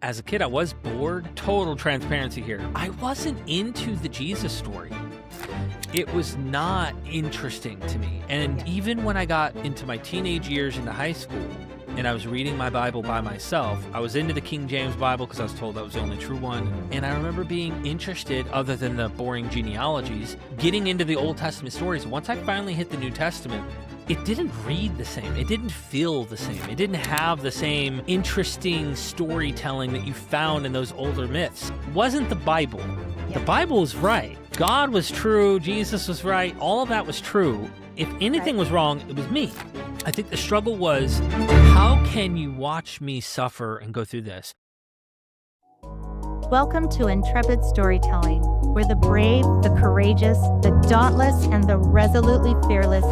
as a kid, I was bored. Total transparency here. I wasn't into the Jesus story. It was not interesting to me. And even when I got into my teenage years into high school and I was reading my Bible by myself, I was into the King James Bible because I was told that was the only true one. And I remember being interested, other than the boring genealogies, getting into the Old Testament stories. Once I finally hit the New Testament, it didn't read the same. It didn't feel the same. It didn't have the same interesting storytelling that you found in those older myths. It wasn't the Bible. The Bible was right. God was true. Jesus was right. All of that was true. If anything was wrong, it was me. I think the struggle was, how can you watch me suffer and go through this? Welcome to Intrepid Storytelling, where the brave, the courageous, the dauntless, and the resolutely fearless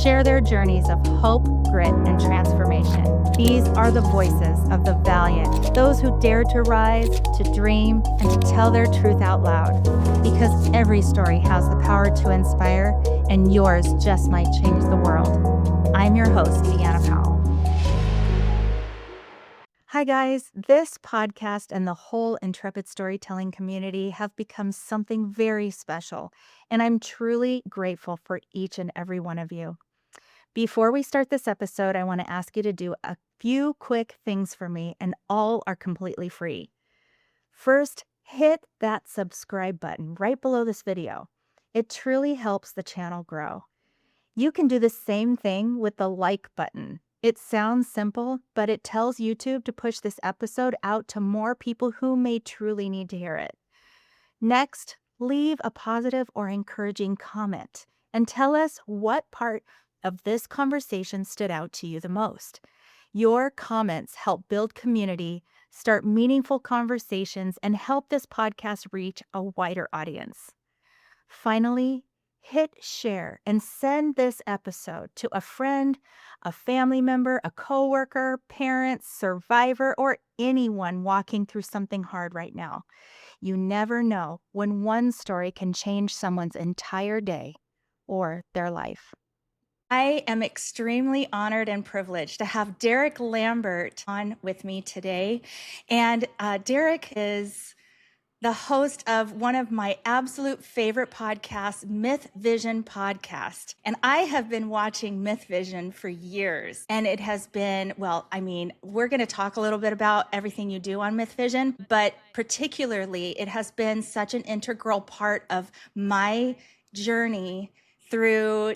share their journeys of hope, grit, and transformation. These are the voices of the valiant, those who dare to rise, to dream, and to tell their truth out loud. Because every story has the power to inspire, and yours just might change the world. I'm your host, Deanna Powell. Hi guys, this podcast and the whole Intrepid storytelling community have become something very special, and I'm truly grateful for each and every one of you. Before we start this episode, I want to ask you to do a few quick things for me, and all are completely free. First, hit that subscribe button right below this video. It truly helps the channel grow. You can do the same thing with the like button. It sounds simple, but it tells YouTube to push this episode out to more people who may truly need to hear it. Next, leave a positive or encouraging comment and tell us what part of this conversation stood out to you the most. Your comments help build community, start meaningful conversations, and help this podcast reach a wider audience. Finally, hit share and send this episode to a friend, a family member, a coworker, parent, survivor, or anyone walking through something hard right now. You never know when one story can change someone's entire day or their life. I am extremely honored and privileged to have Derek Lambert on with me today. And Derek is the host of one of my absolute favorite podcasts, MythVision podcast. And I have been watching MythVision for years. And it has been, we're going to talk a little bit about everything you do on MythVision, but particularly it has been such an integral part of my journey through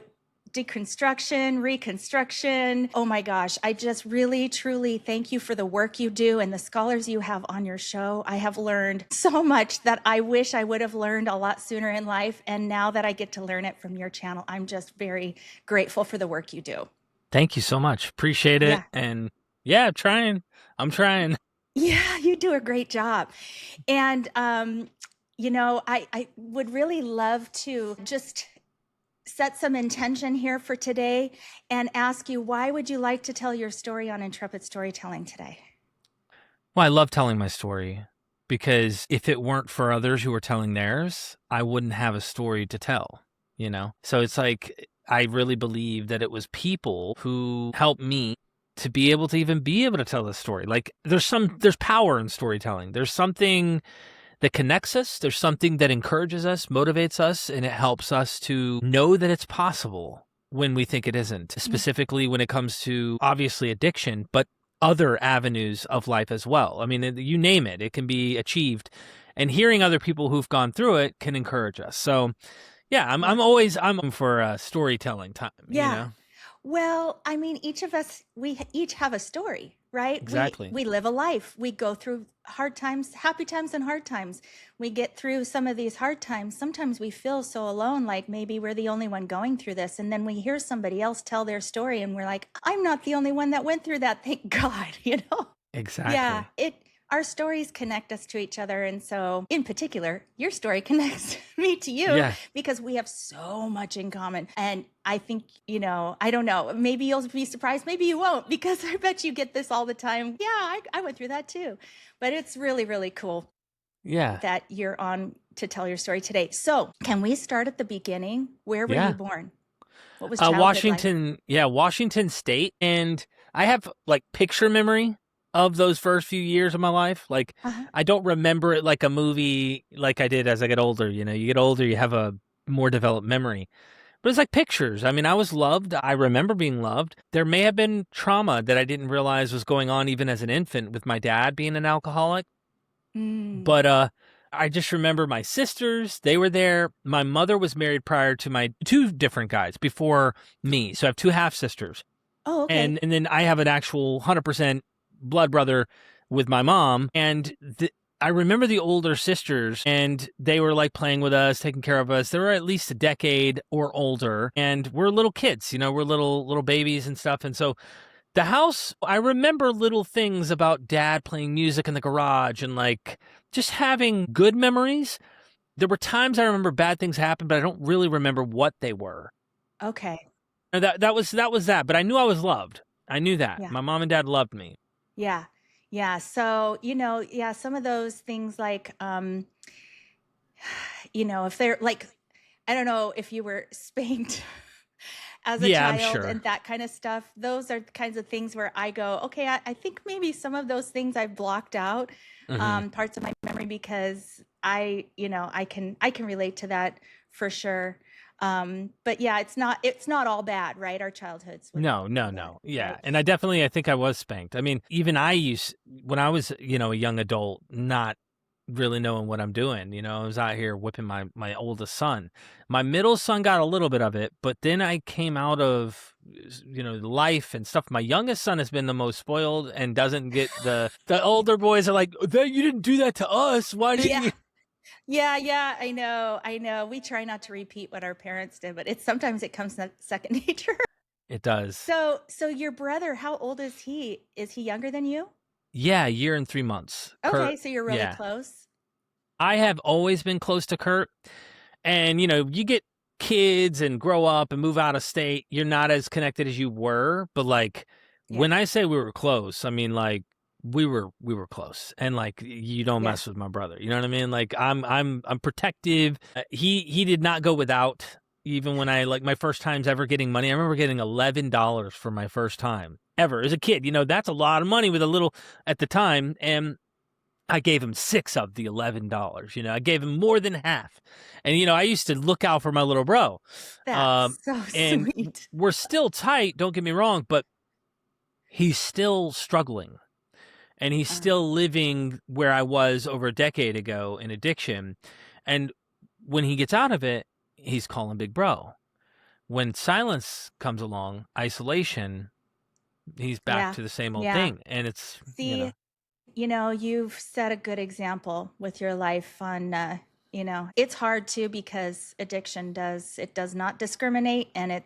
deconstruction, reconstruction. Oh my gosh, I just really, truly thank you for the work you do and the scholars you have on your show. I have learned so much that I wish I would have learned a lot sooner in life. And now that I get to learn it from your channel, I'm just very grateful for the work you do. Thank you so much. Appreciate it. Yeah. And yeah, I'm trying. Yeah, you do a great job. And, I would really love to just set some intention here for today and ask you, why would you like to tell your story on Intrepid Storytelling today? Well, I love telling my story because if it weren't for others who were telling theirs, I wouldn't have a story to tell, So it's like, I really believe that it was people who helped me to be able to tell this story. Like there's power in storytelling. There's something that connects us. There's something that encourages us, motivates us, and it helps us to know that it's possible when we think it isn't, specifically when it comes to obviously addiction, but other avenues of life as well. I mean, you name it, it can be achieved. And hearing other people who've gone through it can encourage us. So yeah, I'm for storytelling time, Well, I mean, we each have a story, right? Exactly. We live a life. We go through hard times, happy times and hard times. We get through some of these hard times. Sometimes we feel so alone, like maybe we're the only one going through this. And then we hear somebody else tell their story and we're like, I'm not the only one that went through that. Thank God, Exactly. Yeah, our stories connect us to each other. And so in particular, your story connects me to you because we have so much in common. And I think, I don't know, maybe you'll be surprised, maybe you won't, because I bet you get this all the time. Yeah, I went through that too. But it's really, really cool that you're on to tell your story today. So can we start at the beginning? Where were you born? What was childhood Washington, like? Washington State. And I have like picture memory. of those first few years of my life. Like, Uh-huh. I don't remember it like a movie like I did as I get older. You know, you get older, you have a more developed memory. But it's like pictures. I mean, I was loved. I remember being loved. There may have been trauma that I didn't realize was going on even as an infant with my dad being an alcoholic. Mm. But I just remember my sisters, they were there. My mother was married prior to my two different guys before me. So I have two half sisters. Oh, okay. And then I have an actual 100% blood brother with my mom. And I remember the older sisters, and they were like playing with us, taking care of us. They were at least a decade or older, and we're little kids, you know, we're little babies and stuff. And so the house, I remember little things about dad playing music in the garage and like just having good memories. There were times I remember bad things happened, but I don't really remember what they were. Okay. And that was that. But I knew I was loved. I knew that. Yeah. My mom and dad loved me. Yeah. Yeah. So, yeah, some of those things like, if they're like, I don't know if you were spanked as a Yeah, I'm child sure. and that kind of stuff. Those are the kinds of things where I go, okay, I think maybe some of those things I've blocked out, parts of my memory, because I can relate to that for sure. But yeah, it's not all bad, right? Our childhoods. No. Yeah. Right. And I think I was spanked. I mean, even when I was, a young adult, not really knowing what I'm doing, I was out here whipping my oldest son. My middle son got a little bit of it, but then I came out of, life and stuff. My youngest son has been the most spoiled and doesn't get the older boys are like, you didn't do that to us. Why didn't you? Yeah, I know. We try not to repeat what our parents did, but sometimes it comes second nature. It does. So your brother, how old is he? Is he younger than you? Yeah, a year and 3 months. Okay, so you're really close. I have always been close to Kurt. And, you get kids and grow up and move out of state. You're not as connected as you were. But, like, when I say we were close, I mean, like, we were close. And, like, you don't mess with my brother. You know what I mean? Like, I'm protective. He did not go without. Even when my first times ever getting money, I remember getting $11 for my first time ever as a kid. That's a lot of money with a little at the time. And I gave him 6 of the $11. I gave him more than half. And, I used to look out for my little bro. That's so and sweet. We're still tight, don't get me wrong, but he's still struggling. And he's still living where I was over a decade ago in addiction. And when he gets out of it, he's calling big bro. When silence comes along, isolation, he's back to the same old thing. And it's, you've set a good example with your life on, it's hard too, because addiction does not discriminate. And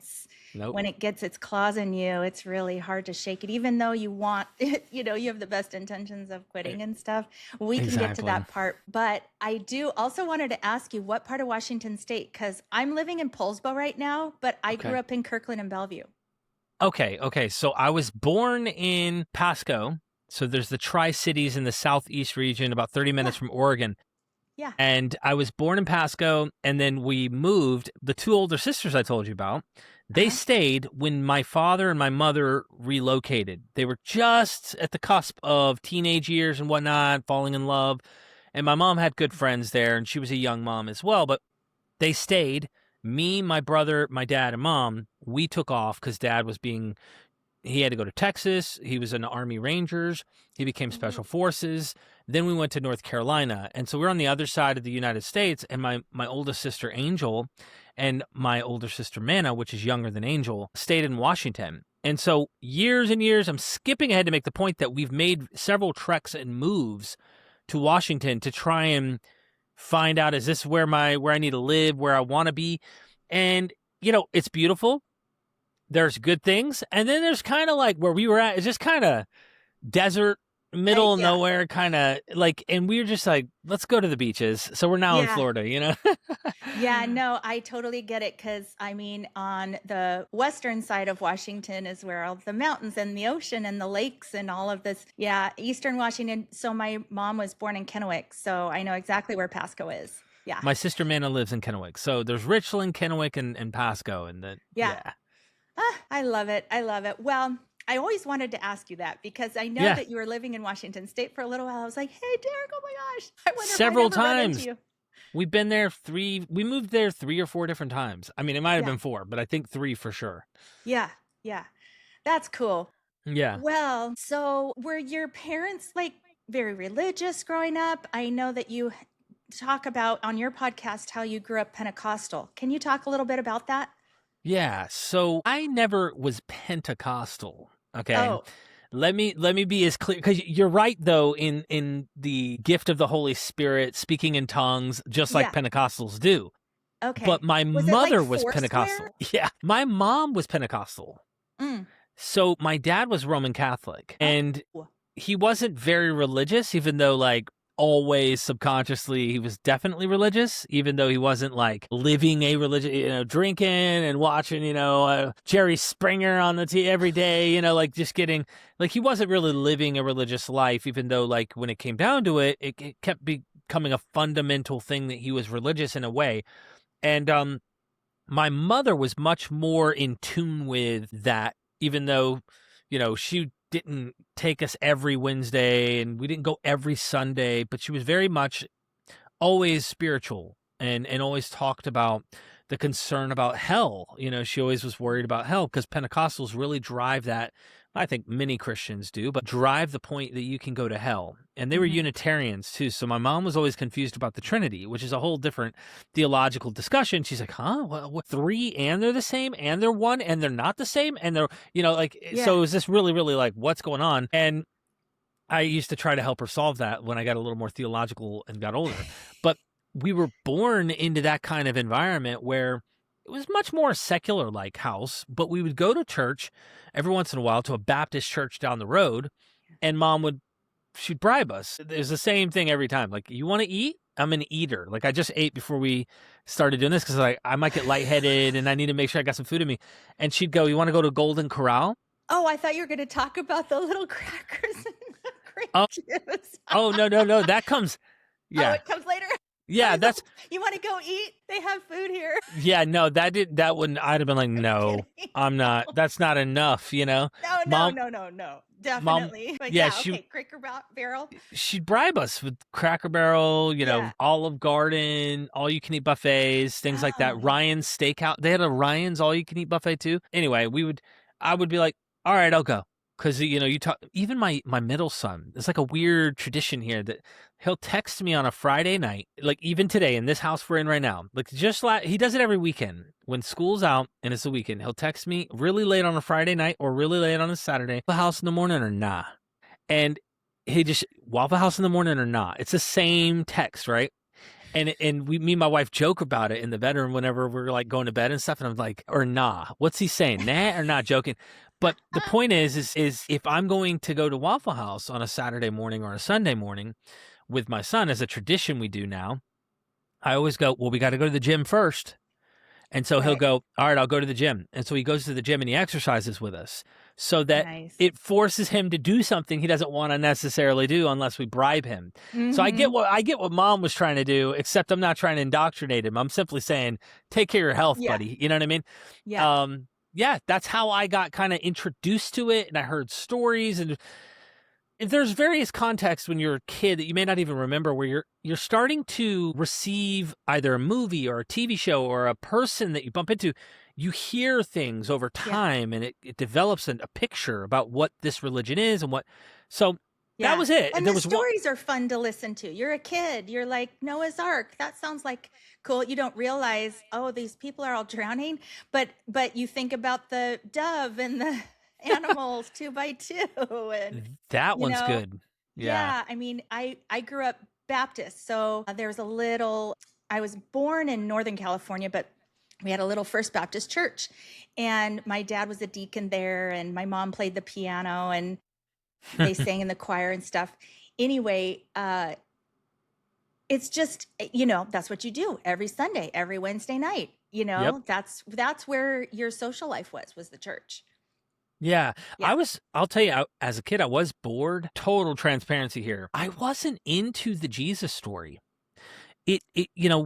when it gets its claws in you, it's really hard to shake it, even though you want, you have the best intentions of quitting and stuff. We can get to that part. But I do also wanted to ask you, what part of Washington State? Because I'm living in Poulsbo right now, but I grew up in Kirkland and Bellevue. Okay. So I was born in Pasco. So there's the Tri-Cities in the southeast region, about 30 minutes from Oregon. Yeah. And I was born in Pasco, and then we moved. The 2 older sisters I told you about, they stayed when my father and my mother relocated. They were just at the cusp of teenage years and whatnot, falling in love. And my mom had good friends there, and she was a young mom as well. But they stayed. Me, my brother, my dad, and mom, we took off because dad was he had to go to Texas. He was in the Army Rangers. He became Special Forces. Then we went to North Carolina. And so we're on the other side of the United States. And my oldest sister, Angel, and my older sister, Manna, which is younger than Angel, stayed in Washington. And so years and years, I'm skipping ahead to make the point that we've made several treks and moves to Washington to try and find out, is this where I need to live, where I want to be? And, it's beautiful. There's good things. And then there's kind of like where we were at, it's just kind of desert, middle of nowhere, kind of like, and we were just like, let's go to the beaches. So we're now in Florida, Yeah, no, I totally get it. Because on the western side of Washington is where all the mountains and the ocean and the lakes and all of this. Yeah, Eastern Washington. So my mom was born in Kennewick, so I know exactly where Pasco is. Yeah. My sister Manna lives in Kennewick. So there's Richland, Kennewick, and Pasco. And I love it. Well, I always wanted to ask you that because I know Yeah, that you were living in Washington State for a little while. I was like, hey, Derek, oh my gosh, I wonder if I several never run into times. you. We've been there we moved there 3 or 4 different times. I mean, it might have Yeah. been 4, but I think 3 for sure. Yeah. Yeah. That's cool. Yeah. Well, so were your parents like very religious growing up? I know that you talk about on your podcast how you grew up Pentecostal. Can you talk a little bit about that? Yeah, so I never was Pentecostal, okay? Oh, Let me be as clear because you're right though in the gift of the Holy Spirit, speaking in tongues, just like yeah. Pentecostals do. Okay. But my Was it like mother was Foursquare? Pentecostal. Yeah, my mom was Pentecostal. Mm. So my dad was Roman Catholic, and Oh, he wasn't very religious, even though like always subconsciously he was definitely religious, even though he wasn't like living a religion, drinking and watching, Jerry Springer on the TV every day, like just getting like he wasn't really living a religious life, even though like when it came down to it, it kept becoming a fundamental thing that he was religious in a way. And my mother was much more in tune with that, even though, she didn't take us every Wednesday and we didn't go every Sunday, but she was very much always spiritual and always talked about the concern about hell. She always was worried about hell because Pentecostals really drive that. I think many Christians do, but drive the point that you can go to hell. And they were Unitarians too. So my mom was always confused about the Trinity, which is a whole different theological discussion. She's like, huh? What 3 and they're the same and they're 1 and they're not the same? And they're, so is this really, really like what's going on? And I used to try to help her solve that when I got a little more theological and got older. But we were born into that kind of environment where it was much more a secular like house, but we would go to church every once in a while to a Baptist church down the road, and she'd bribe us. It was the same thing every time. Like, you want to eat? I'm an eater. Like, I just ate before we started doing this because I might get lightheaded and I need to make sure I got some food in me. And she'd go, you want to go to Golden Corral? Oh, I thought you were going to talk about the little crackers and the grape Oh, juice. oh, no. That comes. Yeah. Oh, it comes later. Yeah, that's. You want to go eat? They have food here. Yeah, no, that wouldn't. I'd have been like, no, I'm not. That's not enough, No, Mom, no. Definitely. But yeah, okay, Cracker Barrel. she'd bribe us with Cracker Barrel, Yeah. Olive Garden, all you can eat buffets, things like that. Oh. Ryan's Steakhouse. They had a Ryan's all you can eat buffet too. Anyway, I would be like, all right, I'll go. Because, you talk, even my middle son, it's like a weird tradition here that he'll text me on a Friday night, like even today in this house we're in right now. Like he does it every weekend. When school's out and it's a weekend, he'll text me really late on a Friday night or really late on a Saturday, Waffle House in the morning or nah. And he just, Waffle House in the morning or nah. It's the same text, right? And me and my wife joke about it in the bedroom whenever we're like going to bed and stuff. And I'm like, or nah, what's he saying? Nah or not joking. But the point is if I'm going to go to Waffle House on a Saturday morning or a Sunday morning with my son, as a tradition we do now, I always go, well, we got to go to the gym first. And so he'll go, all right, I'll go to the gym. And so he goes to the gym and he exercises with us so that it forces him to do something he doesn't want to necessarily do unless we bribe him. So I get what mom was trying to do, except I'm not trying to indoctrinate him. I'm simply saying, take care of your health, buddy. You know what I mean? Yeah. Yeah, that's how I got kind of introduced to it. And I heard stories, and there's various contexts when you're a kid that you may not even remember where you're starting to receive either a movie or a TV show or a person that you bump into. You hear things over time and it develops a picture about what this religion is and what. So that was it. And the stories are fun to listen to. You're a kid. You're like, Noah's Ark. That sounds like cool. You don't realize, oh, these people are all drowning. But you think about the dove and the animals 2 by 2. And that one's good. Yeah. I mean, I grew up Baptist. So I was born in Northern California, but we had a little First Baptist church. And my dad was a deacon there, and my mom played the piano, and they sang in the choir and stuff. Anyway, it's just, that's what you do every Sunday, every Wednesday night. That's where your social life was the church. Yeah. I'll tell you, as a kid, I was bored. Total transparency here. I wasn't into the Jesus story.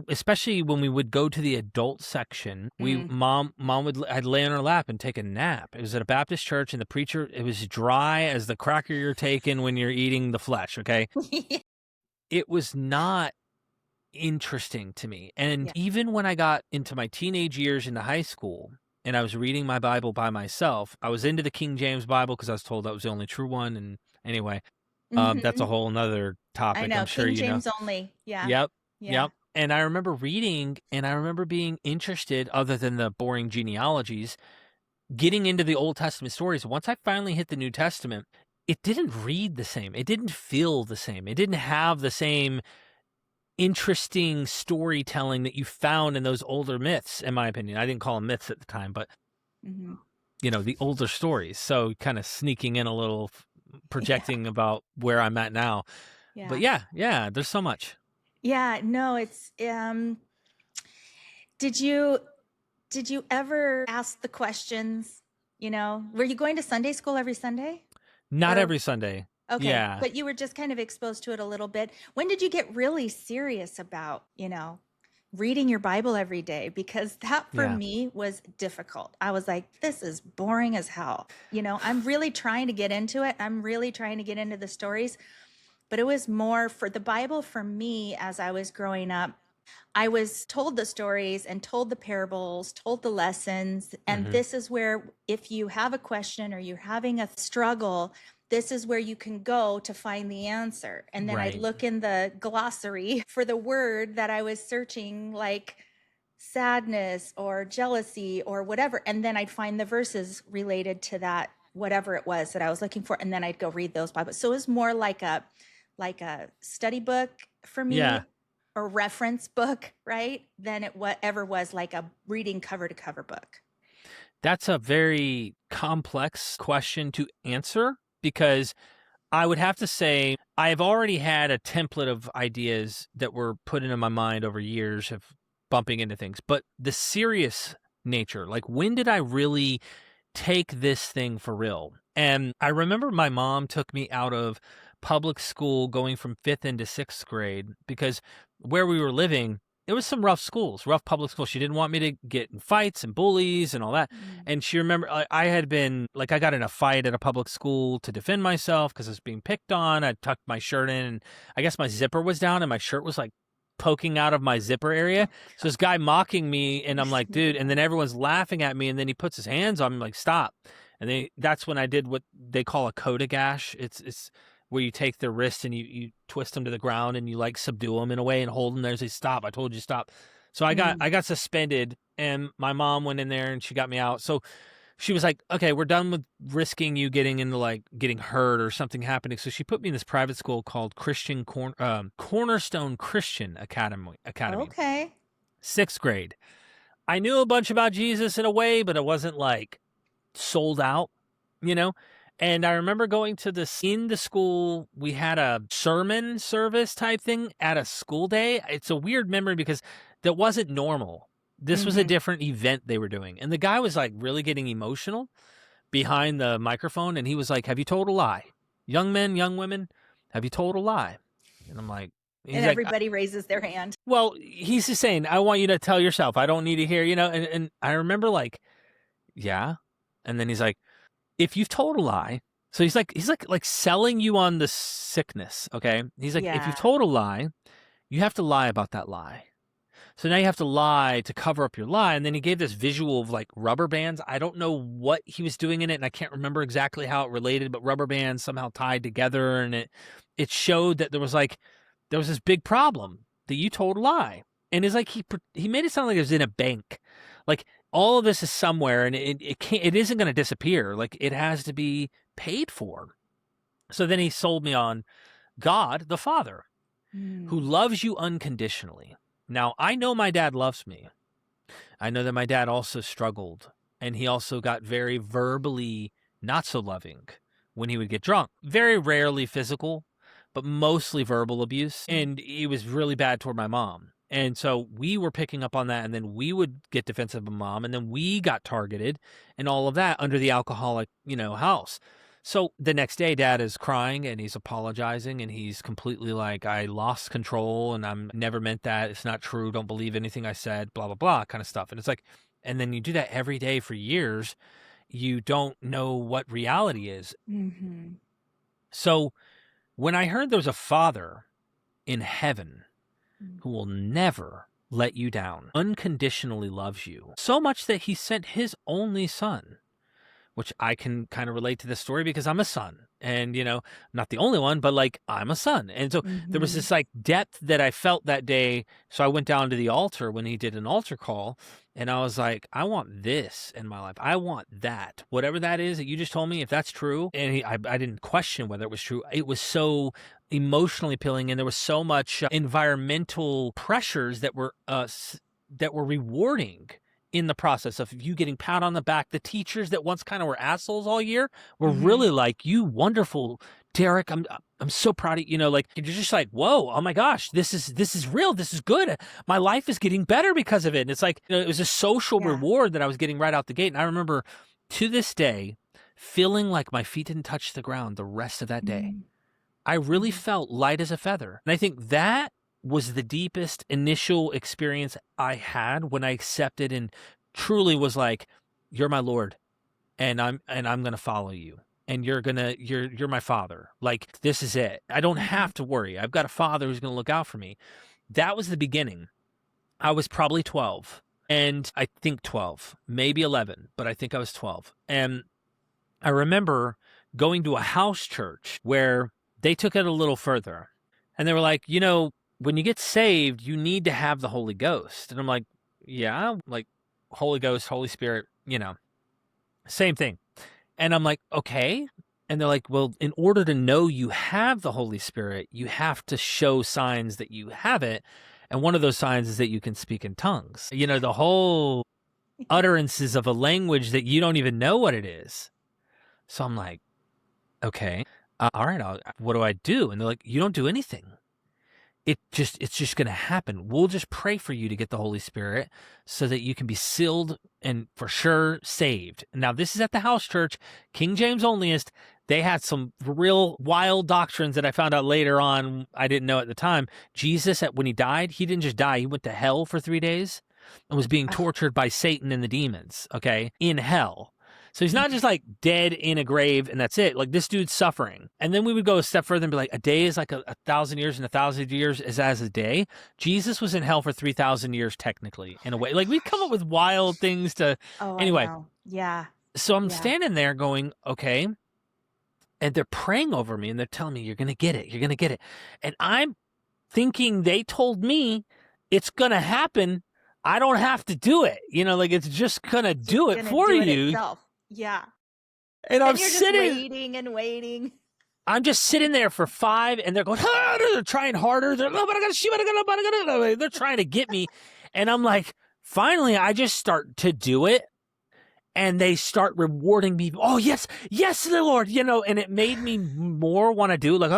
especially when we would go to the adult section, mom I'd lay on her lap and take a nap. It was at a Baptist church, and the preacher, it was dry as the cracker you're taking when you're eating the flesh. Okay. It was not interesting to me. And even when I got into my teenage years into high school and I was reading my Bible by myself, I was into the King James Bible because I was told that was the only true one. And anyway, that's a whole nother topic. I know. I'm sure King you know. James only. Yeah. Yep. Yeah. Yep. And I remember reading, and I remember being interested, other than the boring genealogies, getting into the Old Testament stories. Once I finally hit the New Testament, it didn't read the same. It didn't feel the same. It didn't have the same interesting storytelling that you found in those older myths, in my opinion. I didn't call them myths at the time, but, the older stories. So kind of sneaking in a little, projecting about where I'm at now. Yeah. But there's so much. Yeah, no, it's did you ever ask the questions, were you going to Sunday school every Sunday? Not every Sunday. Okay. Yeah. But you were just kind of exposed to it a little bit. When did you get really serious about, reading your Bible every day? Because that for me was difficult. I was like, this is boring as hell. I'm really trying to get into it. I'm really trying to get into the stories. But it was more for the Bible for me as I was growing up. I was told the stories and told the parables, told the lessons. And this is where, if you have a question or you're having a struggle, this is where you can go to find the answer. And then I'd look in the glossary for the word that I was searching, like sadness or jealousy or whatever. And then I'd find the verses related to that, whatever it was that I was looking for. And then I'd go read those Bibles. So it was more like a study book for me, or reference book, right? Than it ever was like a reading cover to cover book. That's a very complex question to answer, because I would have to say I've already had a template of ideas that were put into my mind over years of bumping into things. But the serious nature, like, when did I really take this thing for real? And I remember my mom took me out of public school going from 5th into 6th grade, because where we were living, it was some rough public schools. She didn't want me to get in fights and bullies and all that. And she remembered I had been, like, I got in a fight at a public school to defend myself because I was being picked on. I tucked my shirt in, and I guess my zipper was down and my shirt was like poking out of my zipper area. So this guy mocking me, and I'm like, dude, and then everyone's laughing at me, and then he puts his hands on me, like, stop. And that's when I did what they call a coda gash. It's where you take their wrist and you twist them to the ground and you, like, subdue them in a way and hold them there and say, stop, I told you stop. So I got suspended, and my mom went in there and she got me out. So she was like, okay, we're done with risking you getting into, like, getting hurt or something happening. So she put me in this private school called Cornerstone Christian Academy. Okay. 6th grade. I knew a bunch about Jesus in a way, but it wasn't, like, sold out, And I remember going to in the school, we had a sermon service type thing at a school day. It's a weird memory because that wasn't normal. This was a different event they were doing. And the guy was, like, really getting emotional behind the microphone. And he was like, have you told a lie? Young men, young women, have you told a lie? And I'm like, and everybody raises their hand. Well, he's just saying, I want you to tell yourself. I don't need to hear, and I remember, like, yeah. And then he's like, if you've told a lie, so he's like selling you on the sickness, okay? He's like, if you've told a lie, you have to lie about that lie. So now you have to lie to cover up your lie. And then he gave this visual of, like, rubber bands. I don't know what he was doing in it, and I can't remember exactly how it related, but rubber bands somehow tied together, and it showed that there was this big problem that you told a lie. And it's like he made it sound like it was in a bank. Like, all of this is somewhere, and it isn't going to disappear. Like, it has to be paid for. So then he sold me on God the Father, who loves you unconditionally. Now, I know my dad loves me. I know that my dad also struggled, and he also got very verbally not so loving when he would get drunk. Very rarely physical, but mostly verbal abuse. And he was really bad toward my mom. And so we were picking up on that, and then we would get defensive of mom, and then we got targeted and all of that under the alcoholic, house. So the next day, Dad is crying and he's apologizing and he's completely like, I lost control and I'm never meant that. It's not true. Don't believe anything I said, blah, blah, blah, kind of stuff. And it's like, and then you do that every day for years. You don't know what reality is. Mm-hmm. So when I heard there was a Father in heaven who will never let you down, unconditionally loves you so much that he sent his only son, which I can kind of relate to this story because I'm a son and, not the only one, but like I'm a son. And so there was Mm-hmm. this like depth that I felt that day. So I went down to the altar when he did an altar call and I was like, I want this in my life. I want that, whatever that is that you just told me, if that's true. And I didn't question whether it was true. It was so emotionally appealing and there was so much environmental pressures that were rewarding in the process of you getting pat on the back. The teachers that once kind of were assholes all year were Mm-hmm. really like, you wonderful Derek. I'm so proud of you. Like you're just like, whoa, oh my gosh, this is real. This is good. My life is getting better because of it. And it's like, it was a social Yeah. reward that I was getting right out the gate. And I remember to this day feeling like my feet didn't touch the ground the rest of that day. Mm-hmm. I really felt light as a feather. And I think that was the deepest initial experience I had when I accepted and truly was like, you're my Lord and I'm going to follow you and you're my Father. Like, this is it. I don't have to worry. I've got a Father who's going to look out for me. That was the beginning. I was probably 12 and I think 12, maybe 11, but I think I was 12. And I remember going to a house church where they took it a little further and they were like, when you get saved, you need to have the Holy Ghost. And I'm like, yeah, like Holy Ghost, Holy Spirit, same thing. And I'm like, okay. And they're like, well, in order to know you have the Holy Spirit, you have to show signs that you have it. And one of those signs is that you can speak in tongues. The whole utterances of a language that you don't even know what it is. So I'm like, okay, all right, what do I do? And they're like, you don't do anything. It's just going to happen. We'll just pray for you to get the Holy Spirit so that you can be sealed and for sure saved. Now, this is at the house church, King James onlyist. They had some real wild doctrines that I found out later on. I didn't know at the time. Jesus, when he died, he didn't just die. He went to hell for 3 days and was being tortured by Satan and the demons, okay, in hell. So he's not just like dead in a grave and that's it. Like, this dude's suffering. And then we would go a step further and be like, a day is like a 1,000 years and 1,000 years is as a day. Jesus was in hell for 3,000 years, technically, in a way. Like, we'd come up with wild things to, anyway. I know. Yeah. So I'm standing there going, okay. And they're praying over me and they're telling me, you're going to get it. You're going to get it. And I'm thinking they told me it's going to happen. I don't have to do it. Like, it's just going to do it for you. Yeah. And I'm you're sitting just waiting and waiting. I'm just sitting there for 5 and they're going, they're trying harder. They're trying to get me. And I'm like, finally, I just start to do it. And they start rewarding me. Oh, yes, Lord, and it made me more want to do it. Like,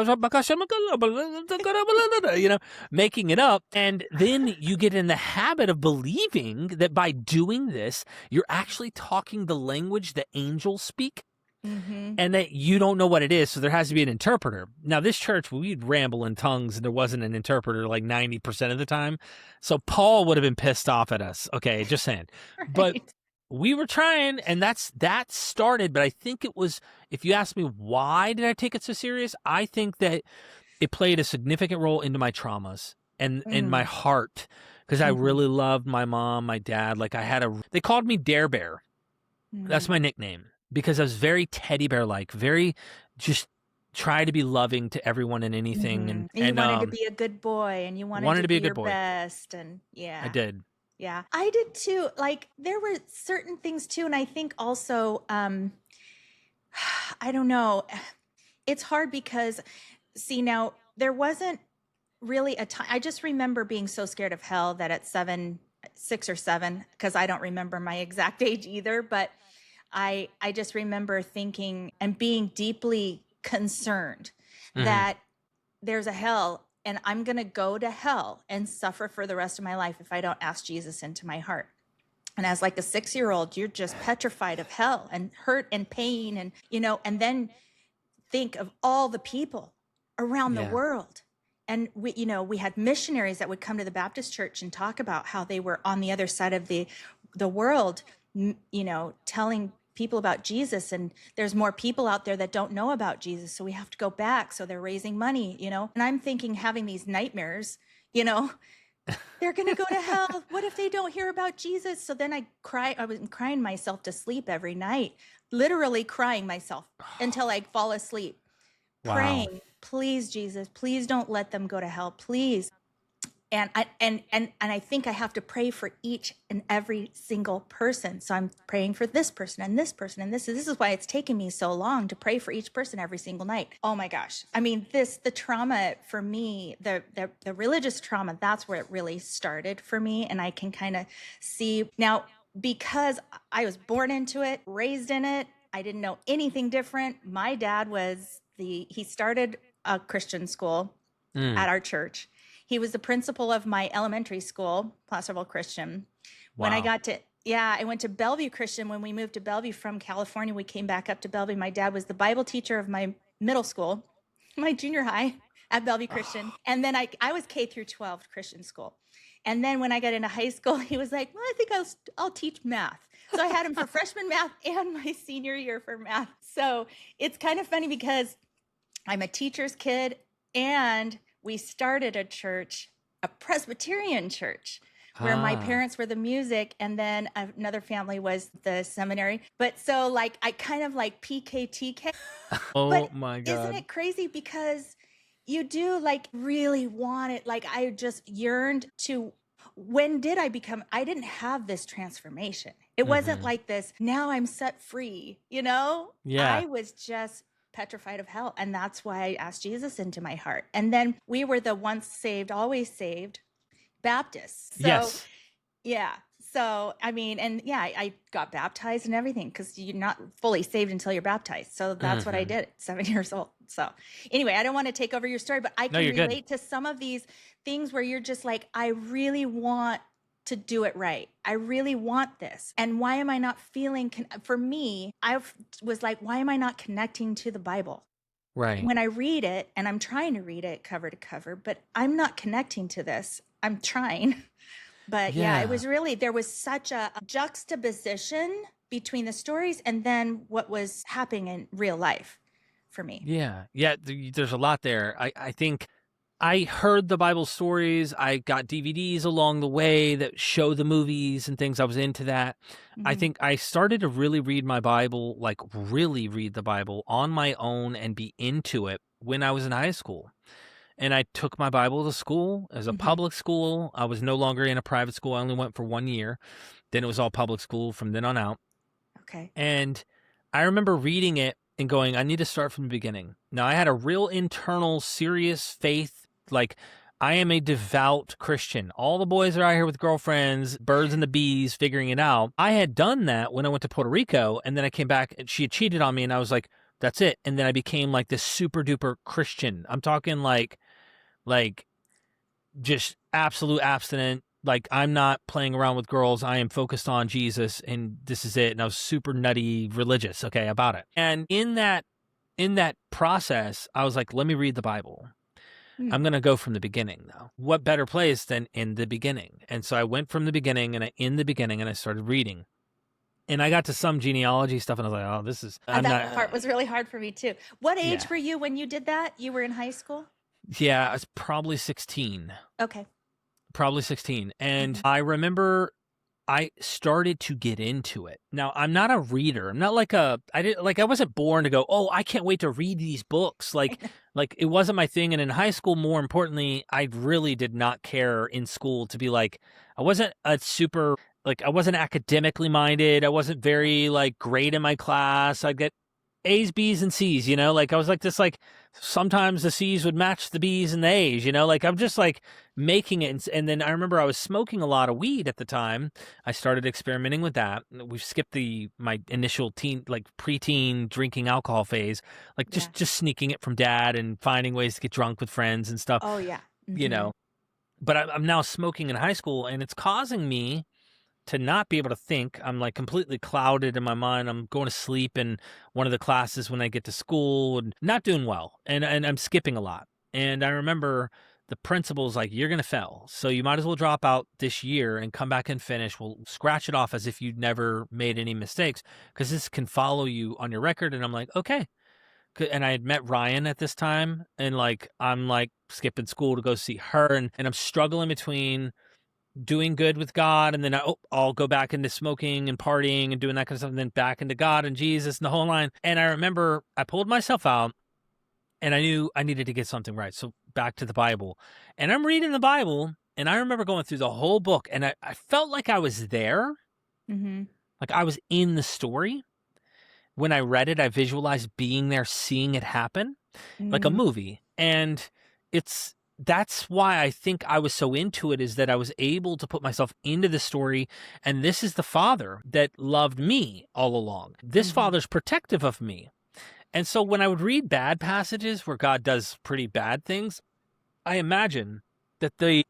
making it up. And then you get in the habit of believing that by doing this, you're actually talking the language that angels speak. Mm-hmm. And that you don't know what it is, so there has to be an interpreter. Now, this church, we'd ramble in tongues, and there wasn't an interpreter like 90% of the time. So Paul would have been pissed off at us. Okay, just saying. Right. But we were trying, and that started. But I think it was, if you ask me why did I take it so serious, I think that it played a significant role into my traumas and in my heart, because I really loved my mom, my dad. Like, they called me Dare Bear. That's my nickname. Because I was very teddy bear-like, very just try to be loving to everyone and anything. And you wanted to be a good boy, and you wanted to be your best. And yeah. I did. Yeah. I did too. Like, there were certain things too. And I think also, I don't know. It's hard because, see, now there wasn't really a time. I just remember being so scared of hell that at 6 or 7, because I don't remember my exact age either, but I just remember thinking and being deeply concerned that there's a hell and I'm going to go to hell and suffer for the rest of my life if I don't ask Jesus into my heart. And as like a 6-year-old, you're just petrified of hell and hurt and pain and, and then think of all the people around the Yeah. world. And we had missionaries that would come to the Baptist church and talk about how they were on the other side of the world, telling people about Jesus, and there's more people out there that don't know about Jesus, so we have to go back. So they're raising money, and I'm thinking, having these nightmares, they're going to go to hell. What if they don't hear about Jesus? So then I was crying myself to sleep every night, literally crying myself until I fall asleep, Wow. praying, please, Jesus, please don't let them go to hell, please. And I think I have to pray for each and every single person. So I'm praying for this person and this person and this is why it's taken me so long to pray for each person every single night. Oh my gosh. I mean, the trauma for me, the religious trauma, that's where it really started for me. And I can kind of see now, because I was born into it, raised in it, I didn't know anything different. My dad he started a Christian school at our church. He was the principal of my elementary school, Placerville Christian. When I went to Bellevue Christian. When we moved to Bellevue from California, we came back up to Bellevue. My dad was the Bible teacher of my middle school, my junior high at Bellevue Christian. And then I was K through 12 Christian school. And then when I got into high school, he was like, well, I think I'll teach math. So I had him for freshman math and my senior year for math. So it's kind of funny because I'm a teacher's kid, and we started a church, a Presbyterian church, where my parents were the music, and then another family was the seminary. But so I kind of like PKTK. Oh but my God. Isn't it crazy? Because you do really want it. I just yearned to, when did I didn't have this transformation. It wasn't like this, now I'm set free, Yeah. I was just petrified of hell. And that's why I asked Jesus into my heart. And then we were the once saved, always saved Baptists. So, yes. yeah. So, I mean, and yeah, I got baptized and everything, because you're not fully saved until you're baptized. So that's what I did at 7 years old. So anyway, I don't want to take over your story, but I can relate to some of these things where you're just like, I really want to do it right. I really want this. And why am I not feeling, for me, I was like, why am I not connecting to the Bible? Right. When I read it, and I'm trying to read it cover to cover, but I'm not connecting to this. I'm trying. But yeah, it was really, there was such a juxtaposition between the stories and then what was happening in real life for me. Yeah. Yeah. There's a lot there. I think I heard the Bible stories. I got DVDs along the way that show the movies and things. I was into that. I think I started to really read my Bible, really read the Bible on my own and be into it when I was in high school. And I took my Bible to school as a public school. I was no longer in a private school. I only went for 1 year. Then it was all public school from then on out. Okay. And I remember reading it and going, I need to start from the beginning. Now, I had a real internal, serious faith. I am a devout Christian. All the boys are out here with girlfriends, birds and the bees, figuring it out. I had done that when I went to Puerto Rico, and then I came back and she had cheated on me, and I was like, that's it. And then I became this super duper Christian. I'm talking like just absolute abstinent. I'm not playing around with girls. I am focused on Jesus, and this is it. And I was super nutty religious, about it. And in that process, I was like, let me read the Bible. I'm going to go from the beginning, though. What better place than in the beginning? And so I went from the beginning, and I started reading. And I got to some genealogy stuff, and I was like, oh, this is... that part was really hard for me, too. What age were you when you did that? You were in high school? Yeah, I was probably 16. Okay. Probably 16. And I remember I started to get into it. Now, I'm not a reader. I'm not I wasn't born to go, oh, I can't wait to read these books. It wasn't my thing. And in high school, more importantly, I really did not care in school to be I wasn't a super, I wasn't academically minded. I wasn't very great in my class. I'd get A's, B's, and C's, I was this, sometimes the C's would match the B's and the A's, I'm just making it. And then I remember I was smoking a lot of weed at the time. I started experimenting with that. We've skipped my initial preteen drinking alcohol phase, just sneaking it from dad and finding ways to get drunk with friends and stuff. Oh, yeah. But I'm now smoking in high school, and it's causing me to not be able to think. I'm like completely clouded in my mind. I'm going to sleep in one of the classes when I get to school and not doing well. And I'm skipping a lot. And I remember the principal's like, you're going to fail. So you might as well drop out this year and come back and finish. We'll scratch it off as if you'd never made any mistakes, because this can follow you on your record. And I'm like, okay. And I had met Ryan at this time, and like I'm like skipping school to go see her, and I'm struggling between doing good with God, and then I'll go back into smoking and partying and doing that kind of stuff, and then back into God and Jesus and the whole line. And I remember I pulled myself out, and I knew I needed to get something right. So back to the Bible, and I'm reading the Bible, and I remember going through the whole book, and I felt like I was there, like I was in the story. When I read it, I visualized being there, seeing it happen, like a movie. And that's why I think I was so into it, is that I was able to put myself into the story. And this is the Father that loved me all along. This Father's protective of me. And so when I would read bad passages where God does pretty bad things, I imagine that the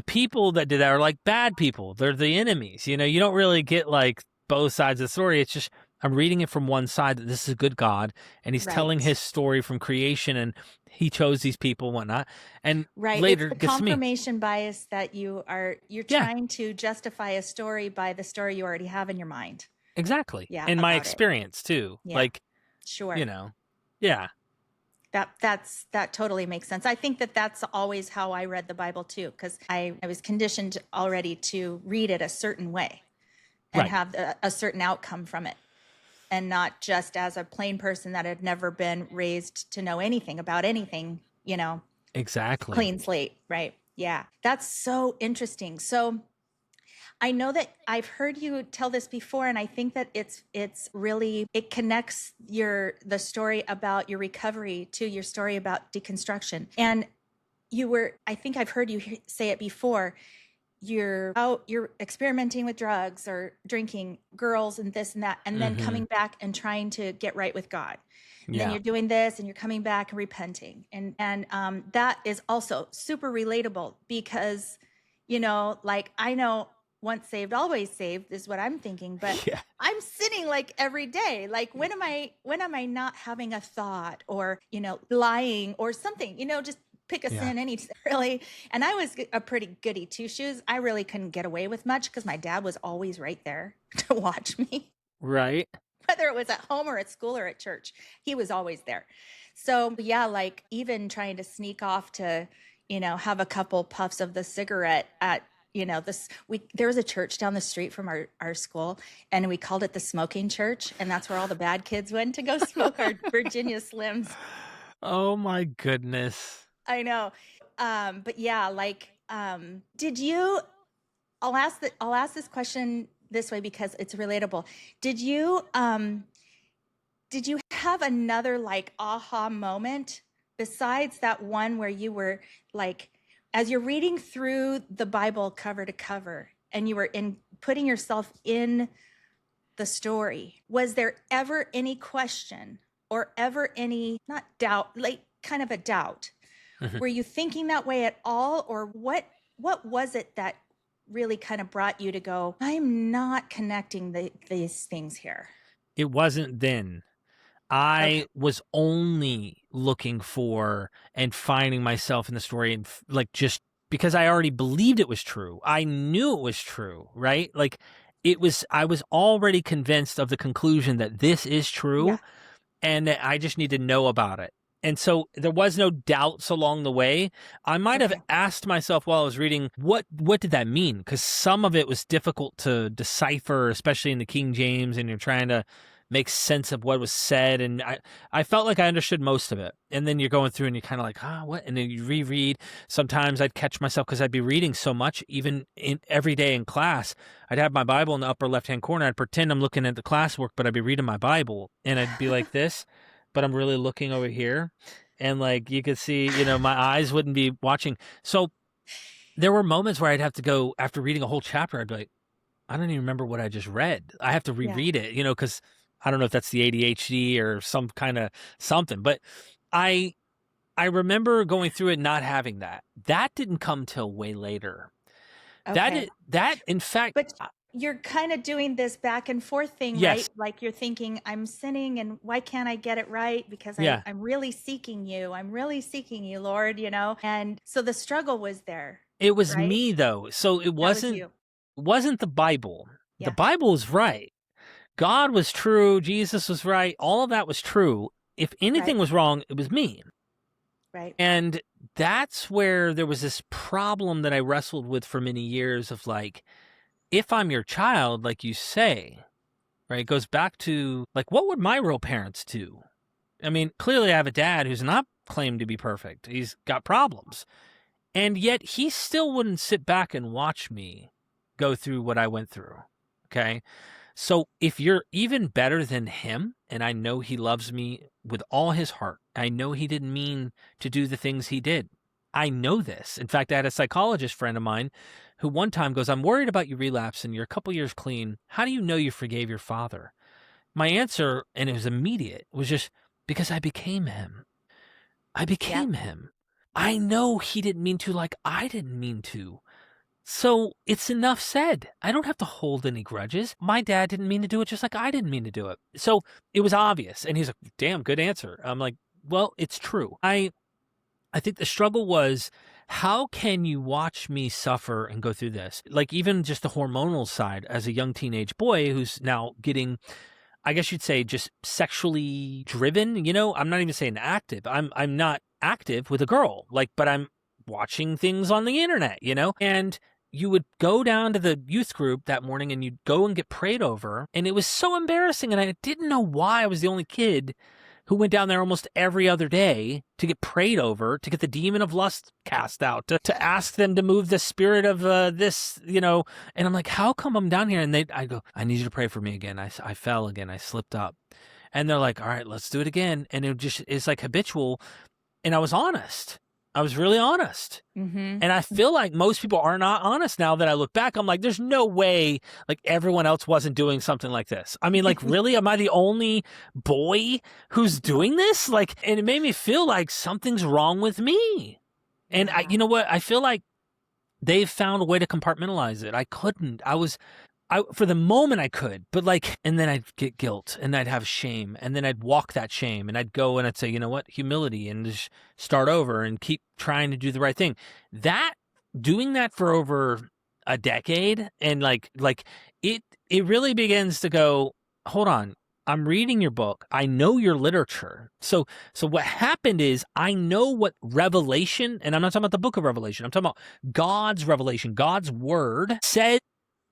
people that did that are like bad people. They're the enemies. You know, you don't really get like both sides of the story. It's just, I'm reading it from one side, that this is a good God, and he's telling his story from creation, and he chose these people and whatnot. And later it's the gets to me. confirmation bias that you're trying to justify a story by the story you already have in your mind. Exactly. Yeah. And my experience too. Yeah. Like, sure. you know, yeah. That totally makes sense. I think that's always how I read the Bible too, because I was conditioned already to read it a certain way and have a certain outcome from it. And not just as a plain person that had never been raised to know anything about anything, you know. Exactly. Clean slate, right? Yeah. That's so interesting. So I know that I've heard you tell this before, and I think that it's really, it connects the story about your recovery to your story about deconstruction. And I think I've heard you say it before, you're experimenting with drugs or drinking, girls and this and that, and then coming back and trying to get right with God. And then you're doing this and you're coming back and repenting. And that is also super relatable, because, you know, like I know once saved, always saved is what I'm thinking, but I'm sinning like every day. Like when am I not having a thought, or, you know, lying or something, you know, just pick a sin, any really. And I was a pretty goody two shoes. I really couldn't get away with much because my dad was always right there to watch me. Right. Whether it was at home or at school or at church, he was always there. So yeah, like even trying to sneak off to, you know, have a couple puffs of the cigarette at, you know, there was a church down the street from our school, and we called it the smoking church. And that's where all the bad kids went to go smoke our Virginia Slims. Oh my goodness. I know. But yeah, like, did you, I'll ask this question this way because it's relatable. Did you have another like aha moment besides that one where you were like, as you're reading through the Bible cover to cover and you were putting yourself in the story, was there ever any question or ever any, not doubt, like kind of a doubt? Were you thinking that way at all? Or what was it that really kind of brought you to go, I'm not connecting these things here? It wasn't then. I was only looking for and finding myself in the story, and like just because I already believed it was true. I knew it was true, right? Like I was already convinced of the conclusion that this is true, and that I just need to know about it. And so there was no doubts along the way. I might have asked myself while I was reading, what did that mean? Because some of it was difficult to decipher, especially in the King James, and you're trying to make sense of what was said. And I felt like I understood most of it. And then you're going through and you're kind of like, what? And then you reread. Sometimes I'd catch myself because I'd be reading so much, even every day in class. I'd have my Bible in the upper left-hand corner. I'd pretend I'm looking at the classwork, but I'd be reading my Bible. And I'd be like this. But I'm really looking over here, and like you could see, you know, my eyes wouldn't be watching. So there were moments where I'd have to go after reading a whole chapter. I'd be like, I don't even remember what I just read. I have to reread it, you know, because I don't know if that's the ADHD or some kind of something. But I remember going through it, not having that. That didn't come till way later. That in fact, but you're kind of doing this back and forth thing, right? Yes. Like you're thinking, I'm sinning and why can't I get it right? Because Yeah. I'm really seeking you. I'm really seeking you, Lord, you know? And so the struggle was there, It was right? me though. So it That was wasn't you. the Bible. The Yeah. Bible was right. God was true, Jesus was right, all of that was true. If anything Right. was wrong, it was me. Right. And that's where there was this problem that I wrestled with for many years of like, if I'm your child, like you say, right, it goes back to like, what would my real parents do? I mean, clearly I have a dad who's not claimed to be perfect. He's got problems. And yet he still wouldn't sit back and watch me go through what I went through. Okay. So if you're even better than him, and I know he loves me with all his heart, I know he didn't mean to do the things he did. I know this. In fact, I had a psychologist friend of mine who one time goes, I'm worried about you relapsing. You're a couple years clean. How do you know you forgave your father? My answer, and it was immediate, was just because I became him. I became him. I know he didn't mean to like I didn't mean to. So it's enough said. I don't have to hold any grudges. My dad didn't mean to do it just like I didn't mean to do it. So it was obvious. And he's like, damn, good answer. I'm like, well, it's true. I think the struggle was, how can you watch me suffer and go through this? Like even just the hormonal side as a young teenage boy who's now getting, I guess you'd say, just sexually driven. You know, I'm not even saying active. I'm not active with a girl, like, but I'm watching things on the internet, you know? And you would go down to the youth group that morning and you'd go and get prayed over. And it was so embarrassing. And I didn't know why I was the only kid who went down there almost every other day to get prayed over, to get the demon of lust cast out, to ask them to move the spirit of this, you know. And I'm like, how come I'm down here? And I go, I need you to pray for me again. I fell again. I slipped up. And they're like, all right, let's do it again. And it's like habitual. And I was honest. I was really honest. Mm-hmm. And I feel like most people are not honest now that I look back. I'm like, there's no way like everyone else wasn't doing something like this. I mean, like, really, am I the only boy who's doing this? Like, and it made me feel like something's wrong with me. And you know what? I feel like they've found a way to compartmentalize it. I couldn't. For the moment I could, but like, and then I'd get guilt and I'd have shame and then I'd walk that shame and I'd go and I'd say, you know what, humility, and just start over and keep trying to do the right thing. Doing that for over a decade, and like it really begins to go, hold on, I'm reading your book. I know your literature. So what happened is I know what revelation, and I'm not talking about the book of Revelation. I'm talking about God's revelation, God's word said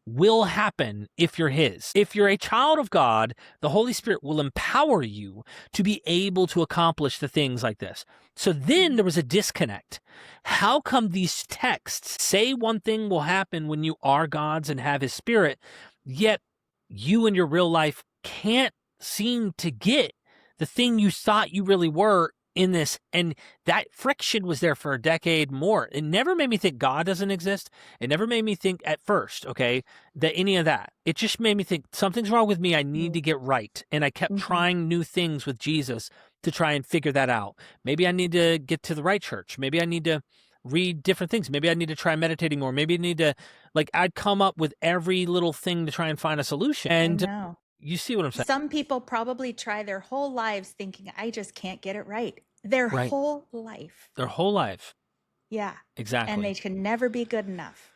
will happen if you're his. If you're a child of God, the Holy Spirit will empower you to be able to accomplish the things like this. So then there was a disconnect. How come these texts say one thing will happen when you are God's and have his spirit, yet you in your real life can't seem to get the thing you thought you really were in this? And that friction was there for a decade more. It never made me think God doesn't exist. It never made me think at first, okay, that any of that. It just made me think something's wrong with me. I need to get right. And I kept trying new things with Jesus to try and figure that out. Maybe I need to get to the right church. Maybe I need to read different things. Maybe I need to try meditating more. Maybe I need to, like, I'd come up with every little thing to try and find a solution. And you see what I'm saying? Some people probably try their whole lives thinking, I just can't get it right. Their whole life. Their whole life. Yeah. Exactly. And they can never be good enough.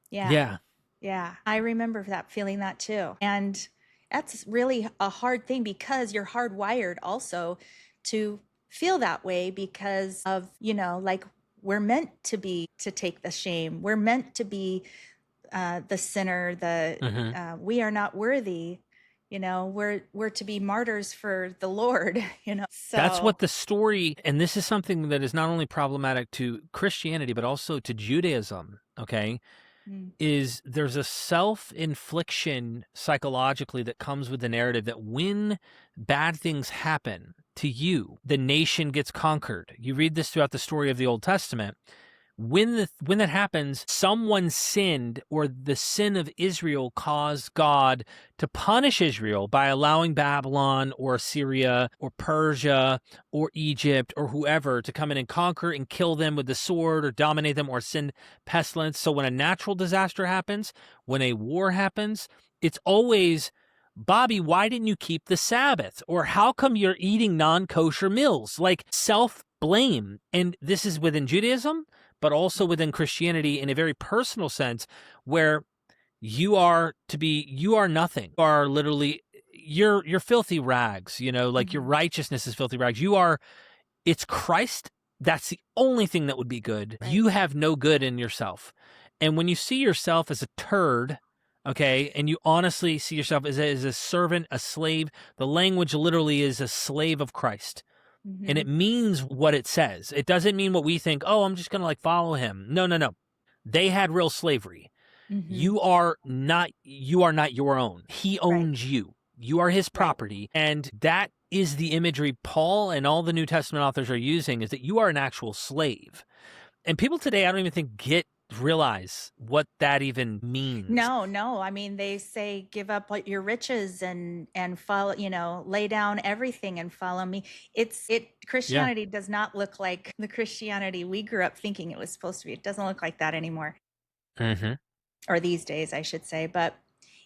Yeah. Yeah. Yeah. I remember feeling that too. And that's really a hard thing because you're hardwired also to feel that way because of, you know, like we're meant to take the shame. We're meant to be the sinner, we are not worthy. You know, we're to be martyrs for the Lord, you know. So that's what the story, and this is something that is not only problematic to Christianity, but also to Judaism, okay, is there's a self-infliction psychologically that comes with the narrative that when bad things happen to you, the nation gets conquered. You read this throughout the story of the Old Testament. when that happens, someone sinned, or the sin of Israel caused God to punish Israel by allowing Babylon or Assyria or Persia or Egypt or whoever to come in and conquer and kill them with the sword or dominate them or send pestilence. So when a natural disaster happens, when a war happens, it's always, Bobby, why didn't you keep the Sabbath? Or how come you're eating non-kosher meals? Like self-blame. And this is within Judaism, but also within Christianity in a very personal sense, where you are nothing. You are literally, you're filthy rags, like your righteousness is filthy rags. It's Christ. That's the only thing that would be good. Right. You have no good in yourself. And when you see yourself as a turd, okay, and you honestly see yourself as a servant, a slave, the language literally is a slave of Christ. And it means what it says. It doesn't mean what we think, oh, I'm just going to follow him. No. They had real slavery. You are not your own. He owns you. You are his property. And that is the imagery Paul and all the New Testament authors are using, is that you are an actual slave. And people today, I don't even think realize what that even means. No. I mean, they say, give up your riches and follow, lay down everything and follow me. Christianity does not look like the Christianity we grew up thinking it was supposed to be. It doesn't look like that anymore. Or these days, I should say. But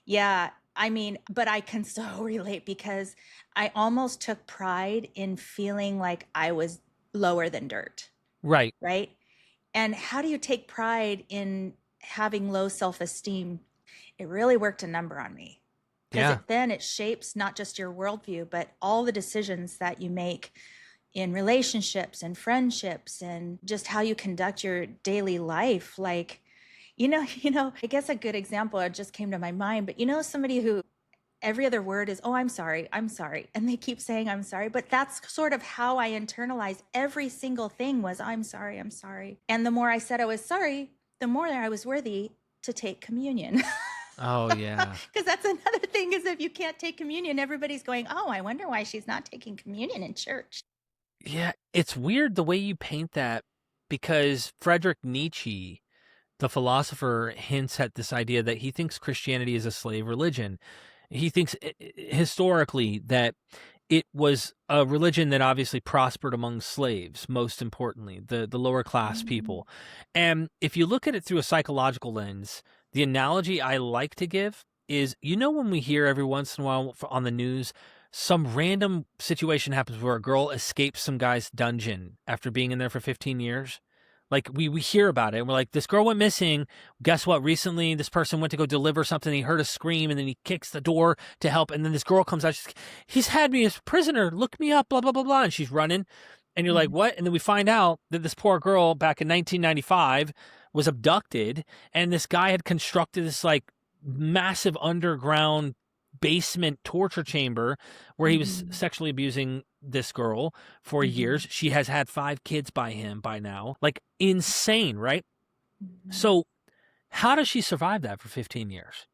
yeah, I mean, but I can so relate, because I almost took pride in feeling like I was lower than dirt. Right. And how do you take pride in having low self-esteem? It really worked a number on me, because then it shapes not just your worldview, but all the decisions that you make in relationships and friendships and just how you conduct your daily life. Like, I guess a good example just came to my mind, but somebody who every other word is, oh, I'm sorry. And they keep saying, I'm sorry. But that's sort of how I internalized every single thing was, I'm sorry. And the more I said I was sorry, the more I was worthy to take communion. Oh, yeah. Because that's another thing, is if you can't take communion, everybody's going, oh, I wonder why she's not taking communion in church. Yeah, it's weird the way you paint that, because Friedrich Nietzsche, the philosopher, hints at this idea that he thinks Christianity is a slave religion. He thinks historically that it was a religion that obviously prospered among slaves, most importantly, the lower class people. And if you look at it through a psychological lens, the analogy I like to give is, when we hear every once in a while on the news, some random situation happens where a girl escapes some guy's dungeon after being in there for 15 years. Like, we hear about it, and we're like, this girl went missing. Guess what? Recently, this person went to go deliver something. He heard a scream, and then he kicks the door to help. And then this girl comes out. She's like, he's had me as a prisoner. Look me up, blah, blah, blah, blah. And she's running. And you're like, what? And then we find out that this poor girl back in 1995 was abducted. And this guy had constructed this, massive underground basement torture chamber where he was sexually abusing this girl for years. She has had 5 kids by him by now. Insane, right? So how does she survive that for 15 years?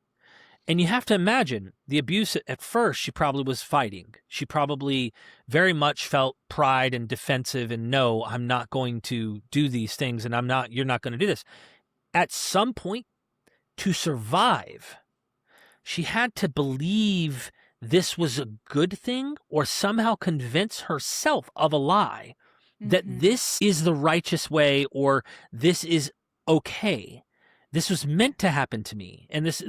And you have to imagine the abuse. At first, she probably was fighting. She probably very much felt pride and defensive and, no, I'm not going to do these things, and you're not going to do this. At some point, to survive, she had to believe this was a good thing, or somehow convince herself of a lie that this is the righteous way, or this is okay. This was meant to happen to me. And this,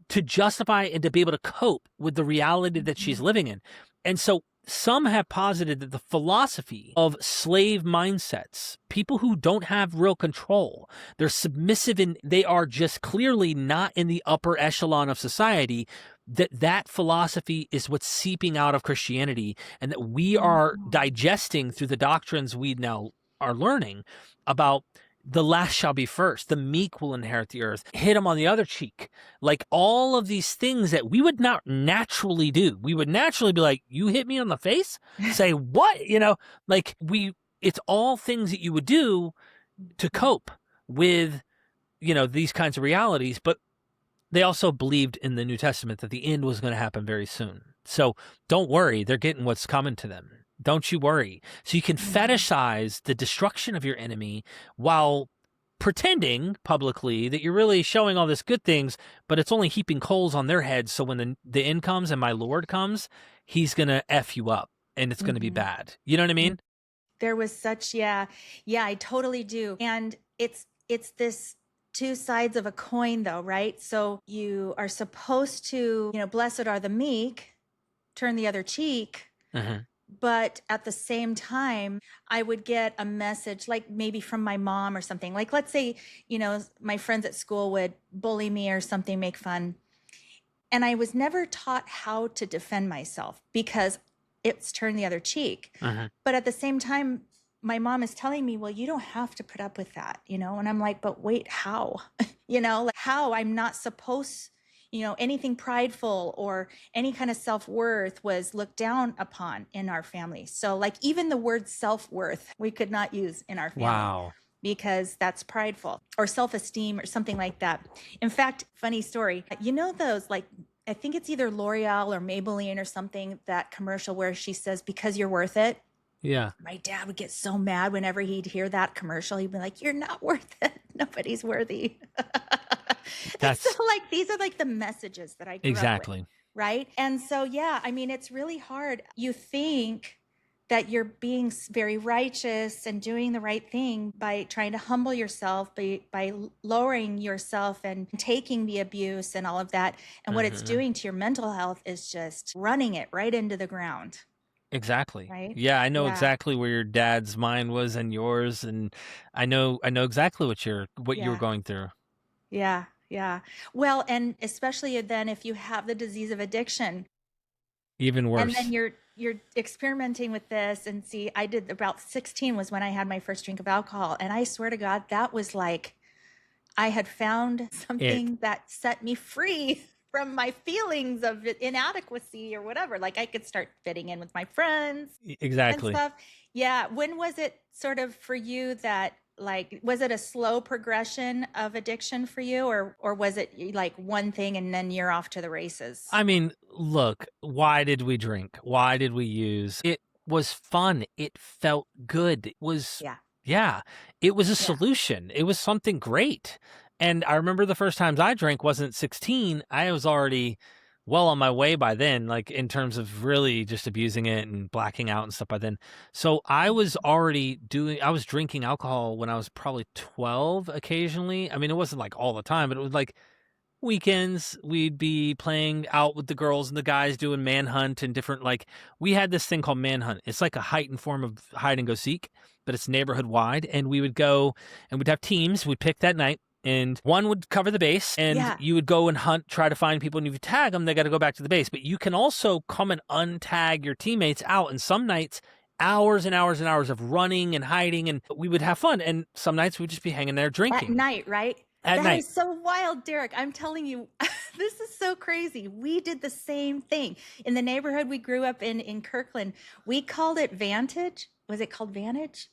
to justify and to be able to cope with the reality that she's living in. And so some have posited that the philosophy of slave mindsets, people who don't have real control, they're submissive, and they are just clearly not in the upper echelon of society, that philosophy is what's seeping out of Christianity, and that we are digesting through the doctrines we now are learning about the last shall be first, the meek will inherit the earth, hit him on the other cheek. All of these things that we would not naturally do. We would naturally be like, you hit me on the face? Say, what? It's all things that you would do to cope with, these kinds of realities. But they also believed in the New Testament that the end was going to happen very soon. So don't worry, they're getting what's coming to them. Don't you worry. So you can fetishize the destruction of your enemy while pretending publicly that you're really showing all this good things, but it's only heaping coals on their heads. So when the end comes and my Lord comes, he's going to F you up and it's going to be bad. You know what I mean? There was such, yeah, I totally do. And it's this two sides of a coin though, right? So you are supposed to, blessed are the meek, turn the other cheek. But at the same time, I would get a message like maybe from my mom or something. Like, let's say, my friends at school would bully me or something, make fun. And I was never taught how to defend myself because it's turn the other cheek. But at the same time, my mom is telling me, well, you don't have to put up with that, and I'm like, but wait, how? Like how? I'm not supposed, anything prideful or any kind of self-worth was looked down upon in our family. So like even the word self-worth, we could not use in our family. Wow. Because that's prideful, or self-esteem or something like that. In fact, funny story, those like, I think it's either L'Oreal or Maybelline or something, that commercial where she says, because you're worth it. Yeah. My dad would get so mad whenever he'd hear that commercial. He'd be like, you're not worth it. Nobody's worthy. That's so like, these are like the messages that I grew up with, right? And so, yeah, I mean, it's really hard. You think that you're being very righteous and doing the right thing by trying to humble yourself, by lowering yourself and taking the abuse and all of that. And what it's doing to your mental health is just running it right into the ground. Exactly. Right? Yeah, I know exactly where your dad's mind was and yours, and I know exactly what you were going through. Yeah. Well, and especially then if you have the disease of addiction, even worse. And then you're experimenting with this, and see, I did about 16 was when I had my first drink of alcohol, and I swear to God, that was like I had found something that set me free from my feelings of inadequacy or whatever. Like I could start fitting in with my friends. Exactly. And stuff. Yeah. When was it sort of for you that, like, was it a slow progression of addiction for you, or was it like one thing and then you're off to the races? I mean, look, why did we drink? Why did we use? It was fun. It felt good. It was, it was a solution. It was something great. And I remember the first times I drank wasn't 16. I was already well on my way by then, like in terms of really just abusing it and blacking out and stuff by then. So I was drinking alcohol when I was probably 12 occasionally. I mean, it wasn't like all the time, but it was like weekends. We'd be playing out with the girls and the guys doing manhunt and different, like we had this thing called manhunt. It's like a heightened form of hide and go seek, but it's neighborhood wide. And we would go and we'd have teams. We'd pick that night. And one would cover the base, and you would go and hunt, try to find people, and if you tag them, they got to go back to the base. But you can also come and untag your teammates out. And some nights, hours and hours and hours of running and hiding, and we would have fun. And some nights we'd just be hanging there drinking. At night, right? At night. That is so wild, Derek. I'm telling you, this is so crazy. We did the same thing. In the neighborhood we grew up in Kirkland, we called it Vantage. Was it called Vantage?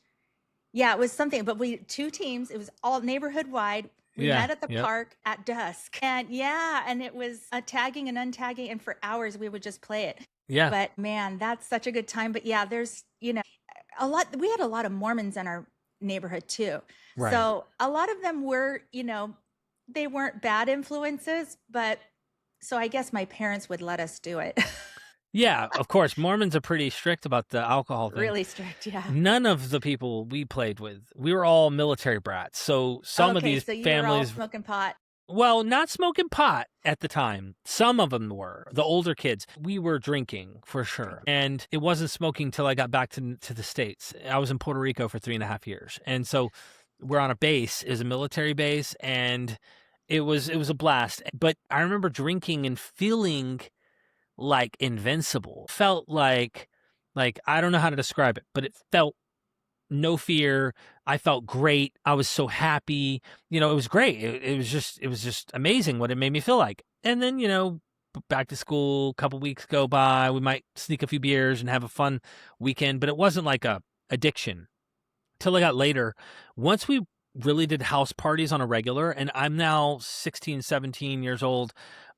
Yeah, it was something, but two teams. It was all neighborhood wide. We met at the park at dusk, and and it was tagging and untagging, and for hours we would just play it. Yeah. But man, that's such a good time. But yeah, there's a lot. We had a lot of Mormons in our neighborhood too. Right. So a lot of them were, they weren't bad influences, but so I guess my parents would let us do it. Yeah, of course. Mormons are pretty strict about the alcohol thing. Really strict, yeah. None of the people we played with, we were all military brats. So some of these you families were all smoking pot. Well, not smoking pot at the time. Some of them were. The older kids, we were drinking for sure. And it wasn't smoking till I got back to the States. I was in Puerto Rico for 3.5 years. And so we're on a base, is a military base, and it was a blast. But I remember drinking and feeling like invincible. Felt like I don't know how to describe it, but it felt no fear. I felt great. I was so happy. It was great. It was just amazing what it made me feel like. And then, back to school, a couple weeks go by, we might sneak a few beers and have a fun weekend, but it wasn't like a addiction till I got later. Once we really did house parties on a regular, and I'm now 16, 17 years old.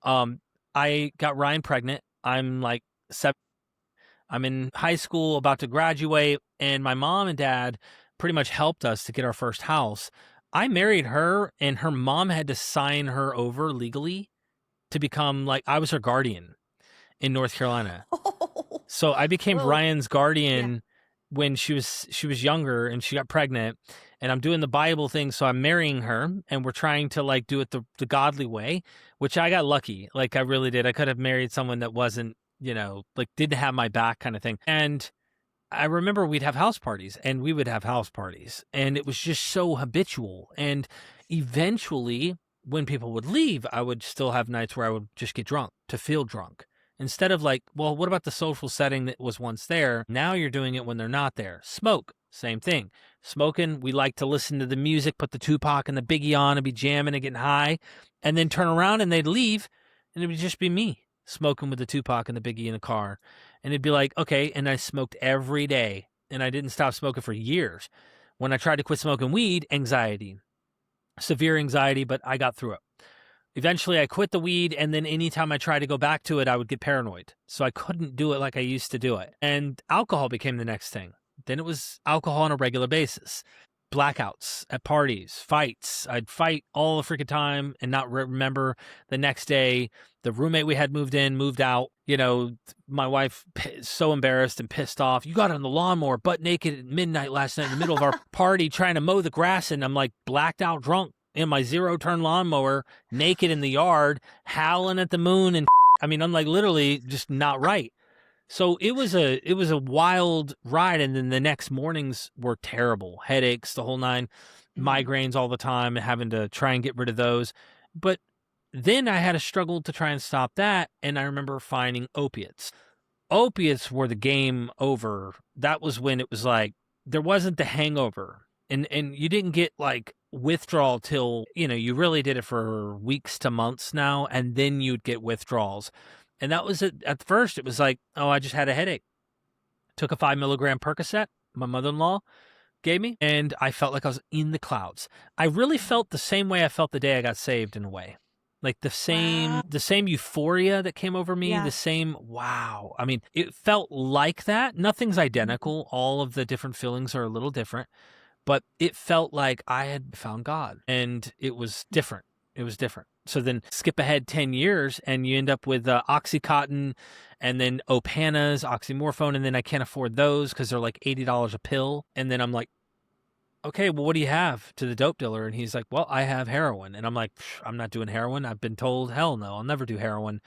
I got Ryan pregnant. I'm like 7. I'm in high school, about to graduate, and my mom and dad pretty much helped us to get our first house. I married her, and her mom had to sign her over legally to become like I was her guardian in North Carolina. Oh, So I became whoa. Ryan's Yeah. guardian when she was younger and she got pregnant, and I'm doing the Bible thing, so I'm marrying her and we're trying to like do it the godly way, which I got lucky. Like I really did. I could have married someone that wasn't, like didn't have my back kind of thing. And I remember we'd have house parties and we would have house parties and it was just so habitual. And eventually when people would leave, I would still have nights where I would just get drunk to feel drunk. Instead of like, well, what about the social setting that was once there? Now you're doing it when they're not there. Smoke, same thing. Smoking, we like to listen to the music, put the Tupac and the Biggie on and be jamming and getting high, and then turn around and they'd leave and it would just be me smoking with the Tupac and the Biggie in the car. And it'd be like, okay, and I smoked every day and I didn't stop smoking for years. When I tried to quit smoking weed, anxiety, severe anxiety, but I got through it. Eventually, I quit the weed, and then anytime I tried to go back to it, I would get paranoid. So I couldn't do it like I used to do it. And alcohol became the next thing. Then it was alcohol on a regular basis. Blackouts at parties, fights. I'd fight all the freaking time and not remember the next day. The roommate we had moved in, moved out. My wife so embarrassed and pissed off. You got on the lawnmower butt naked at midnight last night in the middle of our party trying to mow the grass, and I'm like blacked out drunk in my 0-turn lawnmower, naked in the yard, howling at the moon, and I'm like literally just not right. So it was a wild ride, and then the next mornings were terrible, headaches, the whole nine, migraines all the time, and having to try and get rid of those. But then I had a struggle to try and stop that, and I remember finding opiates. Opiates were the game over. That was when it was like there wasn't the hangover, and you didn't get like withdrawal till you really did it for weeks to months now, and then you'd get withdrawals. And that was it. At first it was like, oh, I just had a headache, took a 5 milligram Percocet my mother-in-law gave me, and I felt like I was in the clouds. I really felt the same way I felt the day I got saved, in a way, like the same euphoria that came over me. The same wow. It felt like that. Nothing's identical. All of the different feelings are a little different. But it felt like I had found God, and it was different. It was different. So then skip ahead 10 years, and you end up with Oxycontin and then Opanas, oxymorphone, and then I can't afford those because they're like $80 a pill. And then I'm like, okay, well, what do you have, to the dope dealer? And he's like, well, I have heroin. And I'm like, I'm not doing heroin. I've been told, hell no, I'll never do heroin.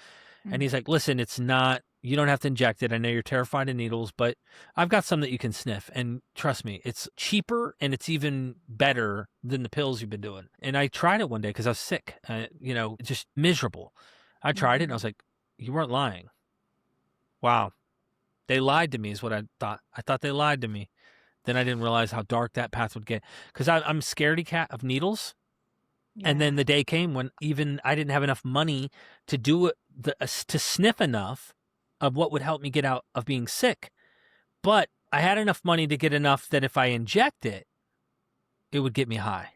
And he's like, listen, it's not, you don't have to inject it. I know you're terrified of needles, but I've got some that you can sniff. And trust me, it's cheaper and it's even better than the pills you've been doing. And I tried it one day because I was sick, just miserable. I tried it and I was like, you weren't lying. Wow. They lied to me is what I thought. I thought they lied to me. Then I didn't realize how dark that path would get, because I'm scaredy cat of needles. Yeah. And then the day came when even I didn't have enough money to do it, to sniff enough of what would help me get out of being sick. But I had enough money to get enough that if I inject it, it would get me high.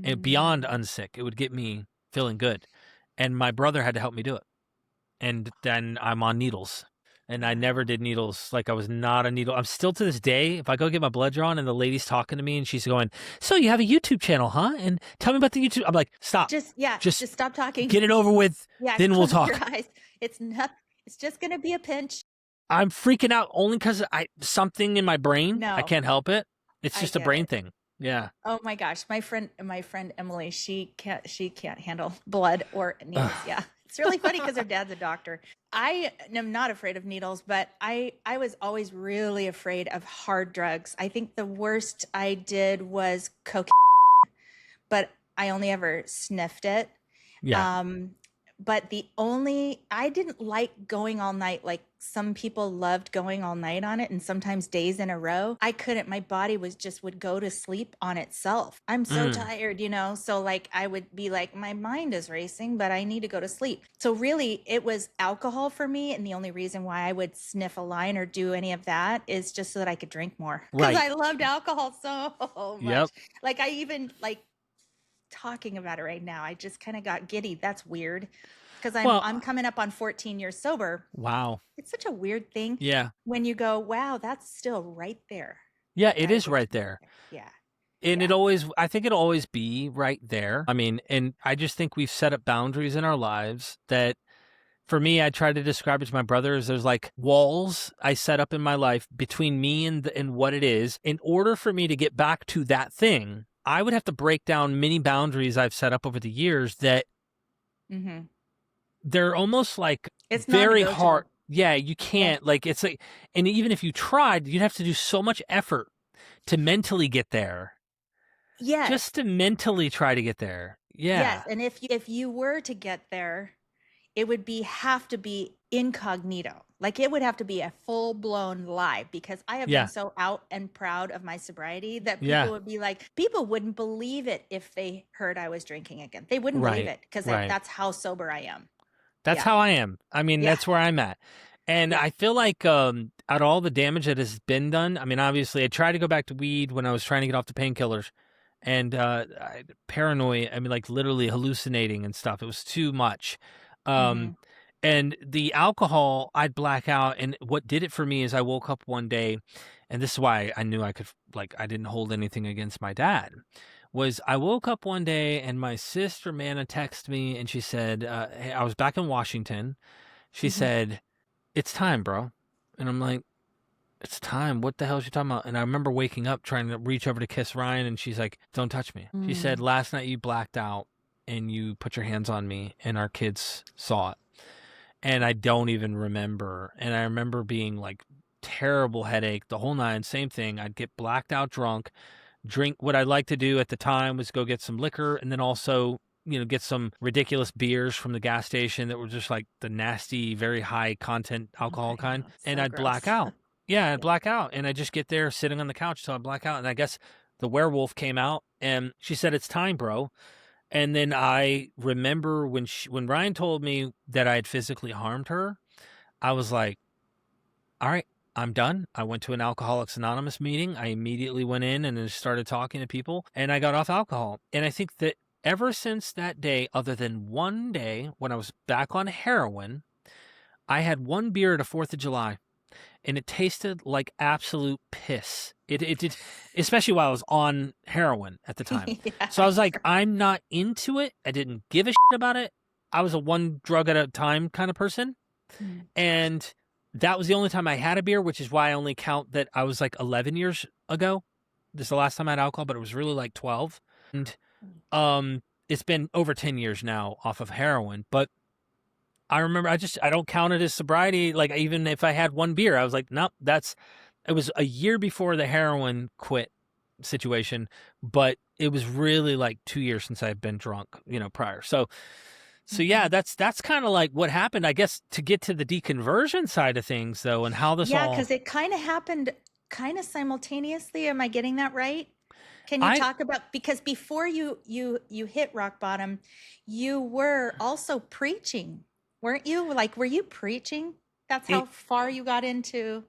And beyond unsick, it would get me feeling good. And my brother had to help me do it. And then I'm on needles. And I never did needles. Like, I was not a needle. I'm still, to this day, if I go get my blood drawn and the lady's talking to me and she's going, so you have a YouTube channel, huh? And tell me about the YouTube. I'm like, stop. Just stop talking. Get it over with. Yeah, then we'll talk. Your eyes. It's just going to be a pinch. I'm freaking out only because something in my brain. No. I can't help it. It's just a brain thing. Yeah. Oh my gosh. My friend Emily, she can't handle blood or needles. Yeah. It's really funny because her dad's a doctor. I am not afraid of needles, but I was always really afraid of hard drugs. I think the worst I did was cocaine, but I only ever sniffed it. Yeah. But I didn't like going all night. Like some people loved going all night on it, and sometimes days in a row. I couldn't. My body would go to sleep on itself. I'm so tired, so like I would be like, my mind is racing, but I need to go to sleep. So really it was alcohol for me. And the only reason why I would sniff a line or do any of that is just so that I could drink more. Because I loved alcohol so much. Yep. Like I even talking about it right now, I just kind of got giddy. That's weird, because I'm coming up on 14 years sober. Wow. It's such a weird thing. Yeah. When you go, wow, that's still right there. Yeah, it is right there. Yeah. And I think it'll always be right there. I mean, and I just think we've set up boundaries in our lives that, for me, I try to describe it to my brother as there's like walls I set up in my life between me and what it is. In order for me to get back to that thing, I would have to break down many boundaries I've set up over the years that they're almost like It's very non-negotiable. hard. Yeah, you can't, like, it's like, and even if you tried, you'd have to do so much effort to mentally get there. Yes. Just to mentally try to get there. Yeah. Yes. And if you were to get there, it would have to be incognito. Like it would have to be a full-blown lie, because I have been so out and proud of my sobriety that people would be like, people wouldn't believe it if they heard I was drinking again. They wouldn't believe it, because that's how sober I am. That's how I am. I mean, that's where I'm at. And I feel like out of all the damage that has been done, I mean, obviously I tried to go back to weed when I was trying to get off the painkillers, and paranoia, I mean, like literally hallucinating and stuff. It was too much. And the alcohol, I'd black out. And what did it for me is I woke up one day, and this is why I knew I could, like, I didn't hold anything against my dad, was I woke up one day and my sister Manna texted me, and she said, hey, I was back in Washington. She said, "It's time, bro." And I'm like, "It's time? What the hell is she talking about?" And I remember waking up trying to reach over to kiss Ryan, and she's like, "Don't touch me." She said, "Last night you blacked out and you put your hands on me, and our kids saw it." And I don't even remember. And I remember being like terrible headache, the whole nine, same thing. I'd get blacked out drunk, drink. What I'd like to do at the time was go get some liquor, and then also, you know, get some ridiculous beers from the gas station that were just like the nasty, very high content alcohol kind. And I'd black out. I'd black out. And I'd just get there sitting on the couch till I black out. And I guess the werewolf came out, and she said, "It's time, bro." And then I remember when Ryan told me that I had physically harmed her, I was like, all right, I'm done. I went to an Alcoholics Anonymous meeting. I immediately went in and just started talking to people, and I got off alcohol. And I think that ever since that day, other than one day when I was back on heroin, I had one beer at a 4th of July, and it tasted like absolute piss. It did, especially while I was on heroin at the time. So I was like, I'm not into it. I didn't give a shit about it. I was a one drug at a time kind of person. And that was the only time I had a beer, which is why I only count that I was like 11 years ago. This is the last time I had alcohol, but it was really like 12. And it's been over 10 years now off of heroin. But I remember I don't count it as sobriety. Like, even if I had one beer, I was like, nope, it was a year before the heroin quit situation, but it was really like 2 years since I've been drunk, you know, prior. So yeah, that's kind of like what happened, I guess, to get to the deconversion side of things, though, and how this all. Yeah, because it kind of happened kind of simultaneously. Am I getting that right? Can you talk about, because before you hit rock bottom, you were also preaching, weren't you? Like, were you preaching? That's how far you got into.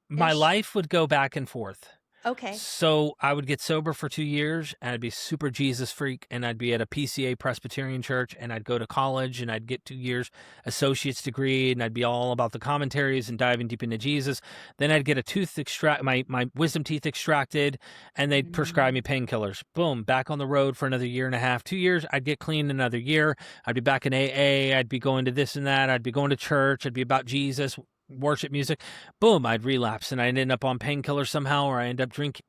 My life would go back and forth. Okay. So I would get sober for 2 years, and I'd be super Jesus freak, and I'd be at a PCA Presbyterian church, and I'd go to college, and I'd get 2 years associate's degree, and I'd be all about the commentaries and diving deep into Jesus. Then I'd get a my wisdom teeth extracted, and they'd prescribe me painkillers. Boom, back on the road for another year and a half, 2 years. I'd get clean another year. I'd be back in AA. I'd be going to this and that. I'd be going to church. I'd be about Jesus, worship music. Boom, I'd relapse, and I'd end up on painkillers somehow, or I end up drinking.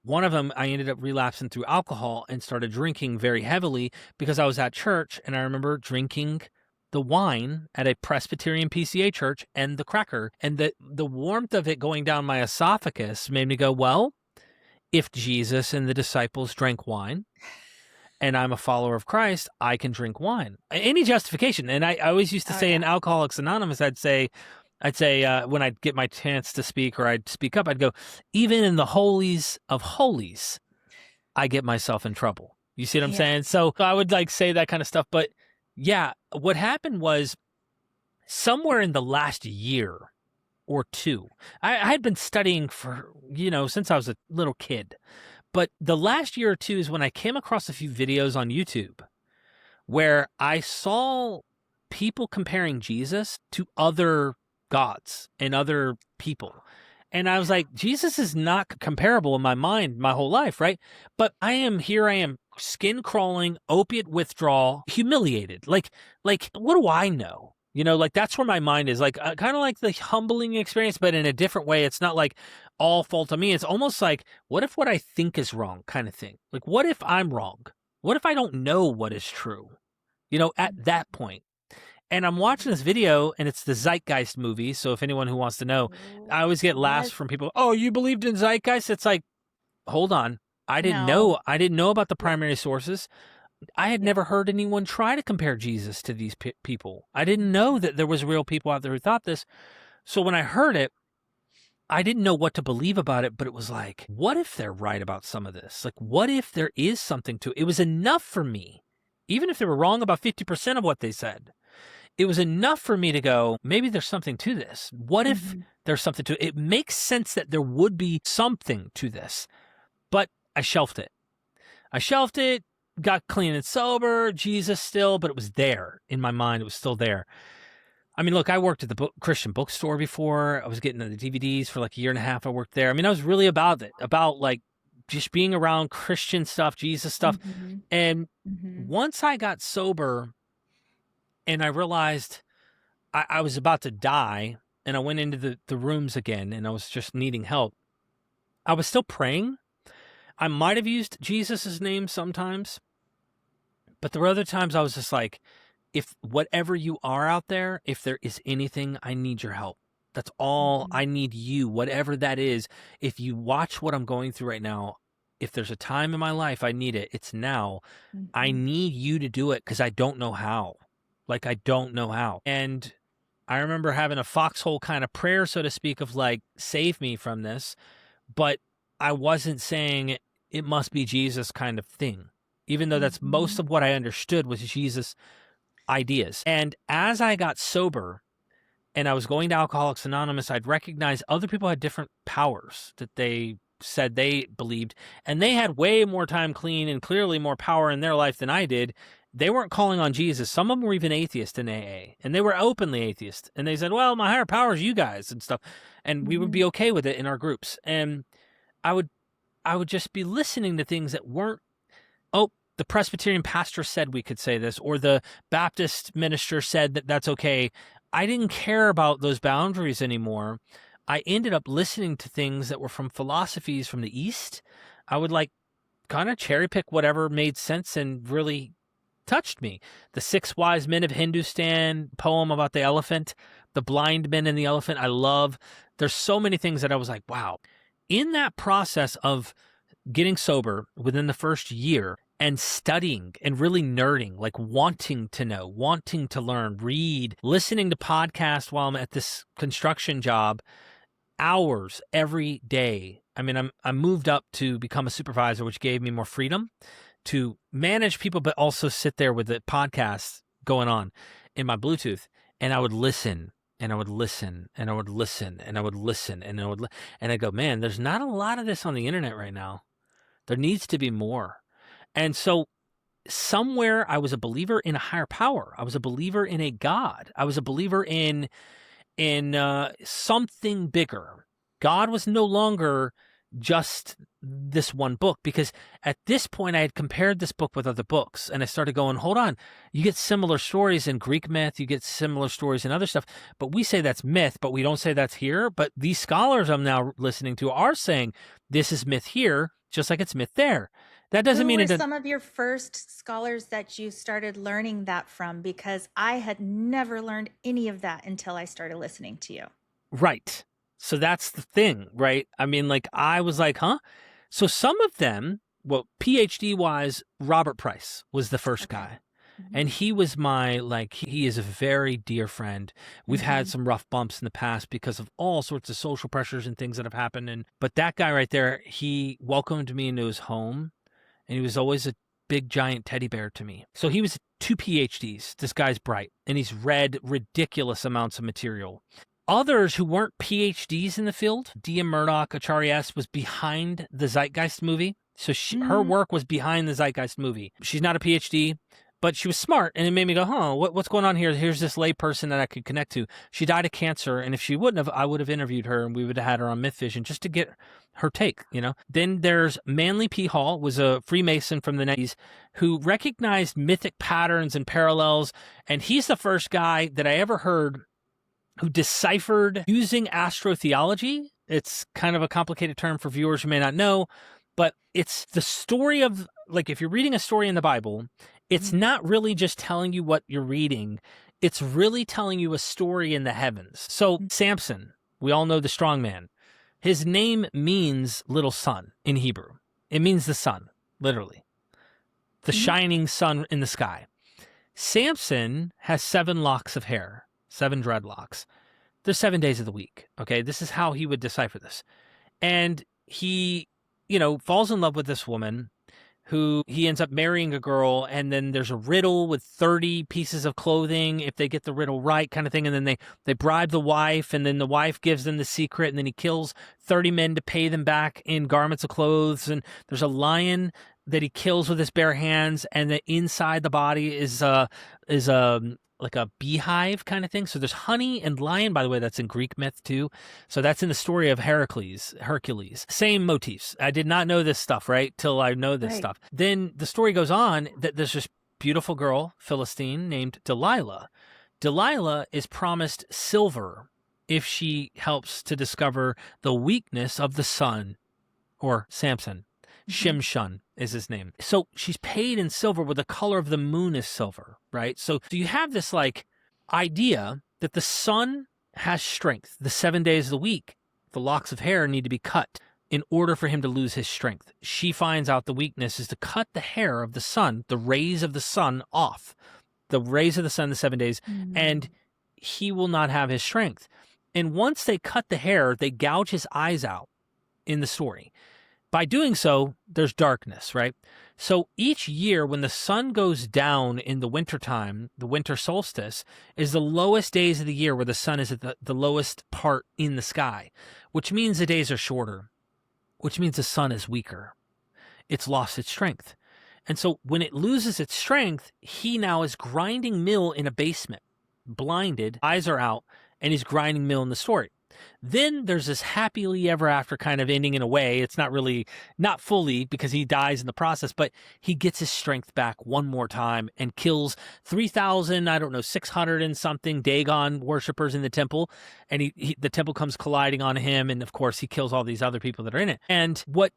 One of them, I ended up relapsing through alcohol and started drinking very heavily because I was at church, and I remember drinking the wine at a Presbyterian PCA church and the cracker, and the warmth of it going down my esophagus made me go, well, if Jesus and the disciples drank wine, and I'm a follower of Christ, I can drink wine. Any justification. And I always used to say in Alcoholics Anonymous, I'd say when I'd get my chance to speak or I'd speak up, I'd go, even in the holies of holies, I get myself in trouble. You see what I'm saying? So I would like say that kind of stuff. But yeah, what happened was somewhere in the last year or two, I had been studying for, since I was a little kid. But the last year or two is when I came across a few videos on YouTube where I saw people comparing Jesus to other gods and other people. And I was like, Jesus is not comparable in my mind my whole life, right? But I am skin crawling, opiate withdrawal, humiliated. Like, what do I know? You know, like that's where my mind is, like kind of like the humbling experience, but in a different way. It's not like all fault on me. It's almost like, what if what I think is wrong kind of thing? Like, what if I'm wrong? What if I don't know what is true? You know, at that point. And I'm watching this video, and it's the Zeitgeist movie. So if anyone who wants to know, I always get laughs from people. Oh, you believed in Zeitgeist? It's like, hold on. I didn't know. I didn't know about the primary sources. I had never heard anyone try to compare Jesus to these people. I didn't know that there was real people out there who thought this. So when I heard it, I didn't know what to believe about it, but it was like, what if they're right about some of this? Like, what if there is something to it? It was enough for me, even if they were wrong about 50% of what they said. It was enough for me to go, maybe there's something to this. What if there's something to it? It makes sense that there would be something to this, but I shelved it. Got clean and sober, Jesus still, but it was there in my mind. It was still there. I mean, look, I worked at the Christian bookstore before. I was getting the DVDs for like a year and a half. I worked there. I mean, I was really about it, about like just being around Christian stuff, Jesus stuff. And once I got sober and I realized I was about to die and I went into the rooms again and I was just needing help, I was still praying. I might have used Jesus' name sometimes, but there were other times I was just like, if whatever you are out there, if there is anything, I need your help. That's all. I need you, whatever that is. If you watch what I'm going through right now, if there's a time in my life I need it, it's now. I need you to do it because I don't know how. Like, I don't know how. And I remember having a foxhole kind of prayer, so to speak, of like, save me from this. But I wasn't saying it must be Jesus kind of thing, even though that's most of what I understood was Jesus ideas. And as I got sober and I was going to Alcoholics Anonymous, I'd recognize other people had different powers that they said they believed, and they had way more time clean and clearly more power in their life than I did. They weren't calling on Jesus. Some of them were even atheists in AA, and they were openly atheist. And they said, well, my higher power is you guys and stuff. And we would be okay with it in our groups. And I would just be listening to things that weren't, oh, the Presbyterian pastor said we could say this, or the Baptist minister said that that's okay. I didn't care about those boundaries anymore. I ended up listening to things that were from philosophies from the East. I would like kind of cherry pick whatever made sense and really touched me. The 6 Wise Men of Hindustan poem about the elephant, the blind men and the elephant, I love. There's so many things that I was like, wow. In that process of getting sober within the first year and studying and really nerding, like wanting to know, wanting to learn, read, listening to podcasts while I'm at this construction job, hours every day. I mean, I moved up to become a supervisor, which gave me more freedom to manage people, but also sit there with the podcast going on in my Bluetooth. And I would listen and I would listen and I would listen and I would listen and and I go, man, there's not a lot of this on the internet right now. There needs to be more. And so somewhere I was a believer in a higher power. I was a believer in a God. I was a believer in something bigger. God was no longer just this one book, because at this point I had compared this book with other books and I started going, hold on, you get similar stories in Greek myth, you get similar stories in other stuff, but we say that's myth, but we don't say that's here. But these scholars I'm now listening to are saying this is myth here, just like it's myth there. That doesn't mean Who were some of your first scholars that you started learning that from? Because I had never learned any of that until I started listening to you. Right. So that's the thing, right? I mean, like, I was like, huh? So some of them, well, PhD wise, Robert Price was the first guy. And he was he is a very dear friend. We've had some rough bumps in the past because of all sorts of social pressures and things that have happened. But that guy right there, he welcomed me into his home, and he was always a big giant teddy bear to me. So he was 2 PhDs. This guy's bright, and he's read ridiculous amounts of material. Others who weren't PhDs in the field, Dia Murdoch, Acharya S., was behind the Zeitgeist movie. So her work was behind the Zeitgeist movie. She's not a PhD, But she was smart, and it made me go, huh, what's going on here? Here's this lay person that I could connect to. She died of cancer, and if she wouldn't have, I would have interviewed her, and we would have had her on MythVision just to get her take, you know? Then there's Manly P. Hall, was a Freemason from the 90s who recognized mythic patterns and parallels, and he's the first guy that I ever heard who deciphered using astrotheology. It's kind of a complicated term for viewers who may not know, but it's the story of, like, if you're reading a story in the Bible, it's not really just telling you what you're reading. It's really telling you a story in the heavens. So Samson, we all know the strong man. His name means little sun in Hebrew. It means the sun, literally. The shining sun in the sky. Samson has 7 locks of hair, 7 dreadlocks. There's 7 days of the week, okay? This is how he would decipher this. And he, you know, falls in love with this woman who he ends up marrying a girl, and then there's a riddle with 30 pieces of clothing if they get the riddle right, kind of thing. And then they bribe the wife, and then the wife gives them the secret, and then he kills 30 men to pay them back in garments of clothes. And there's a lion that he kills with his bare hands, and the inside the body is like a beehive kind of thing. So there's honey and lion, by the way, that's in Greek myth too. So that's in the story of Hercules. Same motifs. I did not know this stuff, right? Till I know this stuff. Then the story goes on that there's this beautiful girl, Philistine, named Delilah. Delilah is promised silver if she helps to discover the weakness of the sun, or Samson. Shimshon is his name. So she's paid in silver where the color of the moon is silver, right? So you have this like idea that the sun has strength. The 7 days of the week, the locks of hair need to be cut in order for him to lose his strength. She finds out the weakness is to cut the hair of the sun, the rays of the sun off, the rays of the sun, the 7 days, and he will not have his strength. And once they cut the hair, they gouge his eyes out in the story. By doing so, there's darkness, right? So each year when the sun goes down in the wintertime, the winter solstice is the lowest days of the year where the sun is at the lowest part in the sky, which means the days are shorter, which means the sun is weaker. It's lost its strength. And so when it loses its strength, he now is grinding mill in a basement, blinded, eyes are out, and he's grinding mill in the story. Then there's this happily ever after kind of ending in a way. It's not really, not fully, because he dies in the process, but he gets his strength back one more time and kills 3,000, 600 and something Dagon worshipers in the temple. And the temple comes colliding on him. And of course, he kills all these other people that are in it. And what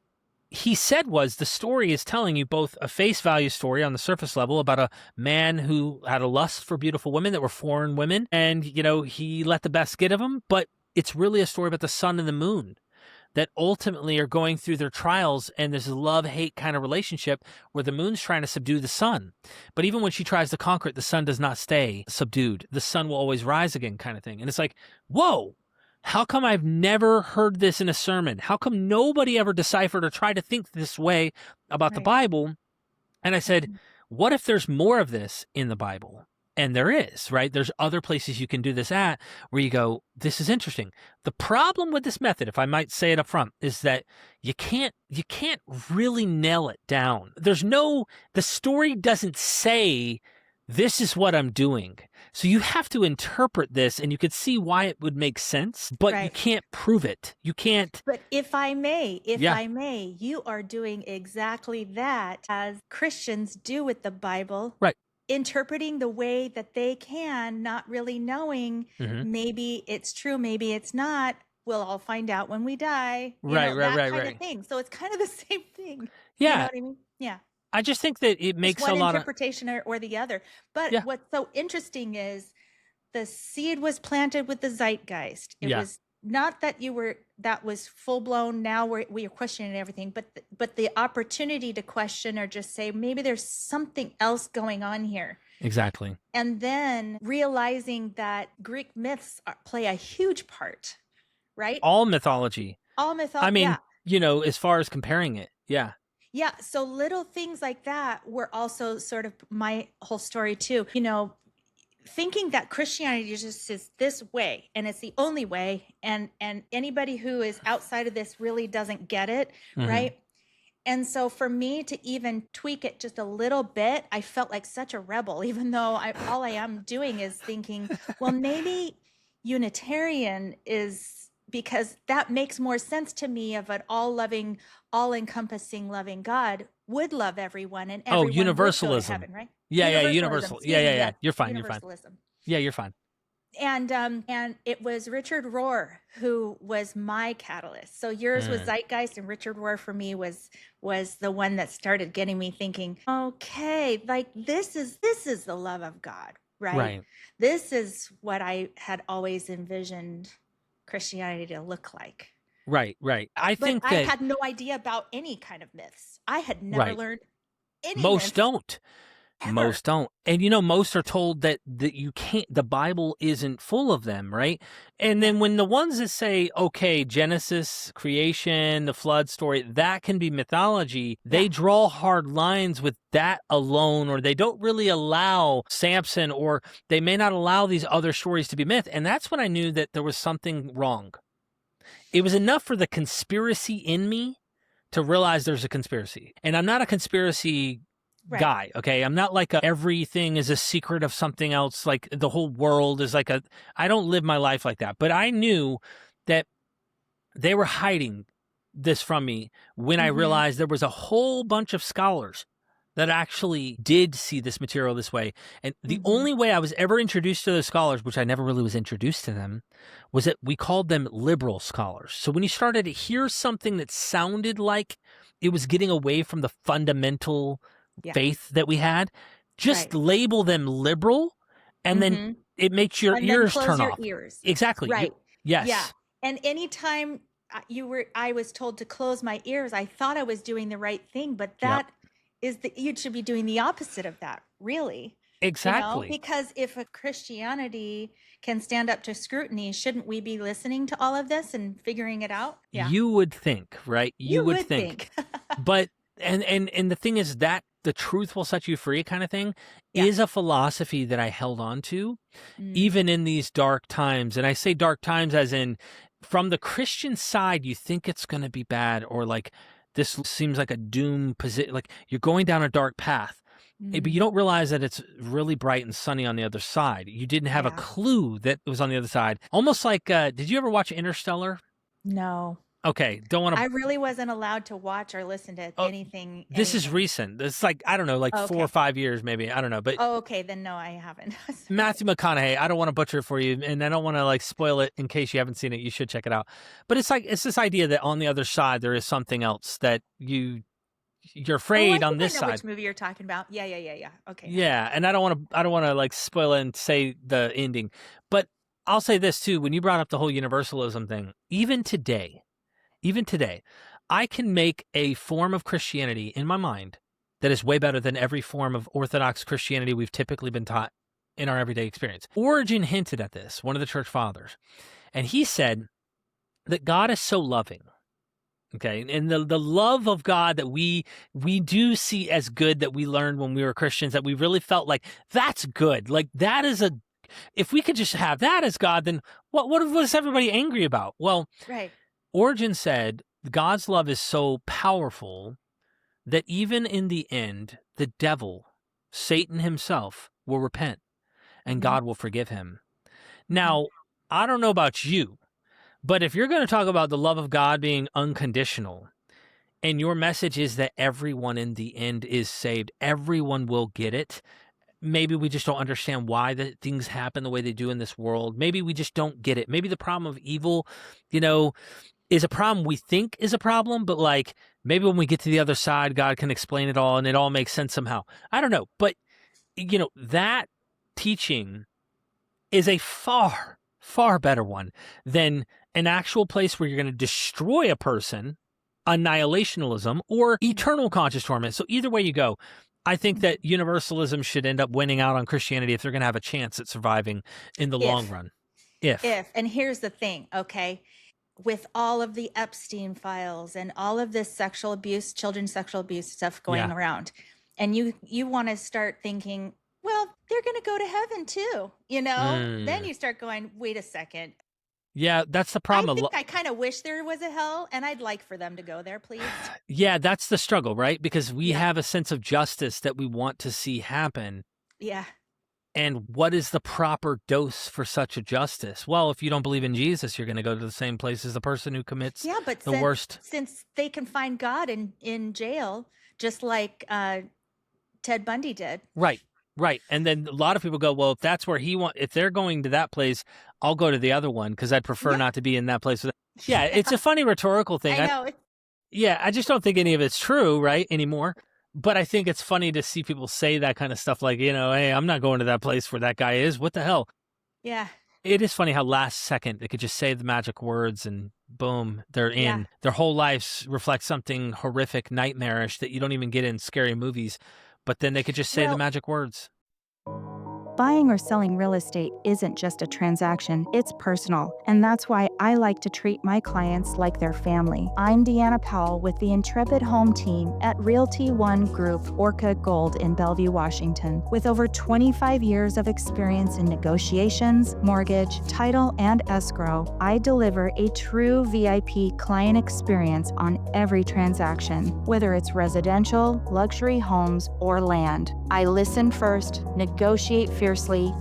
he said was the story is telling you both a face value story on the surface level about a man who had a lust for beautiful women that were foreign women. And, you know, he let the best get of them, but it's really a story about the sun and the moon that ultimately are going through their trials, and there's a love-hate kind of relationship where the moon's trying to subdue the sun. But even when she tries to conquer it, the sun does not stay subdued. The sun will always rise again, kind of thing. And it's like, whoa, how come I've never heard this in a sermon? How come nobody ever deciphered or tried to think this way about the Bible? And I said, what if there's more of this in the Bible? And there is, right? There's other places you can do this at where you go, this is interesting. The problem with this method, if I might say it up front, is that you can't really nail it down. The story doesn't say, this is what I'm doing. So you have to interpret this, and you could see why it would make sense, but you can't prove it. You can't. But if I may, you are doing exactly that as Christians do with the Bible. Right. Interpreting the way that they can, not really knowing maybe it's true, maybe it's not. We'll all find out when we die. That kind of thing. So it's kind of the same thing. Yeah. You know what I mean? Yeah. I just think that it makes one a lot interpretation or the other. But what's so interesting is the seed was planted with the zeitgeist. It was not that that was full blown. Now we are questioning everything, but the opportunity to question or just say, maybe there's something else going on here. Exactly. And then realizing that Greek myths play a huge part, right? All mythology. I mean, as far as comparing it. Yeah. Yeah. So little things like that were also sort of my whole story too. Thinking that Christianity just is this way and it's the only way, and anybody who is outside of this really doesn't get it, right? And so for me to even tweak it just a little bit, I felt like such a rebel, even though all I am doing is thinking, well, maybe Unitarian is, because that makes more sense to me, of an all-loving, all-encompassing loving God would love everyone, and Oh, everyone would go to universalism. heaven, right? Yeah, Universalism. universal. Yeah, Excuse me, yeah. You're fine. Universalism. Yeah, you're fine. And it was Richard Rohr who was my catalyst. So yours was Zeitgeist, and Richard Rohr for me was the one that started getting me thinking, okay, like this is the love of God, right? Right. This is what I had always envisioned Christianity to look like. Right. I think But that I had no idea about any kind of myths. I had never learned any most myths. don't. Ever. Most don't. And most are told that you can't, the Bible isn't full of them, right? And then when the ones that say, okay, Genesis, creation, the flood story, that can be mythology, they draw hard lines with that alone, or they don't really allow Samson, or they may not allow these other stories to be myth. And that's when I knew that there was something wrong. It was enough for the conspiracy in me to realize there's a conspiracy. And I'm not a conspiracy guy, okay? I'm not like everything is a secret of something else, like the whole world is like I don't live my life like that. But I knew that they were hiding this from me when I realized there was a whole bunch of scholars that actually did see this material this way. And the only way I was ever introduced to those scholars, which I never really was introduced to them, was that we called them liberal scholars. So when you started to hear something that sounded like it was getting away from the fundamental faith that we had, just label them liberal, and then it makes your ears turn off. Ears. Exactly. Right. Yes. Yeah. And anytime I was told to close my ears, I thought I was doing the right thing, but that is you should be doing the opposite of that, really. Exactly. Because if a Christianity can stand up to scrutiny, shouldn't we be listening to all of this and figuring it out? Yeah. You would think, right? You would think. But and the thing is that the truth will set you free kind of thing is a philosophy that I held on to even in these dark times. And I say dark times as in, from the Christian side, you think it's going to be bad, or like this seems like a doom position, like you're going down a dark path. But you don't realize that it's really bright and sunny on the other side. You didn't have a clue that it was on the other side. Almost like, did you ever watch Interstellar? No. Okay, don't want to. I really wasn't allowed to watch or listen to anything. This is recent. It's like, I don't know, like 4 or 5 years maybe. I don't know. But okay, then no, I haven't. Matthew McConaughey, I don't want to butcher it for you, and I don't want to like spoil it in case you haven't seen it. You should check it out. But it's like, it's this idea that on the other side there is something else that you're afraid on this side. Which movie you're talking about? Yeah. Okay. Yeah, and I don't want to like spoil it and say the ending. But I'll say this too, when you brought up the whole universalism thing, even today, I can make a form of Christianity in my mind that is way better than every form of Orthodox Christianity we've typically been taught in our everyday experience. Origen hinted at this, one of the church fathers, and he said that God is so loving. Okay, and the love of God that we do see as good, that we learned when we were Christians, that we really felt like that's good. Like that is if we could just have that as God, then what was everybody angry about? Well, Origen said God's love is so powerful that even in the end, the devil, Satan himself, will repent and God will forgive him. Now, I don't know about you, but if you're going to talk about the love of God being unconditional, and your message is that everyone in the end is saved, everyone will get it. Maybe we just don't understand why the things happen the way they do in this world. Maybe we just don't get it. Maybe the problem of evil, is a problem we think is a problem, but like maybe when we get to the other side, God can explain it all and it all makes sense somehow. I don't know. But, that teaching is a far, far better one than an actual place where you're going to destroy a person, annihilationism, or eternal conscious torment. So either way you go, I think that universalism should end up winning out on Christianity if they're going to have a chance at surviving in the long run. If. And here's the thing, okay? With all of the Epstein files and all of this sexual abuse, children's sexual abuse stuff going around, and you want to start thinking, well, they're going to go to heaven too, then you start going, wait a second. Yeah, that's the I problem. think I kind of wish there was a hell, and I'd like for them to go there, please. Yeah, that's the struggle, right? Because we Yeah. have a sense of justice that we want to see happen. Yeah. And what is the proper dose for such a justice? Well, if you don't believe in Jesus, you're going to go to the same place as the person who commits Yeah, but the worst. since they can find God in jail, just like Ted Bundy did. Right. Right. And then a lot of people go, well, if that's where if they're going to that place, I'll go to the other one because I'd prefer Yeah. not to be in that place. Yeah, it's a funny rhetorical thing. I know. Yeah, I just don't think any of it's true, right, anymore. But I think it's funny to see people say that kind of stuff like, hey, I'm not going to that place where that guy is. What the hell? Yeah. It is funny how last second they could just say the magic words and boom, they're in. Yeah. Their whole lives reflect something horrific, nightmarish that you don't even get in scary movies. But then they could just say the magic words. Buying or selling real estate isn't just a transaction, it's personal. And that's why I like to treat my clients like their family. I'm Deanna Powell with the Intrepid Home Team at Realty One Group, Orca Gold in Bellevue, Washington. With over 25 years of experience in negotiations, mortgage, title, and escrow, I deliver a true VIP client experience on every transaction, whether it's residential, luxury homes, or land. I listen first, negotiate fiercely,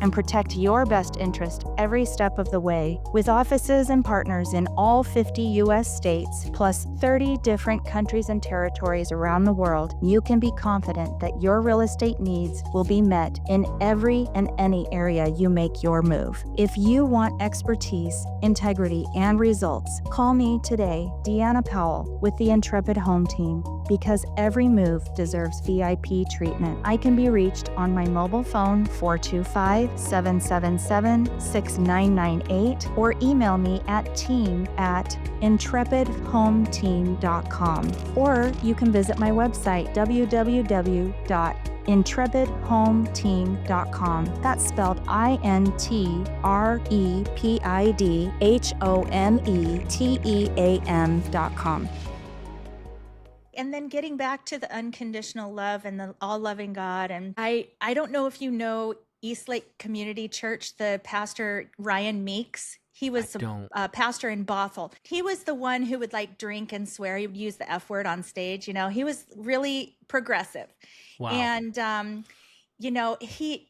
and protect your best interest every step of the way. With offices and partners in all 50 U.S. states, plus 30 different countries and territories around the world, you can be confident that your real estate needs will be met in every and any area you make your move. If you want expertise, integrity, and results, call me today, Deanna Powell, with the Intrepid Home Team, because every move deserves VIP treatment. I can be reached on my mobile phone 425-777-6998 or email me at team@intrepidhometeam.com. Or you can visit my website www.intrepidhometeam.com. That's spelled INTREPIDHOMETEAM.com. And then getting back to the unconditional love and the all-loving God. And I don't know if you know Eastlake Community Church, the pastor Ryan Meeks. He was a pastor in Bothell. He was the one who would like drink and swear. He would use the F word on stage. He was really progressive. Wow. And, he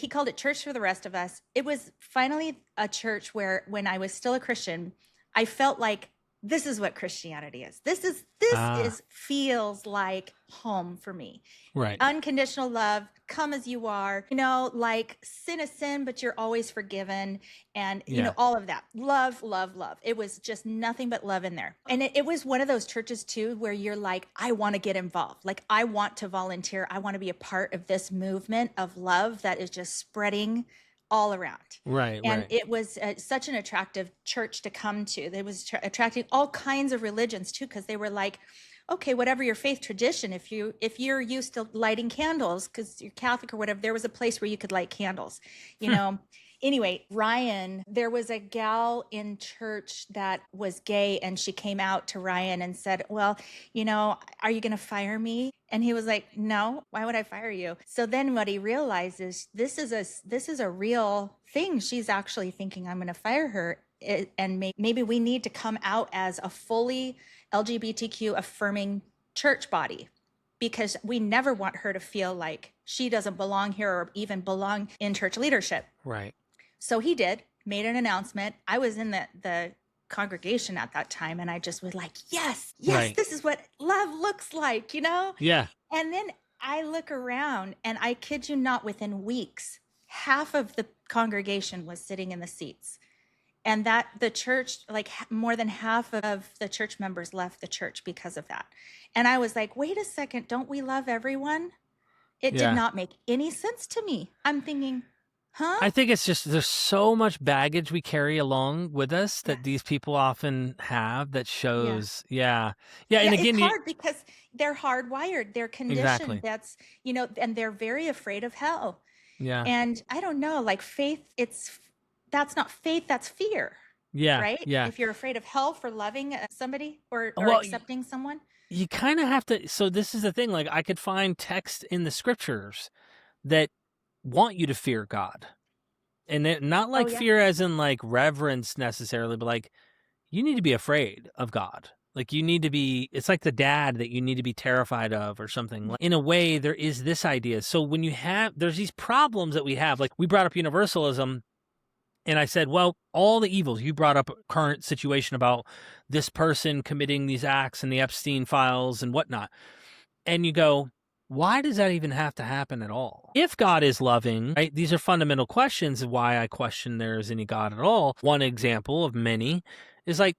called it Church for the Rest of Us. It was finally a church where, when I was still a Christian, I felt like this is what Christianity is. This feels like home for me. Right. Unconditional love, come as you are, like sin is sin, but you're always forgiven. And, all of that. Love, love, love. It was just nothing but love in there. And it was one of those churches too, where you're like, I want to get involved. Like, I want to volunteer. I want to be a part of this movement of love that is just spreading all around. Right. And it was such an attractive church to come to. It was attracting all kinds of religions too, because they were like, okay, whatever your faith tradition, if you're used to lighting candles because you're Catholic or whatever, there was a place where you could light candles, Anyway, Ryan, there was a gal in church that was gay, and she came out to Ryan and said, well, are you going to fire me? And he was like, no, why would I fire you? So then what he realizes, this is a real thing. She's actually thinking I'm going to fire her. And maybe we need to come out as a fully LGBTQ affirming church body, because we never want her to feel like she doesn't belong here or even belong in church leadership. Right. So he made an announcement. I was in the congregation at that time, and I just was like, yes, right. This is what love looks like, Yeah. And then I look around, and I kid you not, within weeks, half of the congregation was sitting in the seats. And that the church, like more than half of the church members left the church because of that. And I was like, wait a second, don't we love everyone? It did not make any sense to me. I'm thinking, I think it's just there's so much baggage we carry along with us that these people often have that shows. Yeah. And again, it's hard because they're hardwired. They're conditioned. Exactly. That's, and they're very afraid of hell. Yeah. And I don't know, like faith, that's not faith, that's fear. Yeah. Right? Yeah. If you're afraid of hell for loving somebody or accepting someone. You kind of have to. So this is the thing. Like, I could find text in the scriptures that want you to fear God. And not like fear as in like reverence necessarily, but like you need to be afraid of God. Like you need to be, it's like the dad that you need to be terrified of or something. In a way, there is this idea. So when there's these problems that we have, like we brought up universalism and I said, well, all the evils, you brought up a current situation about this person committing these acts and the Epstein files and whatnot. And you go, why does that even have to happen at all? If God is loving, right? These are fundamental questions of why I question there is any God at all. One example of many is like,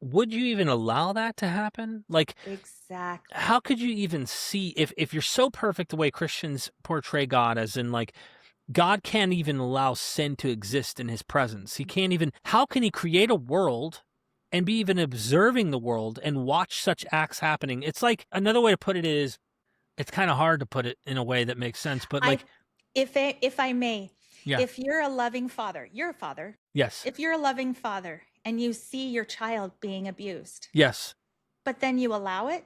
would you even allow that to happen? Like, exactly. How could you even see if you're so perfect the way Christians portray God, as in like, God can't even allow sin to exist in his presence. He can't even, how can he create a world and be even observing the world and watch such acts happening? It's like, another way to put it is, it's kind of hard to put it in a way that makes sense, but like, if I may, yeah. If you're a loving father, you're a father. Yes. If you're a loving father and you see your child being abused. Yes. But then you allow it,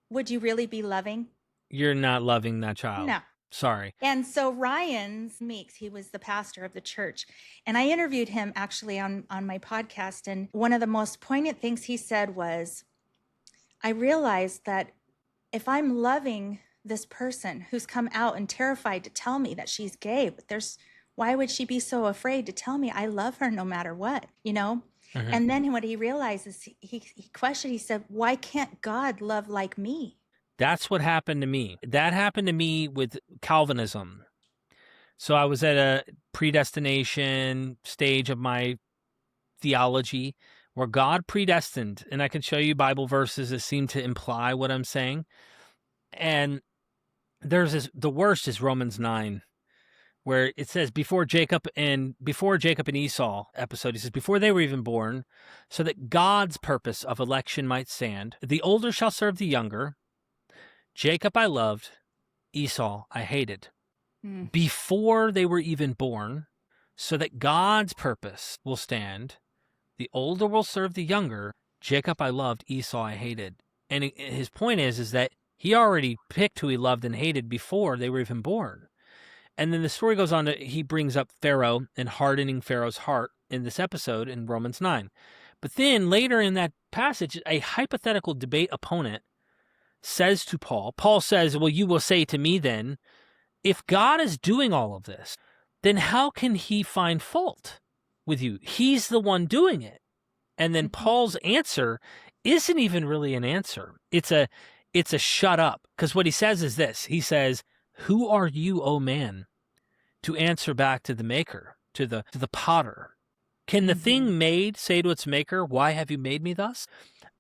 would you really be loving? You're not loving that child. No. Sorry. And so Ryan Meeks, he was the pastor of the church. And I interviewed him actually on my podcast. And one of the most poignant things he said was, I realized that if I'm loving this person who's come out and terrified to tell me that she's gay, but why would she be so afraid to tell me I love her no matter what, you know? Mm-hmm. And then what he realizes, he questioned, he said, why can't God love like me? That's what happened to me. That happened to me with Calvinism. So I was at a predestination stage of my theology where God predestined, and I can show you Bible verses that seem to imply what I'm saying. And the worst is Romans 9, where it says before Jacob and Esau episode, he says, before they were even born, so that God's purpose of election might stand, the older shall serve the younger. Jacob I loved, Esau I hated. Before they were even born, so that God's purpose will stand, the older will serve the younger. Jacob I loved, Esau I hated. And his point is that he already picked who he loved and hated before they were even born. And then the story goes on he brings up Pharaoh and hardening Pharaoh's heart in this episode in Romans 9. But then later in that passage, a hypothetical debate opponent says to Paul says, well, you will say to me then, if God is doing all of this, then how can he find fault with you? He's the one doing it. And then Paul's answer isn't even really an answer. It's a shut up. Because what he says is this. He says, who are you, O man, to answer back to the maker, to the potter? Can the thing made say to its maker, why have you made me thus?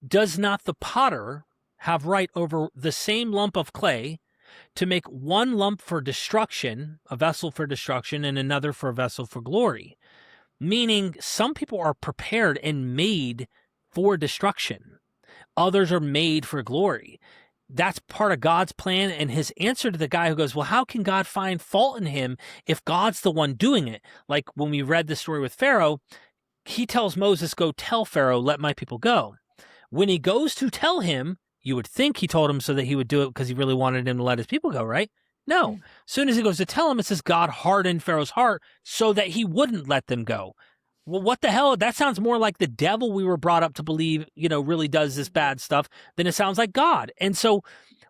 Does not the potter have right over the same lump of clay to make one lump for destruction, a vessel for destruction, and another for a vessel for glory? Meaning some people are prepared and made for destruction. Others are made for glory. That's part of God's plan. And his answer to the guy who goes, well, how can God find fault in him if God's the one doing it? Like when we read the story with Pharaoh, he tells Moses, go tell Pharaoh, let my people go. When he goes to tell him, you would think he told him so that he would do it because he really wanted him to let his people go, right? No. As soon as he goes to tell him, it says God hardened Pharaoh's heart so that he wouldn't let them go. Well, what the hell? That sounds more like the devil we were brought up to believe, really does this bad stuff than it sounds like God. And so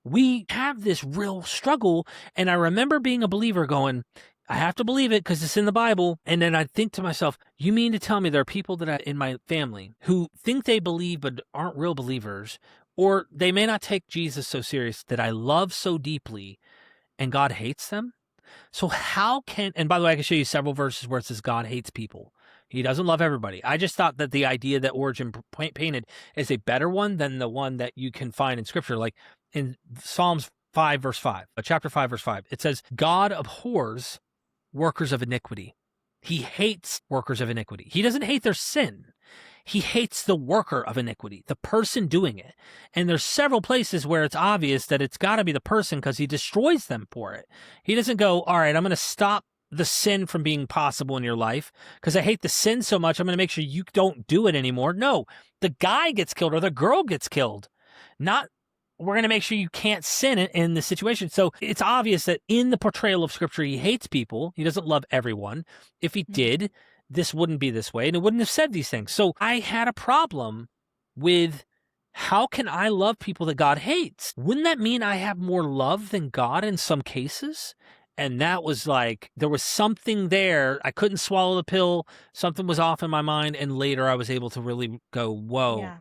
we have this real struggle. And I remember being a believer going, I have to believe it because it's in the Bible. And then I think to myself, you mean to tell me there are people that in my family who think they believe but aren't real believers, or they may not take Jesus so serious that I love so deeply and God hates them? So how can, and by the way, I can show you several verses where it says God hates people. He doesn't love everybody. I just thought that the idea that Origen painted is a better one than the one that you can find in Scripture. Like in Psalms 5, verse 5, chapter 5, verse 5, it says, God abhors workers of iniquity. He hates workers of iniquity. He doesn't hate their sin. He hates the worker of iniquity, the person doing it. And there's several places where it's obvious that it's got to be the person because he destroys them for it. He doesn't go, all right, I'm going to stop the sin from being possible in your life because I hate the sin so much, I'm going to make sure you don't do it anymore. No, the guy gets killed or the girl gets killed. Not we're going to make sure you can't sin in this situation. So it's obvious that in the portrayal of scripture, he hates people. He doesn't love everyone. If he did, this wouldn't be this way and it wouldn't have said these things. So I had a problem with, how can I love people that God hates? Wouldn't that mean I have more love than God in some cases? And that was like, there was something there. I couldn't swallow the pill. Something was off in my mind. And later I was able to really go, whoa, Yeah.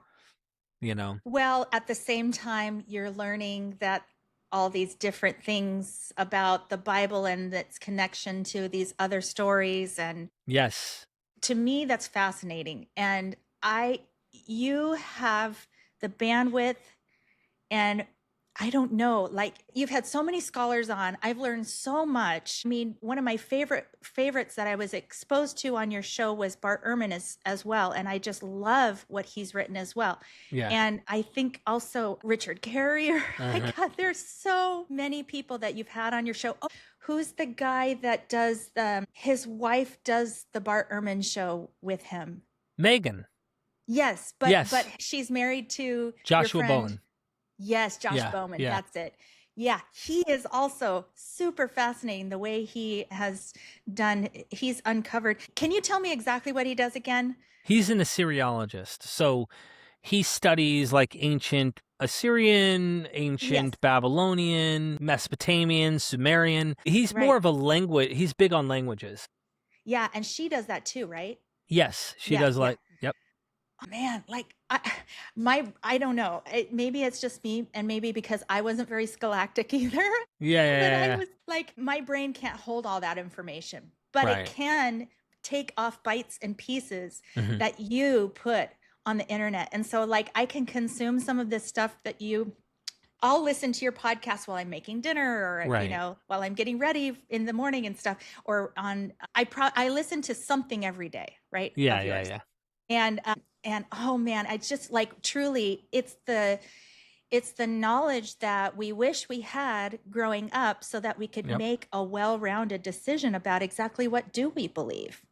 you know? Well, at the same time, you're learning that all these different things about the Bible and its connection to these other stories. And Yes. to me, that's fascinating. And you have the bandwidth, and I don't know, like, you've had so many scholars on. I've learned so much. I mean, one of my favorites that I was exposed to on your show was Bart Ehrman as well. And I just love what he's written as well. Yeah. And I think also Richard Carrier. My God, there's so many people that you've had on your show. Oh, who's the guy that does his wife does the Bart Ehrman show with him? Megan. Yes, but she's married to Joshua your friend. Bowen. Yes, Josh Bowman. Yeah. That's it. Yeah, he is also super fascinating the way he has done. He's uncovered. Can you tell me exactly what he does again? He's an Assyriologist. So he studies like ancient Assyrian, ancient Babylonian, Mesopotamian, Sumerian. He's more of a language. He's big on languages. Yeah, and she does that too, right? Yes, she does. Like, yep. Oh, man, like I don't know. Maybe it's just me, and maybe because I wasn't very scholastic either. I was like, my brain can't hold all that information, but it can take off bites and pieces that you put on the internet. And so like I can consume some of this stuff that I'll listen to your podcast while I'm making dinner, or you know, while I'm getting ready in the morning and stuff, or I listen to something every day, right? Yeah. And oh man, I just like, truly, it's the knowledge that we wish we had growing up, so that we could make a well-rounded decision about exactly what do we believe,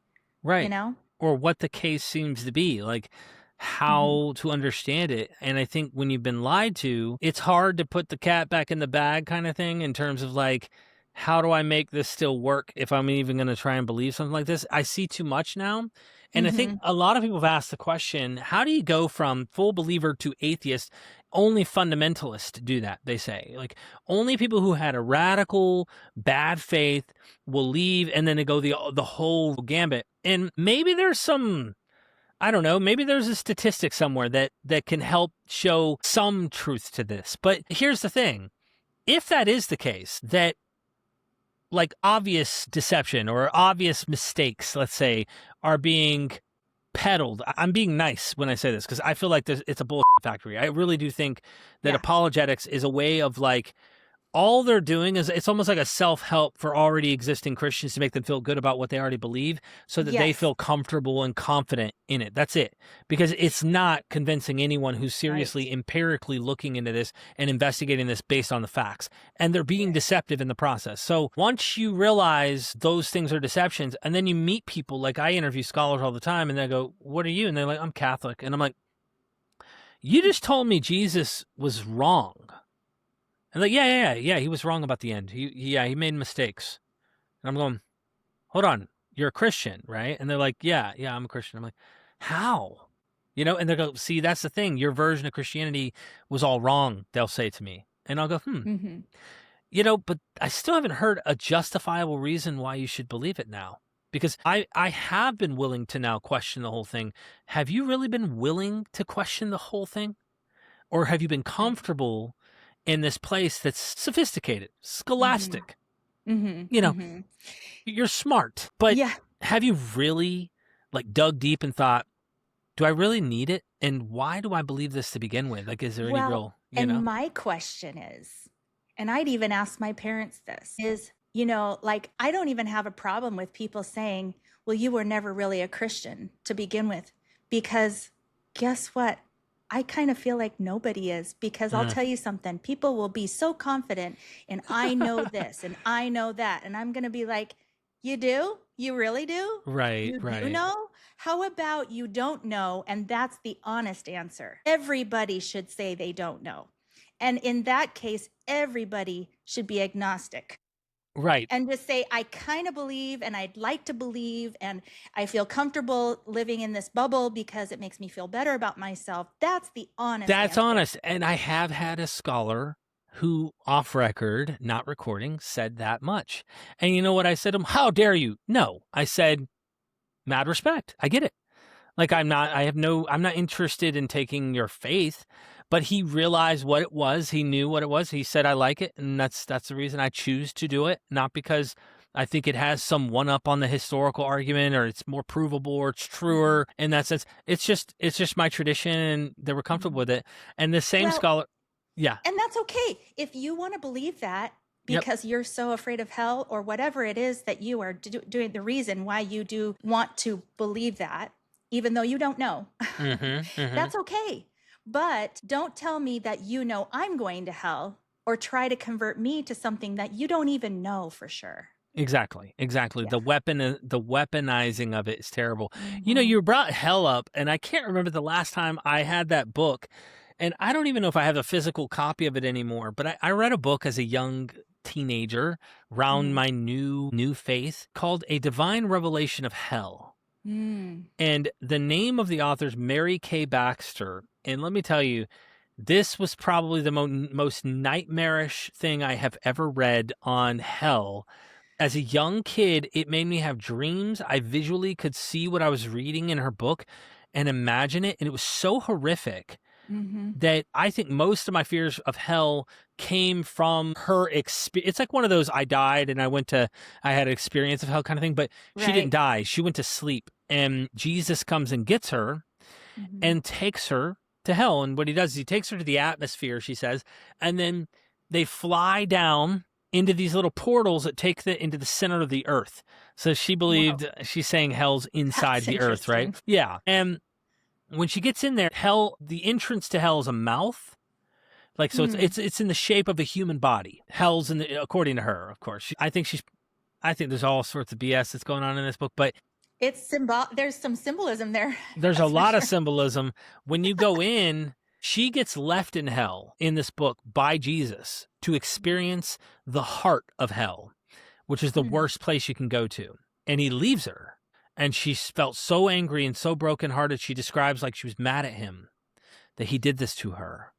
right? You know, or what the case seems to be, like how to understand it. And I think when you've been lied to, it's hard to put the cat back in the bag kind of thing, in terms of like, how do I make this still work if I'm even going to try and believe something like this? I see too much now. And I think a lot of people have asked the question, how do you go from full believer to atheist? Only fundamentalists do that, they say. Like, only people who had a radical bad faith will leave, and then they go the whole gambit. And maybe there's some, I don't know, maybe there's a statistic somewhere that can help show some truth to this. But here's the thing. If that is the case, that like obvious deception or obvious mistakes, let's say, are being peddled. I'm being nice when I say this, because I feel like it's a bullshit factory. I really do think that apologetics is a way of like, all they're doing is, it's almost like a self-help for already existing Christians to make them feel good about what they already believe, so that they feel comfortable and confident in it. That's it. Because it's not convincing anyone who's seriously empirically looking into this and investigating this based on the facts. And they're being deceptive in the process. So once you realize those things are deceptions, and then you meet people, like I interview scholars all the time, and they go, "What are you?" And they're like, "I'm Catholic." And I'm like, "You just told me Jesus was wrong." And like, yeah, he was wrong about the end. He made mistakes. And I'm going, hold on, you're a Christian, right? And they're like, yeah, I'm a Christian. I'm like, how? You know, and they go, see, that's the thing. Your version of Christianity was all wrong, they'll say to me. And I'll go, you know, but I still haven't heard a justifiable reason why you should believe it now. Because I have been willing to now question the whole thing. Have you really been willing to question the whole thing? Or have you been comfortable in this place that's sophisticated, scholastic? You know, you're smart, but have you really like dug deep and thought, do I really need it? And why do I believe this to begin with? Like, is there any real, you know? My question is, and I'd even ask my parents this, is, you know, like, I don't even have a problem with people saying, well, you were never really a Christian to begin with, because guess what? I kind of feel like nobody is, because I'll tell you something. People will be so confident, and I know this and I know that. And I'm going to be like, you do? You really do? Right. You know? How about you don't know? And that's the honest answer. Everybody should say they don't know. And in that case, everybody should be agnostic. Right. And just say, I kind of believe and I'd like to believe and I feel comfortable living in this bubble because it makes me feel better about myself. That's the honest That's answer. honest. And I have had a scholar who, off record, not recording, said that much. And you know what I said to him? How dare you? No. I said, mad respect. I get it. Like, I'm not interested in taking your faith, but he realized what it was. He knew what it was. He said, I like it. And that's the reason I choose to do it. Not because I think it has some one up on the historical argument or it's more provable or it's truer in that sense. It's just my tradition and they were comfortable with it. And the same scholar. Yeah. And that's okay. If you want to believe that because you're so afraid of hell or whatever it is that you are doing, the reason why you do want to believe that, even though you don't know, that's okay. But don't tell me that you know I'm going to hell or try to convert me to something that you don't even know for sure. Exactly. Yeah. The weaponizing of it is terrible. You know, you brought hell up, and I can't remember the last time I had that book, and I don't even know if I have a physical copy of it anymore, but I read a book as a young teenager around my new faith called A Divine Revelation of Hell. And the name of the author is Mary K. Baxter. And let me tell you, this was probably the most nightmarish thing I have ever read on hell. As a young kid, it made me have dreams. I visually could see what I was reading in her book and imagine it. And it was so horrific that I think most of my fears of hell came from her experience. It's like one of those, I died and I had an experience of hell kind of thing, but she didn't die. She went to sleep and Jesus comes and gets her and takes her to hell. And what he does is he takes her to the atmosphere, she says, and then they fly down into these little portals that take into the center of the earth. So she believed, she's saying hell's inside the earth, right? Yeah. And when she gets in there, hell, the entrance to hell is a mouth. Like, so it's in the shape of a human body. Hell's according to her, of course. I think there's all sorts of BS that's going on in this book, but there's some symbolism there. There's a lot of symbolism. When you go in, she gets left in hell in this book by Jesus to experience the heart of hell, which is the worst place you can go to. And he leaves her. And she felt so angry and so brokenhearted. She describes like she was mad at him that he did this to her.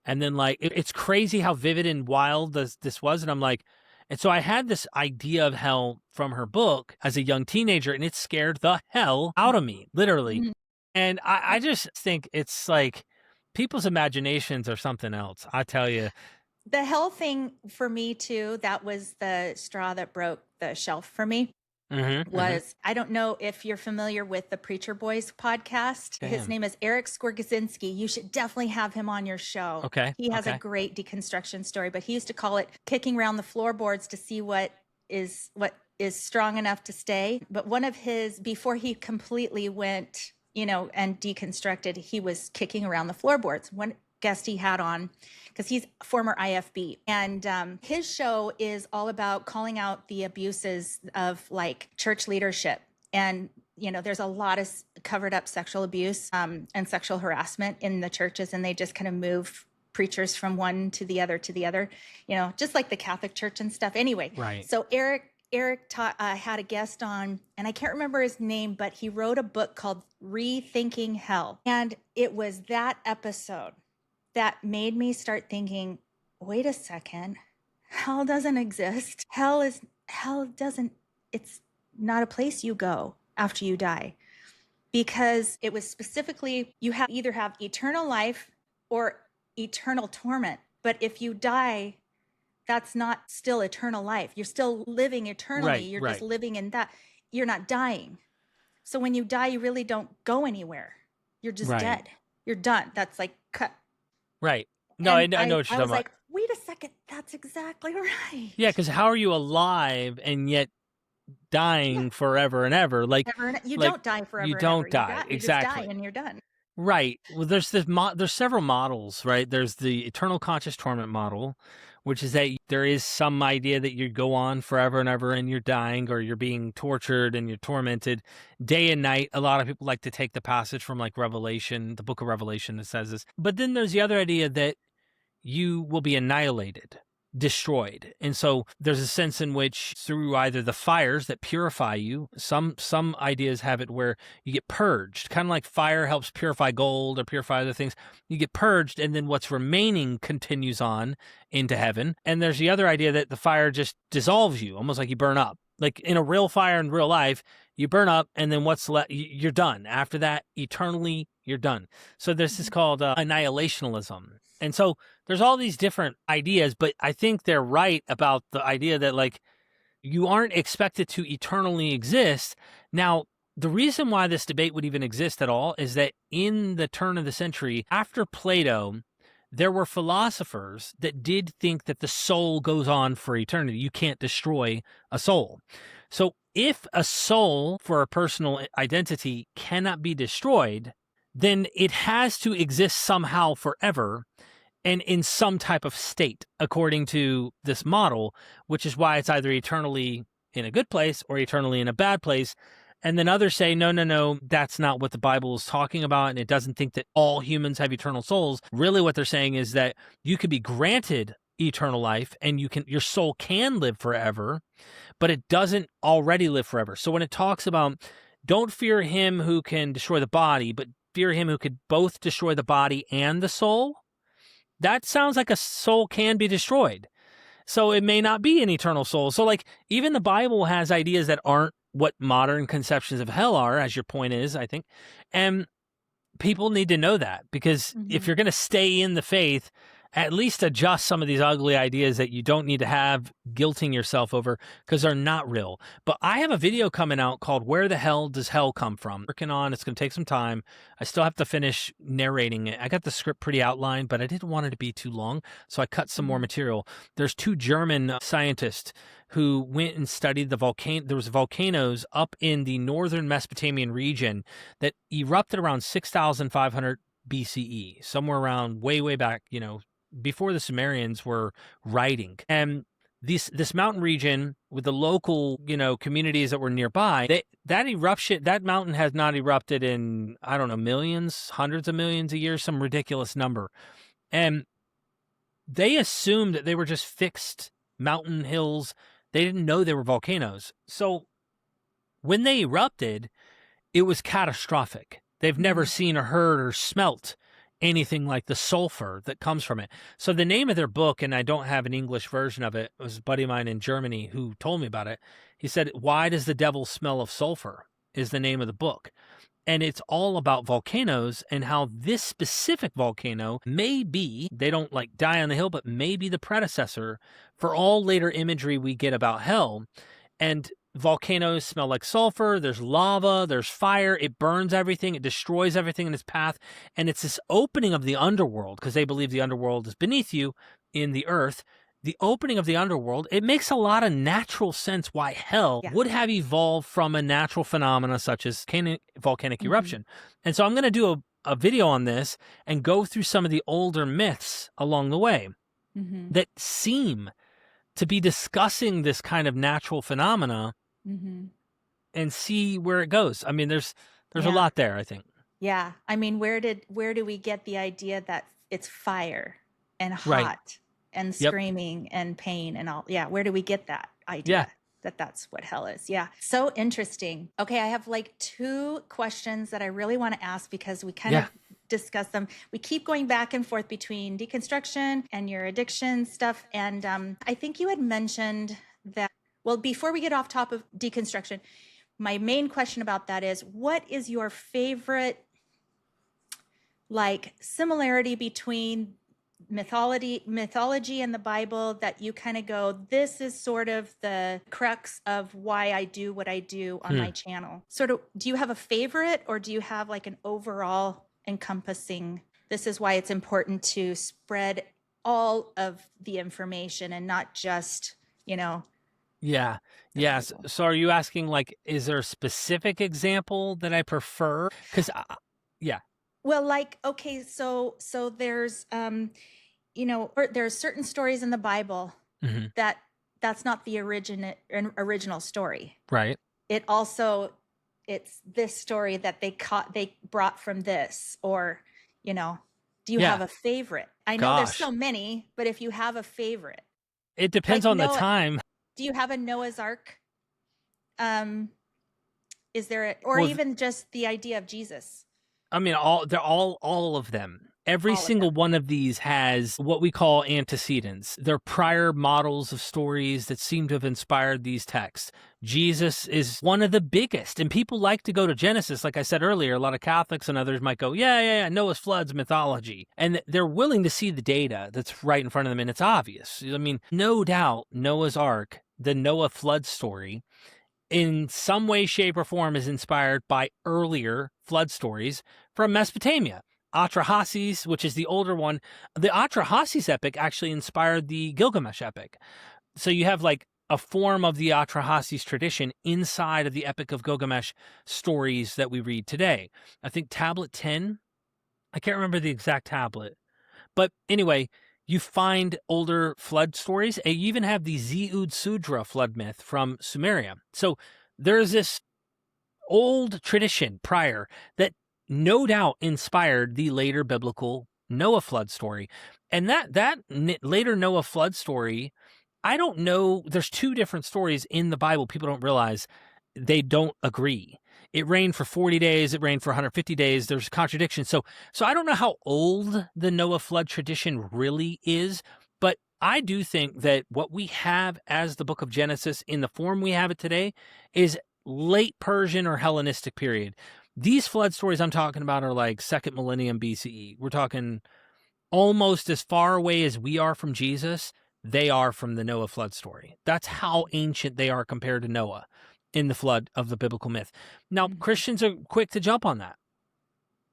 And then like, it's crazy how vivid and wild this was. And I'm like, and so I had this idea of hell from her book as a young teenager, and it scared the hell out of me, literally. And I just think it's like people's imaginations are something else. I tell you. The hell thing for me too, that was the straw that broke the shelf for me. I don't know if you're familiar with the Preacher Boys podcast. His name is Eric Skorgosinski. You should definitely have him on your show. Okay. He has a great deconstruction story, but he used to call it kicking around the floorboards to see what is strong enough to stay. But one of his, before he completely went, and deconstructed, he was kicking around the floorboards. One guest he had on, because he's a former IFB, and his show is all about calling out the abuses of like church leadership. And there's a lot of covered up sexual abuse and sexual harassment in the churches, and they just kind of move preachers from one to the other, just like the Catholic Church and stuff. Anyway, so Eric had a guest on, and I can't remember his name, but he wrote a book called Rethinking Hell. And it was that episode that made me start thinking, wait a second, hell doesn't exist. It's not a place you go after you die. Because it was specifically, you either have eternal life or eternal torment. But if you die, that's not still eternal life. You're still living eternally. You're just living in that. You're not dying. So when you die, you really don't go anywhere. You're just dead. You're done. That's like cut. Right. No, I know what you're talking about. I was like, wait a second. That's exactly right. Yeah, because how are you alive and yet dying forever and ever? Like you don't die forever. You don't die. You exactly. just die and you're done. Right. Well, there's several models, right? There's the eternal conscious torment model, which is that there is some idea that you go on forever and ever and you're dying or you're being tortured and you're tormented day and night. A lot of people like to take the passage from like Revelation, the book of Revelation that says this. But then there's the other idea that you will be annihilated, destroyed. And so there's a sense in which through either the fires that purify you, some ideas have it where you get purged, kind of like fire helps purify gold or purify other things. You get purged, and then what's remaining continues on into heaven. And there's the other idea that the fire just dissolves you, almost like you burn up. Like in a real fire in real life, you burn up, and then what's left, you're done. After that, eternally, you're done. So this is called annihilationalism. And so there's all these different ideas, but I think they're right about the idea that like you aren't expected to eternally exist. Now, the reason why this debate would even exist at all is that in the turn of the century, after Plato, there were philosophers that did think that the soul goes on for eternity. You can't destroy a soul. So if a soul for a personal identity cannot be destroyed, then it has to exist somehow forever and in some type of state, according to this model, which is why it's either eternally in a good place or eternally in a bad place. And then others say, no, that's not what the Bible is talking about, and it doesn't think that all humans have eternal souls. Really what they're saying is that you could be granted eternal life and your soul can live forever, but it doesn't already live forever. So when it talks about don't fear him who can destroy the body, but fear him who could both destroy the body and the soul, that sounds like a soul can be destroyed. So it may not be an eternal soul. So like even the Bible has ideas that aren't what modern conceptions of hell are, as your point is, I think. And people need to know that, because if you're going to stay in the faith, at least adjust some of these ugly ideas that you don't need to have guilting yourself over, because they're not real. But I have a video coming out called Where the Hell Does Hell Come From? Working on, it's going to take some time. I still have to finish narrating it. I got the script pretty outlined, but I didn't want it to be too long, so I cut some more material. There's two German scientists who went and studied the volcano. There was volcanoes up in the northern Mesopotamian region that erupted around 6,500 BCE, somewhere around way back, before the Sumerians were writing. And this mountain region with the local, communities that were nearby, that mountain has not erupted in, I don't know, millions, hundreds of millions of years, some ridiculous number. And they assumed that they were just fixed mountain hills. They didn't know they were volcanoes. So when they erupted, it was catastrophic. They've never seen or heard or smelt anything like the sulfur that comes from it. So the name of their book, and I don't have an English version of it, was a buddy of mine in Germany who told me about it. He said, Why Does the Devil Smell of Sulfur? Is the name of the book. And it's all about volcanoes and how this specific volcano may be, they don't like die on the hill, but may be the predecessor for all later imagery we get about hell. And volcanoes smell like sulfur, there's lava, there's fire, it burns everything, it destroys everything in its path. And it's this opening of the underworld, because they believe the underworld is beneath you in the earth. The opening of the underworld, it makes a lot of natural sense why hell would have evolved from a natural phenomena such as volcanic eruption. And so I'm going to do a video on this and go through some of the older myths along the way that seem to be discussing this kind of natural phenomena and see where it goes. I mean, there's a lot there, I think. Yeah. I mean, where do we get the idea that it's fire and hot and screaming and pain and all? Yeah. Where do we get that idea that that's what hell is? Yeah. So interesting. Okay. I have like two questions that I really want to ask, because we kind of discuss them. We keep going back and forth between deconstruction and your addiction stuff. And I think you had mentioned that, well, before we get off top of deconstruction, my main question about that is, what is your favorite similarity between mythology and the Bible that you kind of go, this is sort of the crux of why I do what I do on my channel? Sort of, do you have a favorite, or do you have like an overall encompassing, this is why it's important to spread all of the information and not just, Yes. So are you asking, is there a specific example that I prefer? Because, Well, okay, so there's, there's certain stories in the Bible that's not the original story. Right. It's this story that they brought from this, or, Do you have a favorite? I know there's Gosh. so many, but if you have a favorite. It depends on the time. Do you have a Noah's Ark? Is there even just the idea of Jesus? I mean, all of them. Every single one of these has what we call antecedents. They're prior models of stories that seem to have inspired these texts. Jesus is one of the biggest, and people like to go to Genesis. Like I said earlier, a lot of Catholics and others might go, yeah, Noah's flood's mythology. And they're willing to see the data that's right in front of them, and it's obvious. I mean, no doubt Noah's Ark, the Noah flood story, in some way, shape, or form is inspired by earlier flood stories from Mesopotamia. Atrahasis, which is the older one. The Atrahasis epic actually inspired the Gilgamesh epic. So you have like a form of the Atrahasis tradition inside of the Epic of Gilgamesh stories that we read today. I think tablet 10, I can't remember the exact tablet. But anyway, you find older flood stories, and you even have the Zeud Sudra flood myth from Sumeria. So there's this old tradition prior that no doubt inspired the later biblical Noah flood story. And that later Noah flood story, I don't know, there's two different stories in the Bible. People don't realize they don't agree. It rained for 40 days. It rained for 150 days. There's contradictions. So I don't know how old the Noah flood tradition really is, but I do think that what we have as the book of Genesis in the form we have it today is late Persian or Hellenistic period. These flood stories I'm talking about are like 2nd millennium BCE. We're talking almost as far away as we are from Jesus, they are from the Noah flood story. That's how ancient they are compared to Noah in the flood of the biblical myth. Now, Christians are quick to jump on that.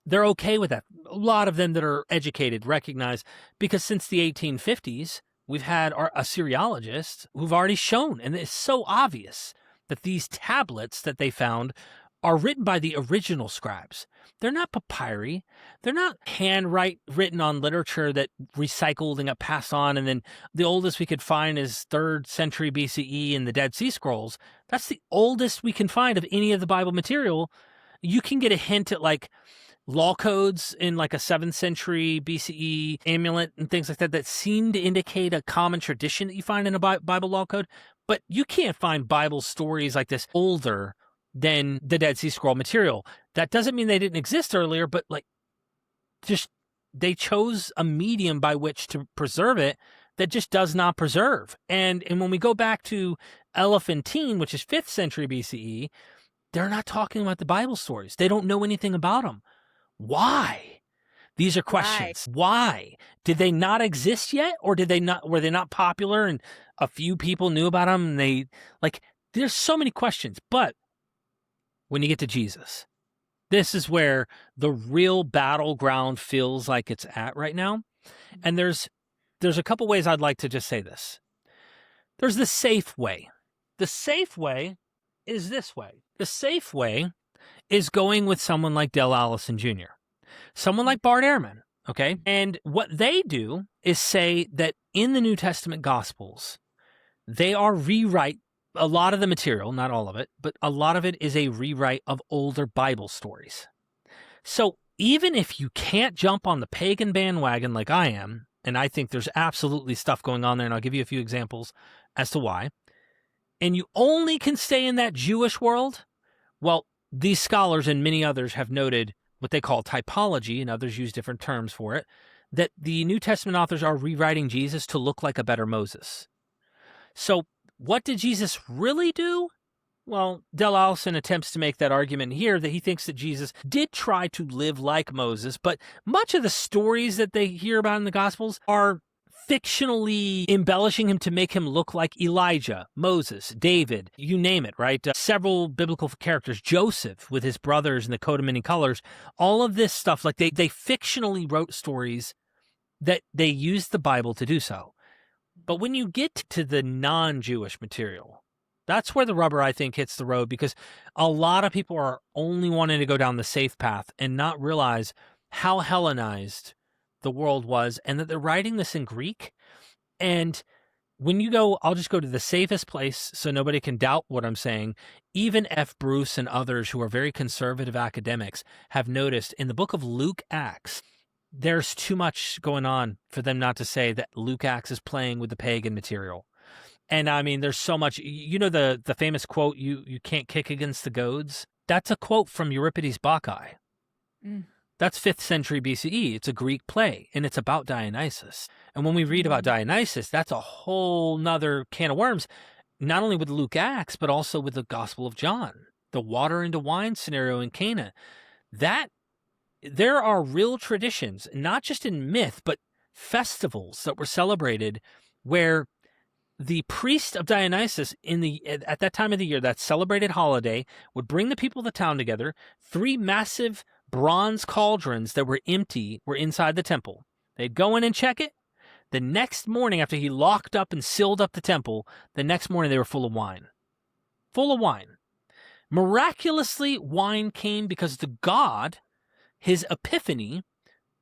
They're okay with that. A lot of them that are educated recognize, because since the 1850s, we've had our Assyriologists who've already shown, and it's so obvious that these tablets that they found are written by the original scribes. They're not papyri. They're not written on literature that recycled and got passed on. And then the oldest we could find is 3rd century BCE in the Dead Sea Scrolls. That's the oldest we can find of any of the Bible material. You can get a hint at like law codes in like a 7th century BCE amulet and things like that that seem to indicate a common tradition that you find in a Bible law code. But you can't find Bible stories like this older than the Dead Sea Scroll material. That doesn't mean they didn't exist earlier, but like just they chose a medium by which to preserve it that just does not preserve. And when we go back to Elephantine, which is 5th century BCE, they're not talking about the Bible stories. They don't know anything about them. Why? These are questions. Why? Did they not exist yet? Or were they not popular and a few people knew about them? And there's so many questions. But when you get to Jesus, this is where the real battleground feels like it's at right now. And there's a couple ways I'd like to just say this. There's the safe way. The safe way is this way. The safe way is going with someone like Del Allison Jr., someone like Bart Ehrman, okay? And what they do is say that in the New Testament Gospels, they are rewrite a lot of the material, not all of it, but a lot of it is a rewrite of older Bible stories. So even if you can't jump on the pagan bandwagon like I am, and I think there's absolutely stuff going on there, and I'll give you a few examples as to why, and you only can stay in that Jewish world, well, these scholars and many others have noted what they call typology, and others use different terms for it, that the New Testament authors are rewriting Jesus to look like a better Moses. So what did Jesus really do? Well, Del Allison attempts to make that argument here that he thinks that Jesus did try to live like Moses, but much of the stories that they hear about in the Gospels are fictionally embellishing him to make him look like Elijah, Moses, David, you name it, right? Several biblical characters, Joseph with his brothers in the coat of many colors, all of this stuff, like they fictionally wrote stories that they used the Bible to do so. But when you get to the non-Jewish material, that's where the rubber, I think, hits the road, because a lot of people are only wanting to go down the safe path and not realize how Hellenized the world was, and that they're writing this in Greek. And when you go, I'll just go to the safest place so nobody can doubt what I'm saying. Even F. Bruce and others who are very conservative academics have noticed in the book of Luke, Acts, there's too much going on for them not to say that Lukács is playing with the pagan material. And I mean, there's so much, the famous quote, you can't kick against the goads. That's a quote from Euripides' Bacchae. That's 5th century BCE. It's a Greek play, and it's about Dionysus. And when we read about Dionysus, that's a whole nother can of worms, not only with Lukács, but also with the Gospel of John, the water into wine scenario in Cana. There are real traditions, not just in myth, but festivals that were celebrated where the priest of Dionysus at that time of the year, that celebrated holiday, would bring the people of the town together. 3 massive bronze cauldrons that were empty were inside the temple. They'd go in and check it. The next morning, after he locked up and sealed up the temple, the next morning they were full of wine. Full of wine. Miraculously, wine came because the god, his epiphany,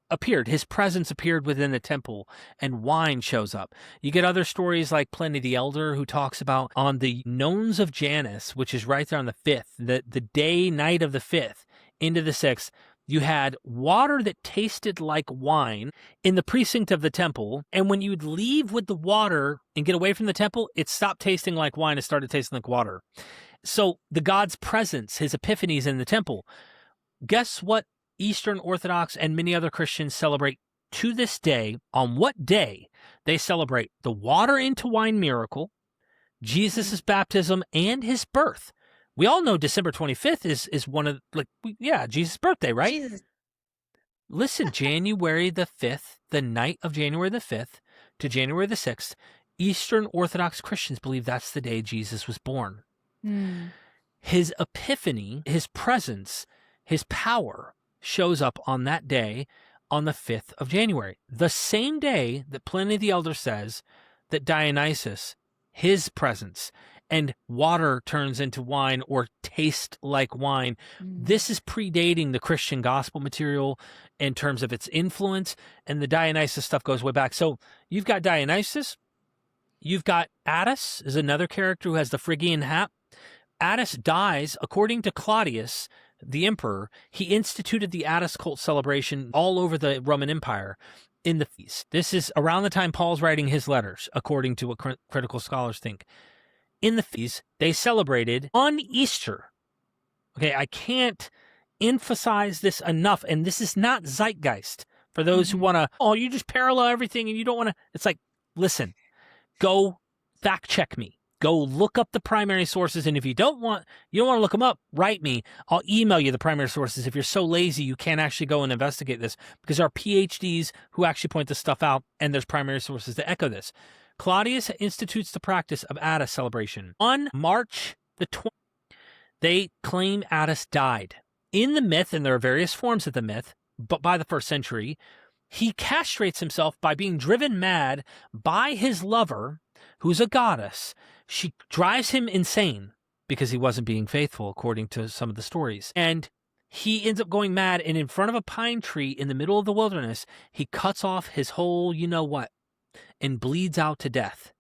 appeared. His presence appeared within the temple, and wine shows up. You get other stories like Pliny the Elder, who talks about on the nones of Janus, which is right there on the 5th, the night of the 5th into the 6th, you had water that tasted like wine in the precinct of the temple, and when you'd leave with the water and get away from the temple, it stopped tasting like wine and started tasting like water. So the god's presence, his epiphanies in the temple. Guess what Eastern Orthodox and many other Christians celebrate to this day? On what day they celebrate the water into wine miracle, Jesus' baptism, and his birth. We all know December 25th is one of, Jesus' birthday, right? Jesus. Listen, January the 5th, the night of January the 5th to January the 6th, Eastern Orthodox Christians believe that's the day Jesus was born. His epiphany, his presence, his power shows up on that day, on the 5th of January. The same day that Pliny the Elder says that Dionysus, his presence, and water turns into wine or taste like wine. This is predating the Christian gospel material in terms of its influence, and the Dionysus stuff goes way back. So you've got Dionysus, you've got Attis is another character who has the Phrygian hat. Attis dies, according to Claudius, the emperor. He instituted the Attis cult celebration all over the Roman Empire in the feast. This is around the time Paul's writing his letters, according to what critical scholars think. In the feast, they celebrated on Easter. Okay, I can't emphasize this enough, and this is not zeitgeist for those who want to, you just parallel everything and you don't want to. It's like, listen, go fact check me. Go look up the primary sources, and if you don't want to look them up, write me. I'll email you the primary sources. If you're so lazy you can't actually go and investigate this, because there are PhDs who actually point this stuff out, and there's primary sources that echo this. Claudius institutes the practice of Attis celebration. On March the 20th, they claim Attis died. In the myth, and there are various forms of the myth, but by the 1st century, he castrates himself by being driven mad by his lover, who's a goddess. She drives him insane because he wasn't being faithful, according to some of the stories. And he ends up going mad, and in front of a pine tree in the middle of the wilderness, he cuts off his whole you-know-what and bleeds out to death.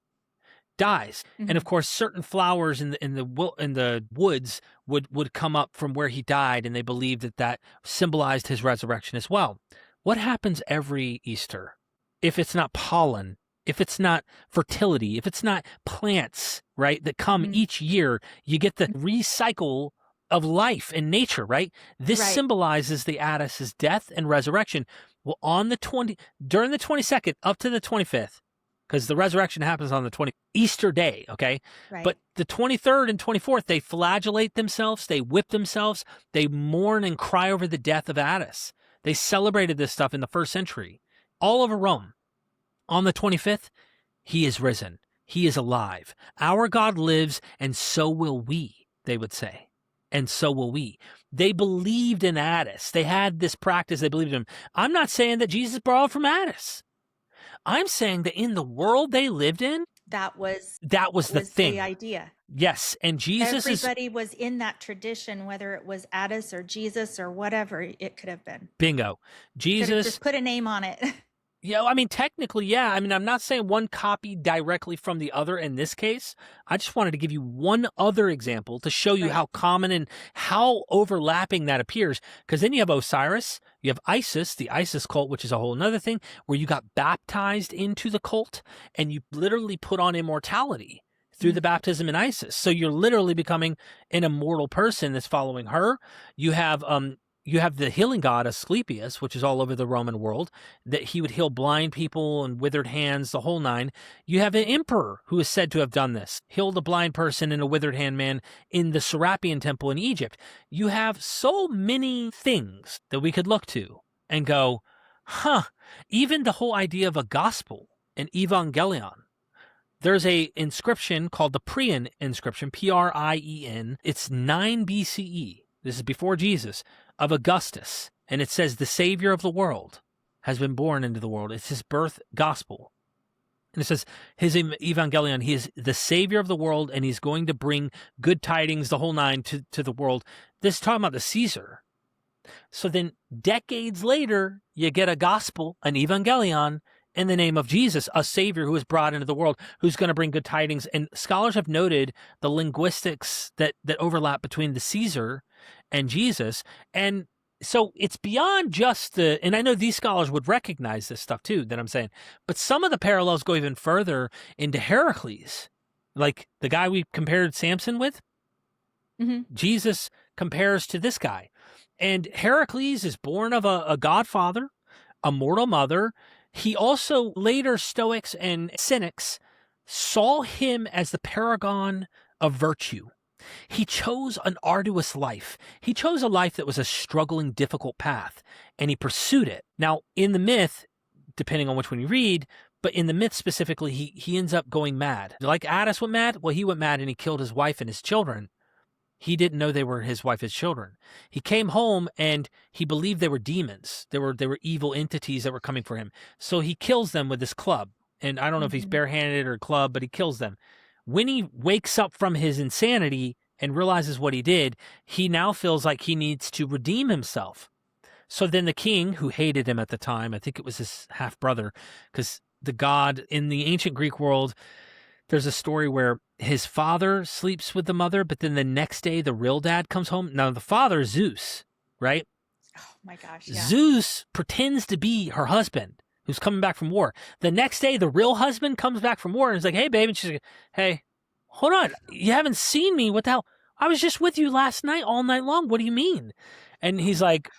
Dies. And of course, certain flowers in the woods would come up from where he died, and they believed that symbolized his resurrection as well. What happens every Easter? If it's not pollen, if it's not fertility, if it's not plants, right, that come each year, you get the recycle of life in nature, right? This symbolizes the Attis' death and resurrection. Well, during the 22nd up to the 25th, because the resurrection happens on the Easter day, okay? Right. But the 23rd and 24th, they flagellate themselves, they whip themselves, they mourn and cry over the death of Attis. They celebrated this stuff in the 1st century, all over Rome. On the 25th, he is risen. He is alive. Our God lives, and so will we, they would say. And so will we. They believed in Attis. They had this practice. They believed in him. I'm not saying that Jesus borrowed from Attis. I'm saying that in the world they lived in, that was the thing. The idea. Yes, and Everybody was in that tradition, whether it was Attis or Jesus or whatever it could have been. Bingo. Jesus just put a name on it. Yeah, I mean, technically, yeah. I mean, I'm not saying one copied directly from the other in this case. I just wanted to give you one other example to show you Right. how common and how overlapping that appears. Because then you have Osiris, you have Isis, the Isis cult, which is a whole nother thing, where you got baptized into the cult and you literally put on immortality through the baptism in Isis. So you're literally becoming an immortal person that's following her. You have the healing god Asclepius, which is all over the Roman world, that he would heal blind people and withered hands, the whole nine. You have an emperor who is said to have done this, healed a blind person and a withered hand man in the Serapion temple in Egypt. You have so many things that we could look to and go, huh, even the whole idea of a gospel, an evangelion. There's a inscription called the Prien inscription, Prien. It's 9 BCE. This is before Jesus, of Augustus. And it says the Savior of the world has been born into the world. It's his birth gospel. And it says his evangelion, he is the Savior of the world, and he's going to bring good tidings, the whole nine, to the world. This is talking about the Caesar. So then decades later, you get a gospel, an evangelion, in the name of Jesus, a Savior who is brought into the world, who's going to bring good tidings. And scholars have noted the linguistics that overlap between the Caesar and Jesus. And so it's beyond just and I know these scholars would recognize this stuff too, that I'm saying, but some of the parallels go even further into Heracles, like the guy we compared Samson with. Jesus compares to this guy. And Heracles is born of a godfather, a mortal mother. He also, later Stoics and Cynics saw him as the paragon of virtue. He chose an arduous life. He chose a life that was a struggling, difficult path, and he pursued it. Now, in the myth, depending on which one you read, but in the myth specifically, he ends up going mad. Like Attis went mad? Well, he went mad and he killed his wife and his children. He didn't know they were his wife, his children. He came home and he believed they were demons. They were evil entities that were coming for him. So he kills them with this club. And I don't know if he's barehanded or club, but he kills them. When he wakes up from his insanity and realizes what he did, he now feels like he needs to redeem himself. So then the king, who hated him at the time, I think it was his half-brother, because the god in the ancient Greek world, there's a story where his father sleeps with the mother, but then the next day the real dad comes home. Now, the father is Zeus, right? Oh my gosh. Yeah. Zeus pretends to be her husband who's coming back from war. The next day, the real husband comes back from war and is like, hey, babe. And she's like, hey, hold on. You haven't seen me. What the hell? I was just with you last night, all night long. What do you mean? And he's like,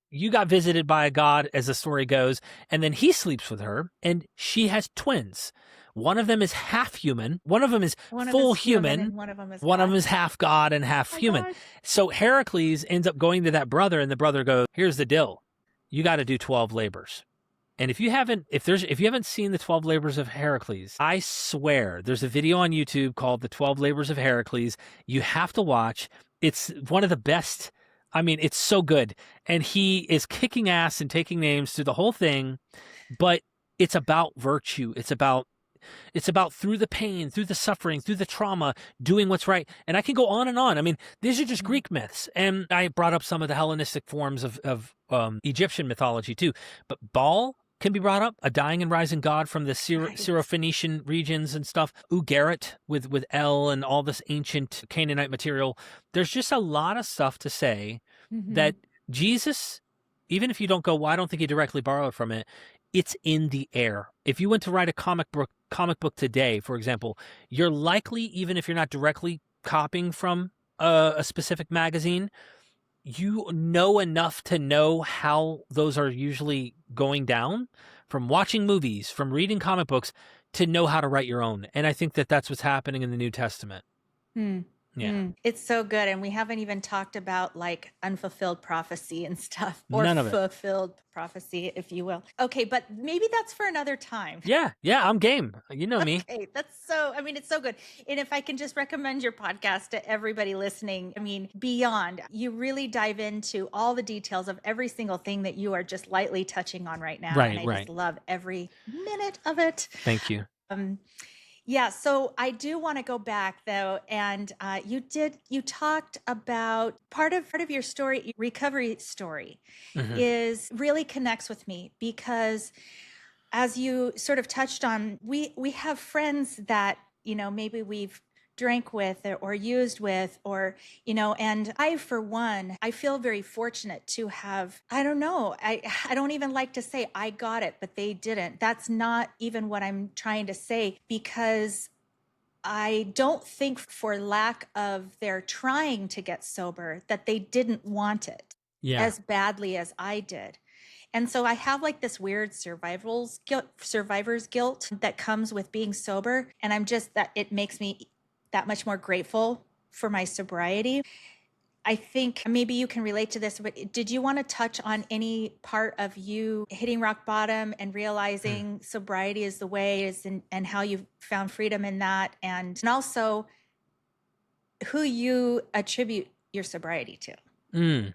you got visited by a god, as the story goes, and then he sleeps with her, and she has twins. One of them is half human. One of them is full human. And one of them is half god and half human. God. So Heracles ends up going to that brother, and the brother goes, here's the deal. You got to do 12 labors. And if you haven't seen the 12 labors of Heracles, I swear there's a video on YouTube called The 12 Labors of Heracles. You have to watch. It's one of the best. I mean, it's so good. And he is kicking ass and taking names through the whole thing, but it's about virtue. It's about through the pain, through the suffering, through the trauma, doing what's right. And I can go on and on. I mean, these are just Greek myths. And I brought up some of the Hellenistic forms of Egyptian mythology too. But Baal can be brought up, a dying and rising god from the Syro-Phoenician regions and stuff. Ugarit with El and all this ancient Canaanite material. There's just a lot of stuff to say that Jesus, even if you don't go, well, I don't think he directly borrowed from it, it's in the air. If you went to write a comic book today, for example, you're likely, even if you're not directly copying from a specific magazine, you know enough to know how those are usually going down from watching movies, from reading comic books, to know how to write your own. And I think that that's what's happening in the New Testament. Yeah. It's so good. And we haven't even talked about like unfulfilled prophecy and stuff, or None of it. fulfilled prophecy, if you will. Okay. But maybe that's for another time. Yeah. I'm game. You know me. Okay. It's so good. And if I can just recommend your podcast to everybody listening, I mean, beyond, you really dive into all the details of every single thing that you are just lightly touching on right now. Right, and I just love every minute of it. Thank you. Yeah, so I do want to go back though, and you talked about part of your story, recovery story, is really connects with me because as you sort of touched on, we have friends that, maybe we've drank with or used with, or, and I, for one, I feel very fortunate to have, I don't know, I don't even like to say I got it, but they didn't. That's not even what I'm trying to say, because I don't think for lack of their trying to get sober that they didn't want it Yeah. as badly as I did. And so I have like this weird survivor's guilt that comes with being sober. And I'm just that it makes me that much more grateful for my sobriety. I think maybe you can relate to this, but did you want to touch on any part of you hitting rock bottom and realizing sobriety is the way is, and how you found freedom in that, and also who you attribute your sobriety to?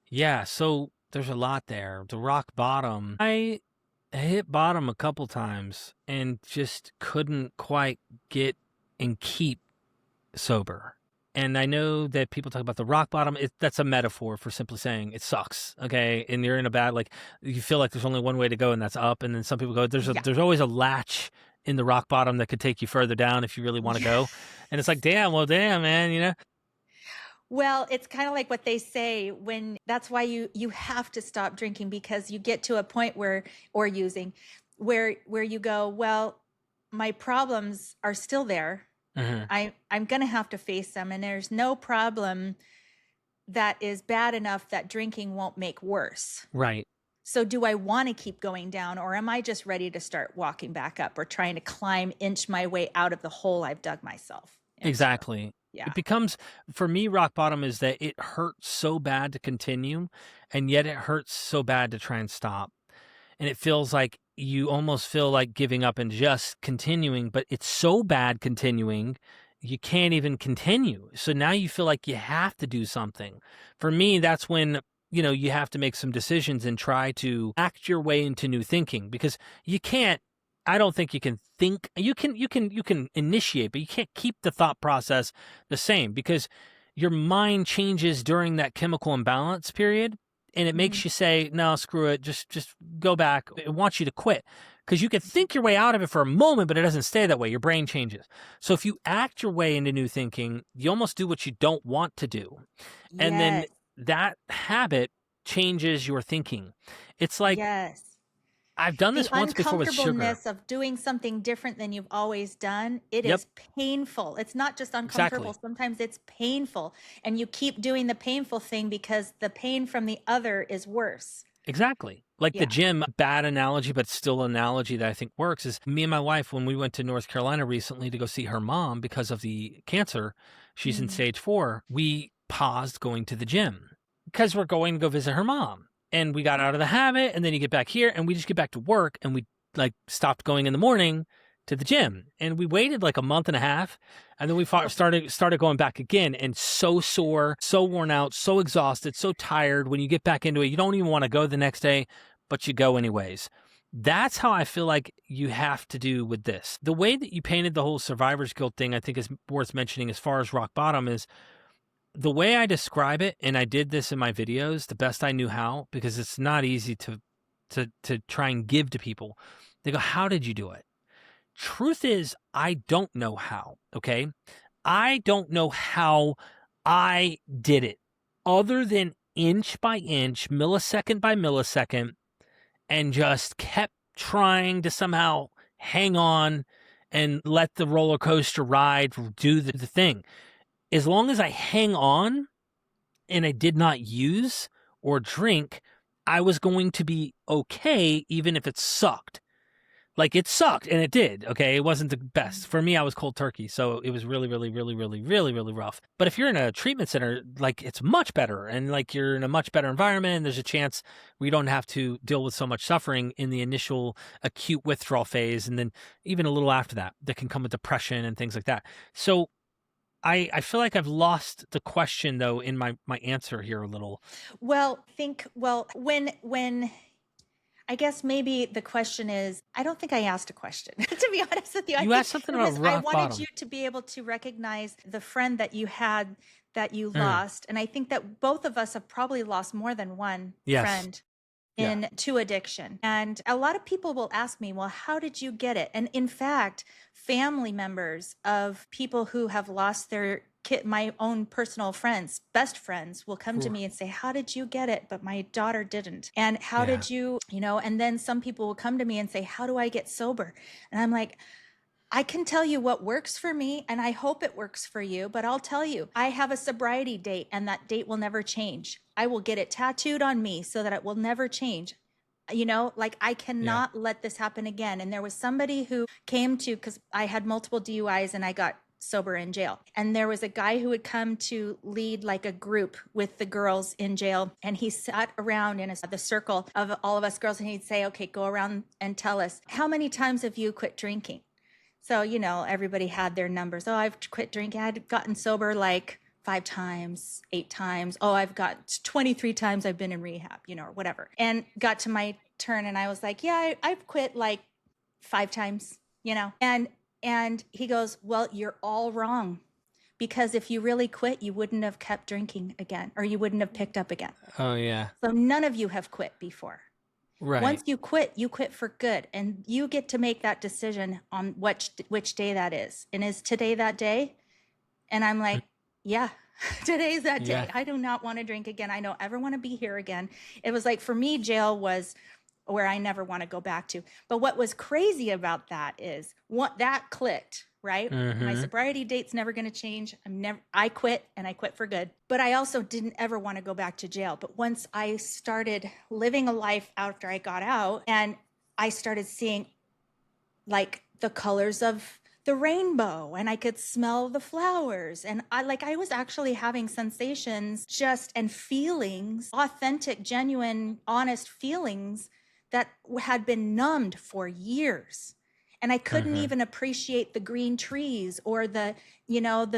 Yeah, so there's a lot there. The rock bottom. I hit bottom a couple times and just couldn't quite get and keep sober. And I know that people talk about the rock bottom. That's a metaphor for simply saying it sucks, okay? And you're in a bad, like, you feel like there's only one way to go, and that's up. And then some people go, there's always a latch in the rock bottom that could take you further down if you really want to go. And it's like, damn, man, Well, it's kind of like what they say that's why you have to stop drinking, because you get to a point or using where you go, well, my problems are still there. Mm-hmm. I'm going to have to face them. And there's no problem that is bad enough that drinking won't make worse. Right. So do I want to keep going down, or am I just ready to start walking back up, or trying to inch my way out of the hole I've dug myself into? Exactly. Yeah. It becomes, for me, rock bottom is that it hurts so bad to continue, and yet it hurts so bad to try and stop. And it feels like you almost feel like giving up and just continuing, but it's so bad continuing, you can't even continue. So now you feel like you have to do something. For me, that's when, you have to make some decisions and try to act your way into new thinking, because you can't, I don't think you can think, you can initiate, but you can't keep the thought process the same, because your mind changes during that chemical imbalance period. And it makes you say, no, screw it, just go back. It wants you to quit, because you can think your way out of it for a moment, but it doesn't stay that way. Your brain changes. So if you act your way into new thinking, you almost do what you don't want to do. Yes. And then that habit changes your thinking. It's like, yes. I've done this once before with sugar. The uncomfortableness of doing something different than you've always done, it is painful. It's not just uncomfortable. Exactly. Sometimes it's painful. And you keep doing the painful thing because the pain from the other is worse. Exactly. Like the gym, bad analogy, but still an analogy that I think works, is me and my wife, when we went to North Carolina recently to go see her mom because of the cancer, she's in stage 4, we paused going to the gym because we're going to go visit her mom. And we got out of the habit, and then you get back here, and we just get back to work, and we stopped going in the morning to the gym. And we waited like a month and a half, and then we started going back again, and so sore, so worn out, so exhausted, so tired. When you get back into it, you don't even want to go the next day, but you go anyways. That's how I feel like you have to do with this. The way that you painted the whole survivor's guilt thing, I think, is worth mentioning as far as rock bottom is, the way I describe it, and I did this in my videos the best I knew how, because it's not easy to try and give to people. They go, how did you do it? Truth is, I don't know how, okay? I don't know how I did it, other than inch by inch, millisecond by millisecond, and just kept trying to somehow hang on and let the roller coaster ride do the thing. As long as I hang on and I did not use or drink, I was going to be okay, even if it sucked. Like, it sucked, and it did, okay? It wasn't the best. For me, I was cold turkey, so it was really, really, really, really, really, really rough. But if you're in a treatment center, like, it's much better, and, like, you're in a much better environment, and there's a chance where you don't have to deal with so much suffering in the initial acute withdrawal phase, and then even a little after that can come with depression and things like that. So I feel like I've lost the question, though, in my answer here a little. Well, when I guess maybe the question is, I don't think I asked a question, to be honest with you. You asked something about rock bottom. I wanted you to be able to recognize the friend that you had that you lost. And I think that both of us have probably lost more than one friend. into addiction. And a lot of people will ask me, well, how did you get it? And in fact, family members of people who have lost their kid, my own personal friends, best friends, will come to me and say, how did you get it? But my daughter didn't. And how did you, and then some people will come to me and say, how do I get sober? And I'm like, I can tell you what works for me, and I hope it works for you, but I'll tell you, I have a sobriety date, and that date will never change. I will get it tattooed on me so that it will never change. I cannot let this happen again. And there was somebody who came to, because I had multiple DUIs and I got sober in jail. And there was a guy who would come to lead like a group with the girls in jail. And he sat around in the circle of all of us girls, and he'd say, okay, go around and tell us, how many times have you quit drinking? So, everybody had their numbers. Oh, I've quit drinking. I'd gotten sober like 5 times, 8 times. Oh, I've got 23 times I've been in rehab, or whatever. And got to my turn and I was like, yeah, I've quit like 5 times, And he goes, well, you're all wrong. Because if you really quit, you wouldn't have kept drinking again, or you wouldn't have picked up again. Oh, yeah. So none of you have quit before. Right. Once you quit for good. And you get to make that decision on which day that is. And is today that day? And I'm like, yeah, today's that day. Yeah. I do not want to drink again. I don't ever want to be here again. It was like, for me, jail was where I never want to go back to. But what was crazy about that is that clicked, right? My sobriety date's never going to change. I quit, and I quit for good. But I also didn't ever want to go back to jail. But once I started living a life after I got out, and I started seeing like the colors of the rainbow, and I could smell the flowers, and I was actually having sensations and feelings, authentic, genuine, honest feelings that had been numbed for years. And I couldn't even appreciate the green trees or the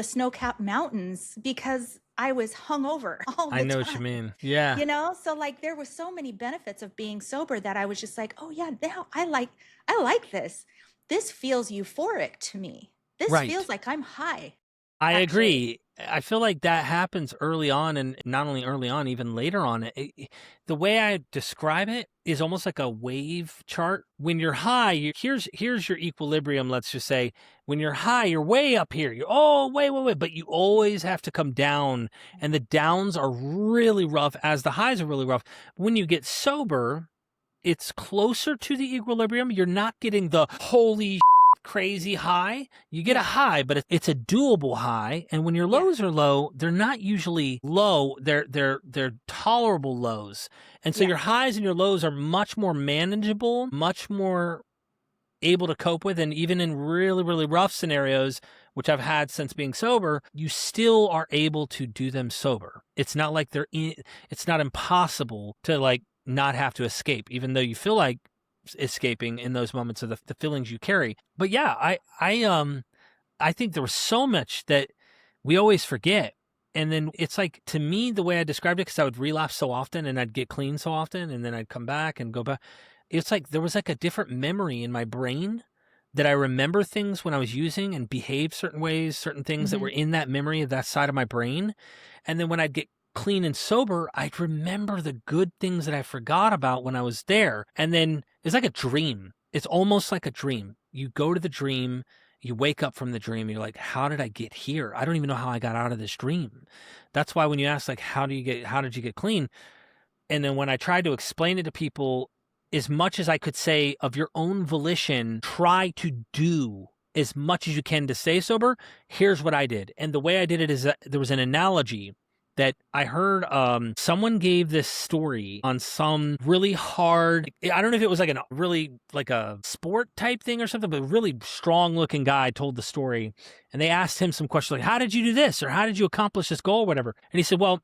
snow-capped mountains because I was hungover all the time. I know what you mean. Yeah. So there were so many benefits of being sober that I was just like, oh yeah, now I like this. This feels euphoric to me. This feels like I'm high. I agree. I feel like that happens early on, and not only early on, even later on. The way I describe it is almost like a wave chart. When you're high, here's your equilibrium, let's just say. When you're high, you're way up here. You're way, but you always have to come down, and the downs are really rough as the highs are really rough. When you get sober, it's closer to the equilibrium. You're not getting the holy crazy high. You get a high, but it's a doable high. And when your lows are low, they're not usually low. They're tolerable lows. And so your highs and your lows are much more manageable, much more able to cope with. And even in really, really rough scenarios, which I've had since being sober, you still are able to do them sober. It's not like it's not impossible to not have to escape, even though you feel like escaping in those moments of the feelings you carry. But yeah, I think there was so much that we always forget. And then it's like, to me, the way I described it, because I would relapse so often and I'd get clean so often and then I'd come back and go back. It's like there was like a different memory in my brain that I remember things when I was using and behaved certain ways, certain things that were in that memory of that side of my brain. And then when I'd get clean and sober, I'd remember the good things that I forgot about when I was there. And then it's like a dream. It's almost like a dream. You go to the dream, you wake up from the dream, you're like, how did I get here? I don't even know how I got out of this dream. That's why when you ask, like, how did you get clean? And then when I tried to explain it to people, as much as I could say of your own volition, try to do as much as you can to stay sober. Here's what I did. And the way I did it is that there was an analogy that I heard. Someone gave this story on some really hard, I don't know if it was like a sport type thing or something, but a really strong looking guy told the story. And they asked him some questions like, how did you do this? Or how did you accomplish this goal or whatever? And he said, well,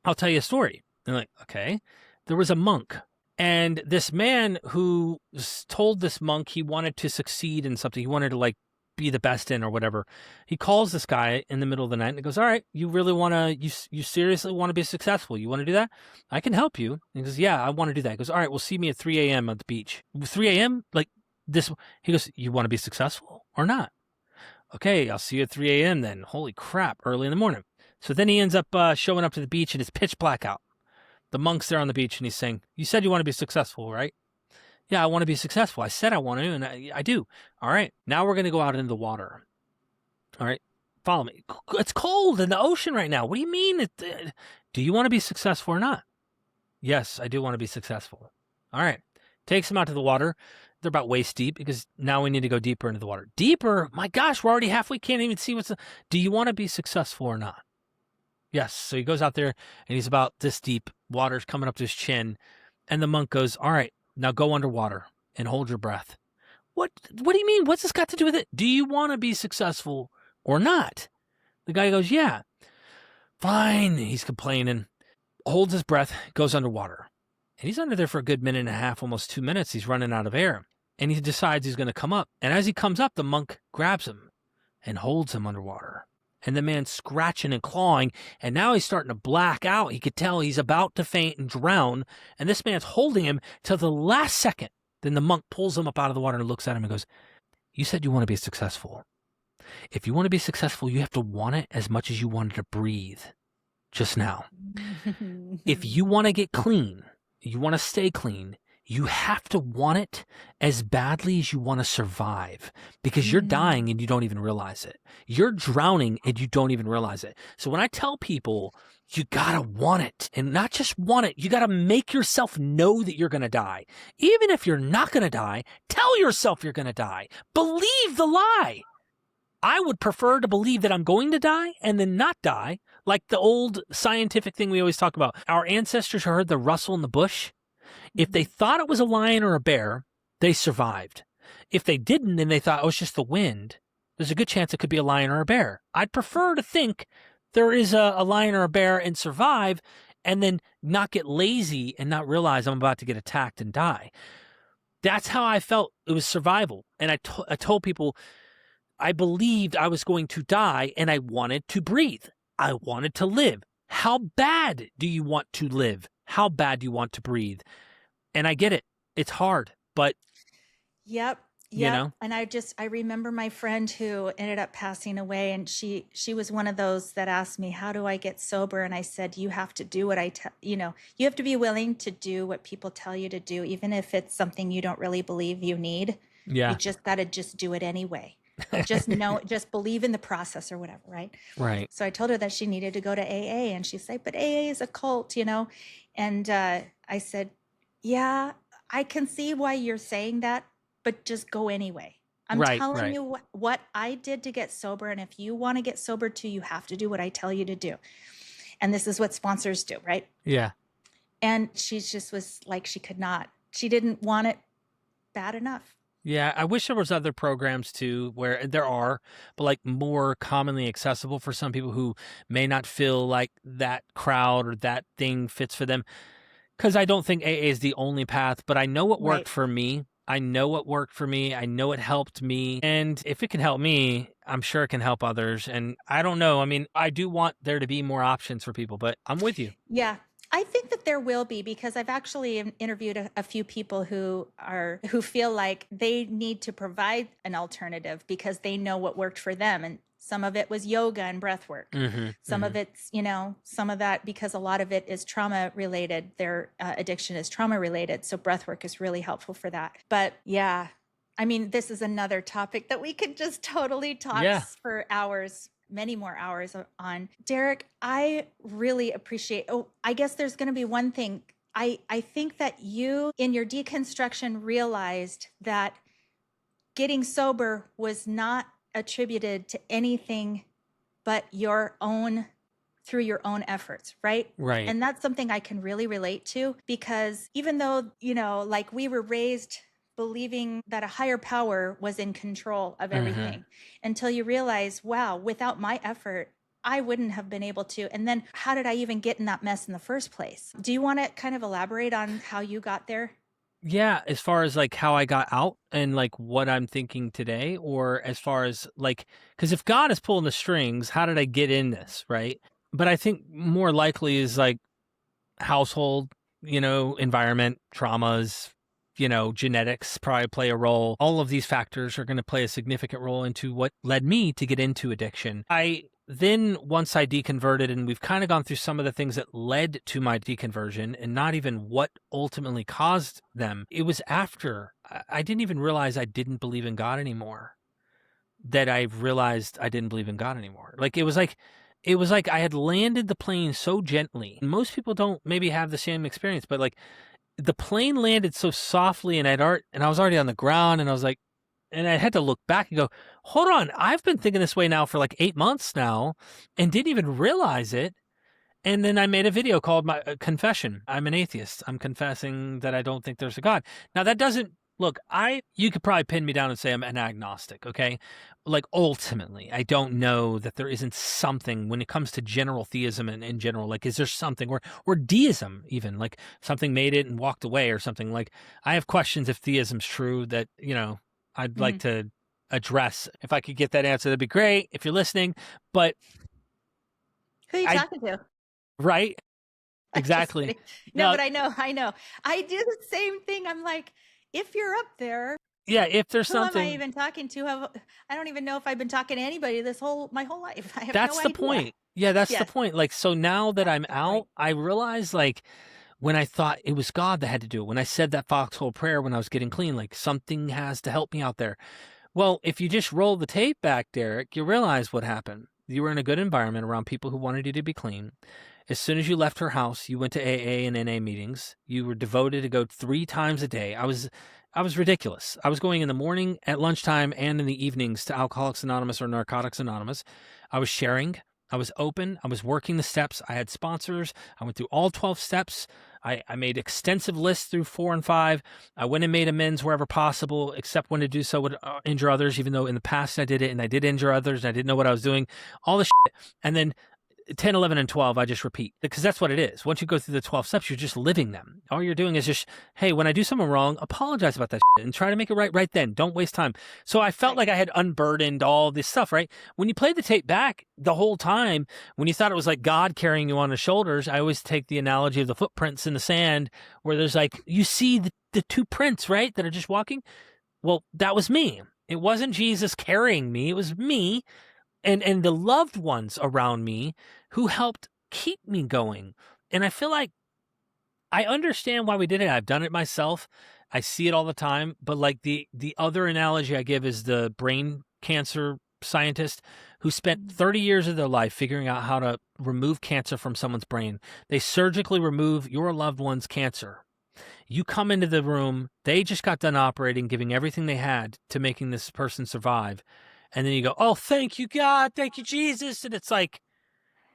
I'll tell you a story. And they're like, okay. There was a monk. And this man who told this monk he wanted to succeed in something, he wanted to be the best in or whatever. He calls this guy in the middle of the night and he goes, all right, you really want to, you seriously want to be successful? You want to do that? I can help you. And he goes, yeah, I want to do that. He goes, all right, well, see me at 3 a.m. at the beach. 3 a.m.? Like this. He goes, you want to be successful or not? Okay, I'll see you at 3 a.m. then. Holy crap, early in the morning. So then he ends up showing up to the beach and it's pitch black out. The monk's there on the beach and he's saying, you said you want to be successful, right? Yeah, I want to be successful. I said I want to, and I do. All right, now we're going to go out into the water. All right, follow me. It's cold in the ocean right now. What do you mean? Do you want to be successful or not? Yes, I do want to be successful. All right, takes them out to the water. They're about waist deep because now we need to go deeper into the water. Deeper? My gosh, we're already halfway. Can't even see do you want to be successful or not? Yes. So he goes out there and he's about this deep. Water's coming up to his chin. And the monk goes, all right, now go underwater and hold your breath. What do you mean? What's this got to do with it? Do you want to be successful or not? The guy goes, yeah. Fine. He's complaining. Holds his breath, goes underwater. And he's under there for a good minute and a half, almost 2 minutes. He's running out of air. And he decides he's going to come up. And as he comes up, the monk grabs him and holds him underwater. And the man's scratching and clawing, and now he's starting to black out. He could tell he's about to faint and drown, and this man's holding him till the last second. Then the monk pulls him up out of the water and looks at him and goes, you said you want to be successful. If you want to be successful, you have to want it as much as you wanted to breathe just now. If you want to get clean, you want to stay clean, you have to want it as badly as you want to survive, because you're dying and you don't even realize it. You're drowning and you don't even realize it. So when I tell people, you got to want it, and not just want it, you got to make yourself know that you're going to die. Even if you're not going to die, tell yourself you're going to die. Believe the lie. I would prefer to believe that I'm going to die and then not die, like the old scientific thing we always talk about. Our ancestors heard the rustle in the bush. If they thought it was a lion or a bear, they survived. If they didn't and they thought, oh, it's just the wind, there's a good chance it could be a lion or a bear. I'd prefer to think there is a lion or a bear and survive, and then not get lazy and not realize I'm about to get attacked and die. That's how I felt. It was survival. And I told people I believed I was going to die, and I wanted to breathe. I wanted to live. How bad do you want to live? How bad do you want to breathe? And I get it. It's hard, but Yep. you know, And I remember my friend who ended up passing away, and she was one of those that asked me, how do I get sober? And I said, you have to do what you have to be willing to do what people tell you to do, even if it's something you don't really believe you need. yeah, You just got to just do it anyway. Just believe in the process or whatever. Right. right. So I told her that she needed to go to AA, and she said, but AA is a cult, And I said, yeah, I can see why you're saying that, but just go anyway. I'm telling you what I did to get sober. And if you want to get sober too, you have to do what I tell you to do. And this is what sponsors do, right? Yeah. And she just was like, she didn't want it bad enough. Yeah, I wish there was other programs too, where there are, but like more commonly accessible for some people who may not feel like that crowd or that thing fits for them. Because I don't think AA is the only path, but I know what worked for me. I know what worked for me. I know it helped me. And if it can help me, I'm sure it can help others. And I don't know. I mean, I do want there to be more options for people, but I'm with you. Yeah. I think that there will be, because I've actually interviewed a few people who feel like they need to provide an alternative because they know what worked for them. And some of it was yoga and breath work. Some of it's, some of that, because a lot of it is trauma related. Their addiction is trauma related. So breath work is really helpful for that. But yeah, I mean, this is another topic that we could just totally talk for hours. Many more hours on. Derek, I really appreciate, I guess there's going to be one thing. I think that you, in your deconstruction, realized that getting sober was not attributed to anything but through your own efforts, right? Right. And that's something I can really relate to, because even though, like we were raised believing that a higher power was in control of everything, until you realize, wow, without my effort, I wouldn't have been able to. And then how did I even get in that mess in the first place? Do you want to kind of elaborate on how you got there? Yeah, as far as like how I got out and like what I'm thinking today, or as far as like, because if God is pulling the strings, how did I get in this, right? But I think more likely is like household, environment, traumas, genetics probably play a role. All of these factors are going to play a significant role into what led me to get into addiction. I then once I deconverted, and we've kind of gone through some of the things that led to my deconversion and not even what ultimately caused them, it was after I didn't even realize I didn't believe in God anymore that I realized I didn't believe in God anymore. Like it was like I had landed the plane so gently. Most people don't maybe have the same experience, but like the plane landed so softly, and I was already on the ground, and I was like, and I had to look back and go, hold on, I've been thinking this way now for like 8 months now and didn't even realize it. And then I made a video called my Confession. I'm an atheist. I'm confessing that I don't think there's a God. Now that doesn't, look, you could probably pin me down and say I'm an agnostic, okay? Like ultimately, I don't know that there isn't something when it comes to general theism and in general, like is there something, or deism even, like something made it and walked away or something. Like I have questions if theism's true that, I'd like to address. If I could get that answer, that'd be great if you're listening. But Who are you talking to? Right? I'm just Exactly. kidding. No, but I know. I do the same thing. I'm like, if you're up there, Yeah, if there's who am I something. even talking to? I don't even know if I've been talking to anybody my whole life. I have That's no the idea. point. Yeah, that's the Yes. point. Like, so now that I'm the out, point. I realize like when I thought it was God that had to do it, when I said that foxhole prayer when I was getting clean, like something has to help me out there. Well, if you just roll the tape back, Derek, you realize what happened. You were in a good environment around people who wanted you to be clean. As soon as you left her house, you went to AA and NA meetings. You were devoted to go 3 times a day. I was ridiculous. I was going in the morning, at lunchtime, and in the evenings to Alcoholics Anonymous or Narcotics Anonymous. I was sharing. I was open. I was working the steps. I had sponsors. I went through all 12 steps. I made extensive lists through 4 and 5. I went and made amends wherever possible, except when to do so would injure others, even though in the past I did it and I did injure others and I didn't know what I was doing. All the shit. And then 10, 11, and 12, I just repeat because that's what it is. Once you go through the 12 steps, you're just living them. All you're doing is just, hey, when I do something wrong, apologize about that shit and try to make it right then. Don't waste time. So I felt like I had unburdened all this stuff, right? When you play the tape back the whole time, when you thought it was like God carrying you on his shoulders, I always take the analogy of the footprints in the sand where there's like, you see the 2 prints, right, that are just walking. Well, that was me. It wasn't Jesus carrying me. It was me. And the loved ones around me who helped keep me going. And I feel like I understand why we did it. I've done it myself. I see it all the time. But like the other analogy I give is the brain cancer scientist who spent 30 years of their life figuring out how to remove cancer from someone's brain. They surgically remove your loved one's cancer. You come into the room, they just got done operating, giving everything they had to making this person survive. And then you go, oh, thank you, God. Thank you, Jesus. And it's like,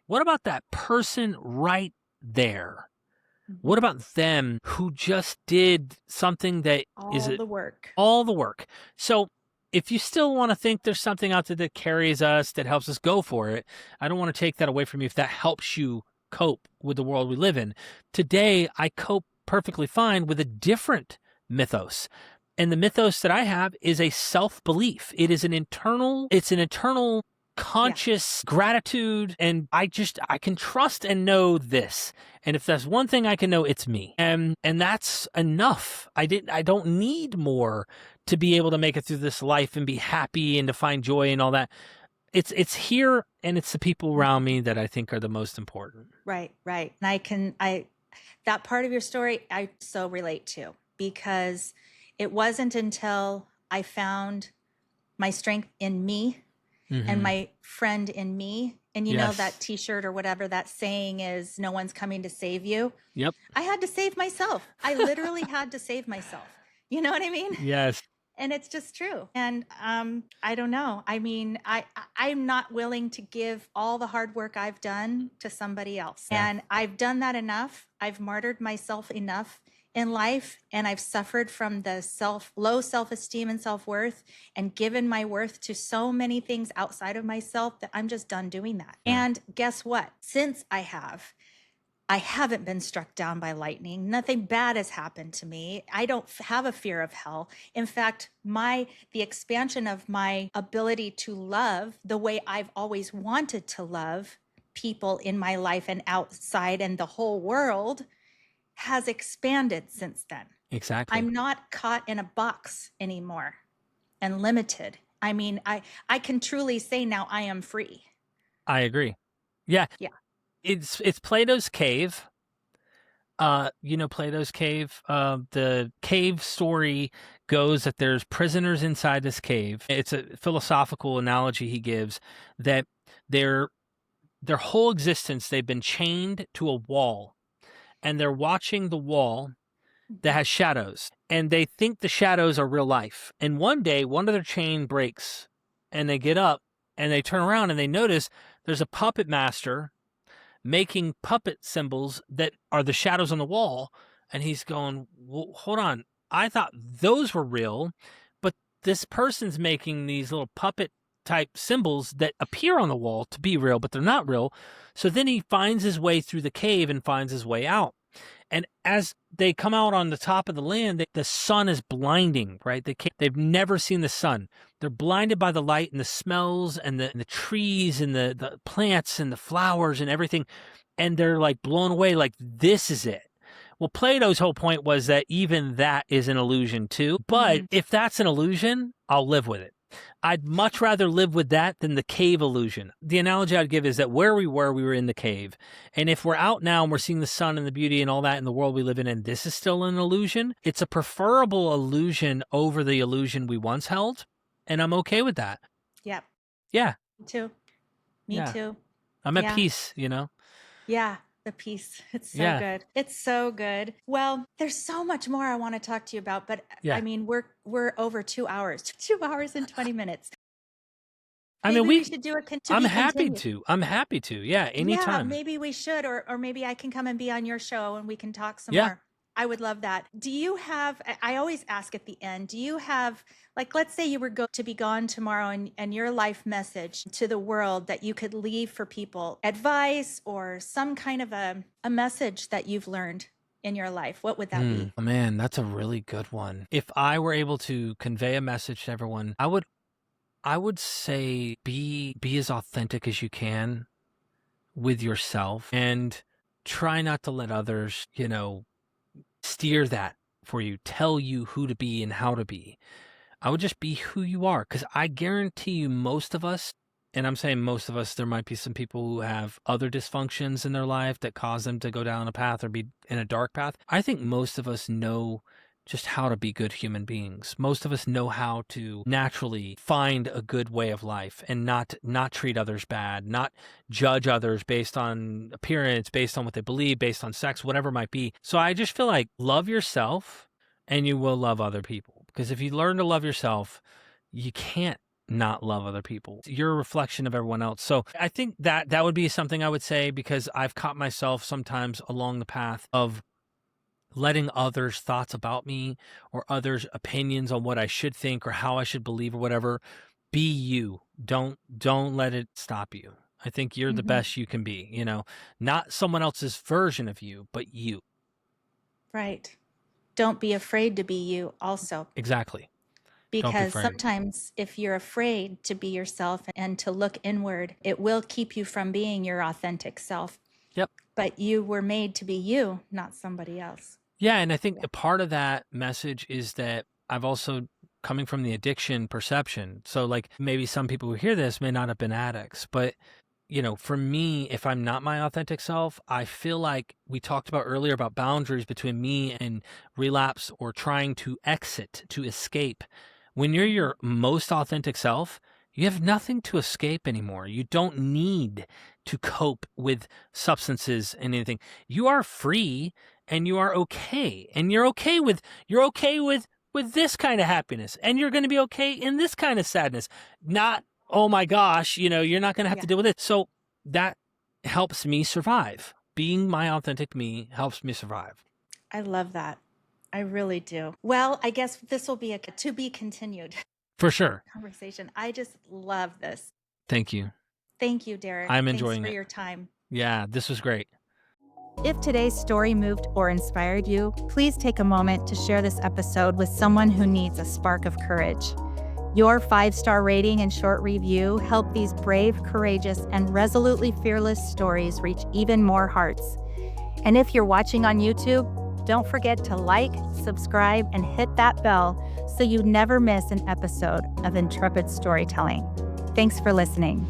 what about that person right there? What about them who just did something that all the work? All the work. So if you still want to think there's something out there that carries us, that helps us, go for it. I don't want to take that away from you if that helps you cope with the world we live in. Today, I cope perfectly fine with a different mythos. And the mythos that I have is a self-belief. It's an internal conscious gratitude. And I can trust and know this. And if there's one thing I can know, it's me. And that's enough. I don't need more to be able to make it through this life and be happy and to find joy and all that. It's here, and it's the people around me that I think are the most important. Right. And that part of your story, I so relate to, because it wasn't until I found my strength in me and my friend in me. And you know that t-shirt or whatever that saying is, no one's coming to save you. Yep. I had to save myself. I literally had to save myself. You know what I mean? Yes. And it's just true. And I don't know. I mean, I'm not willing to give all the hard work I've done to somebody else. Yeah. And I've done that enough. I've martyred myself enough in life, and I've suffered from the low self-esteem and self-worth, and given my worth to so many things outside of myself that I'm just done doing that. Yeah. And guess what? Since I haven't been struck down by lightning. Nothing bad has happened to me. I don't have a fear of hell. In fact, the expansion of my ability to love the way I've always wanted to love people in my life and outside and the whole world has expanded since then. Exactly. I'm not caught in a box anymore and limited. I mean, I can truly say now I am free. I agree. Yeah. Yeah. It's Plato's cave. Plato's cave. The cave story goes that there's prisoners inside this cave. It's a philosophical analogy he gives that their whole existence they've been chained to a wall, and they're watching the wall that has shadows, and they think the shadows are real life. And one day, one of their chain breaks, and they get up and they turn around and they notice there's a puppet master making puppet symbols that are the shadows on the wall. And he's going, well, hold on. I thought those were real, but this person's making these little puppet type symbols that appear on the wall to be real, but they're not real. So then he finds his way through the cave and finds his way out. And as they come out on the top of the land, the sun is blinding, right? They've never seen the sun. They're blinded by the light and the smells and the trees and the plants and the flowers and everything. And they're like blown away, like this is it. Well, Plato's whole point was that even that is an illusion too. But if that's an illusion, I'll live with it. I'd much rather live with that than the cave illusion. The analogy I'd give is that where we were in the cave. And if we're out now and we're seeing the sun and the beauty and all that in the world we live in, and this is still an illusion, it's a preferable illusion over the illusion we once held. And I'm okay with that. Yep. Yeah. Me too. Me Yeah. too. I'm at Yeah. peace, you know? Yeah. The peace. It's so Yeah. good. It's so good. Well, there's so much more I want to talk to you about, but Yeah. I mean, we're over 2 hours, 2 hours and 20 minutes. I Maybe mean, we should do a I'm happy continued. to. I'm happy to. Yeah, Yeah, anytime. maybe we should, or maybe I can come and be on your show and we can talk some Yeah. more. I would love that. Do you have, I always ask at the end, do you have, like, let's say you were to be gone tomorrow and your life message to the world that you could leave for people, advice or some kind of a message that you've learned in your life, what would that be? Oh, man, that's a really good one. If I were able to convey a message to everyone, I would say be as authentic as you can with yourself and try not to let others, steer that for you, tell you who to be and how to be. I would just be who you are, because I guarantee you most of us, and I'm saying most of us, there might be some people who have other dysfunctions in their life that cause them to go down a path or be in a dark path. I think most of us know just how to be good human beings. Most of us know how to naturally find a good way of life and not treat others bad, not judge others based on appearance, based on what they believe, based on sex, whatever it might be. So I just feel like love yourself and you will love other people. Because if you learn to love yourself, you can't not love other people. You're a reflection of everyone else. So I think that would be something I would say, because I've caught myself sometimes along the path of letting others' thoughts about me or others' opinions on what I should think or how I should believe or whatever. Be you. Don't let it stop you. I think you're the best you can be, not someone else's version of you, but you. Right. Don't be afraid to be you also. Exactly. Because sometimes if you're afraid to be yourself and to look inward, it will keep you from being your authentic self. Yep. But you were made to be you, not somebody else. Yeah, and I think a part of that message is that I've also coming from the addiction perception. So like maybe some people who hear this may not have been addicts, but for me, if I'm not my authentic self, I feel like we talked about earlier about boundaries between me and relapse or trying to exit, to escape. When you're your most authentic self, you have nothing to escape anymore. You don't need to cope with substances and anything. You are free and you are okay. And you're okay with this kind of happiness. And you're going to be okay in this kind of sadness. Not, oh my gosh, you're not going to have to deal with it. So that helps me survive. Being my authentic me helps me survive. I love that. I really do. Well, I guess this will be a to be continued For sure. conversation. I just love this. Thank you. Thank you, Derek. I'm enjoying Thanks for it. your time. Yeah, this was great. If today's story moved or inspired you, please take a moment to share this episode with someone who needs a spark of courage. Your 5-star rating and short review help these brave, courageous, and resolutely fearless stories reach even more hearts. And if you're watching on YouTube, don't forget to like, subscribe, and hit that bell so you never miss an episode of Intrepid Storytelling. Thanks for listening.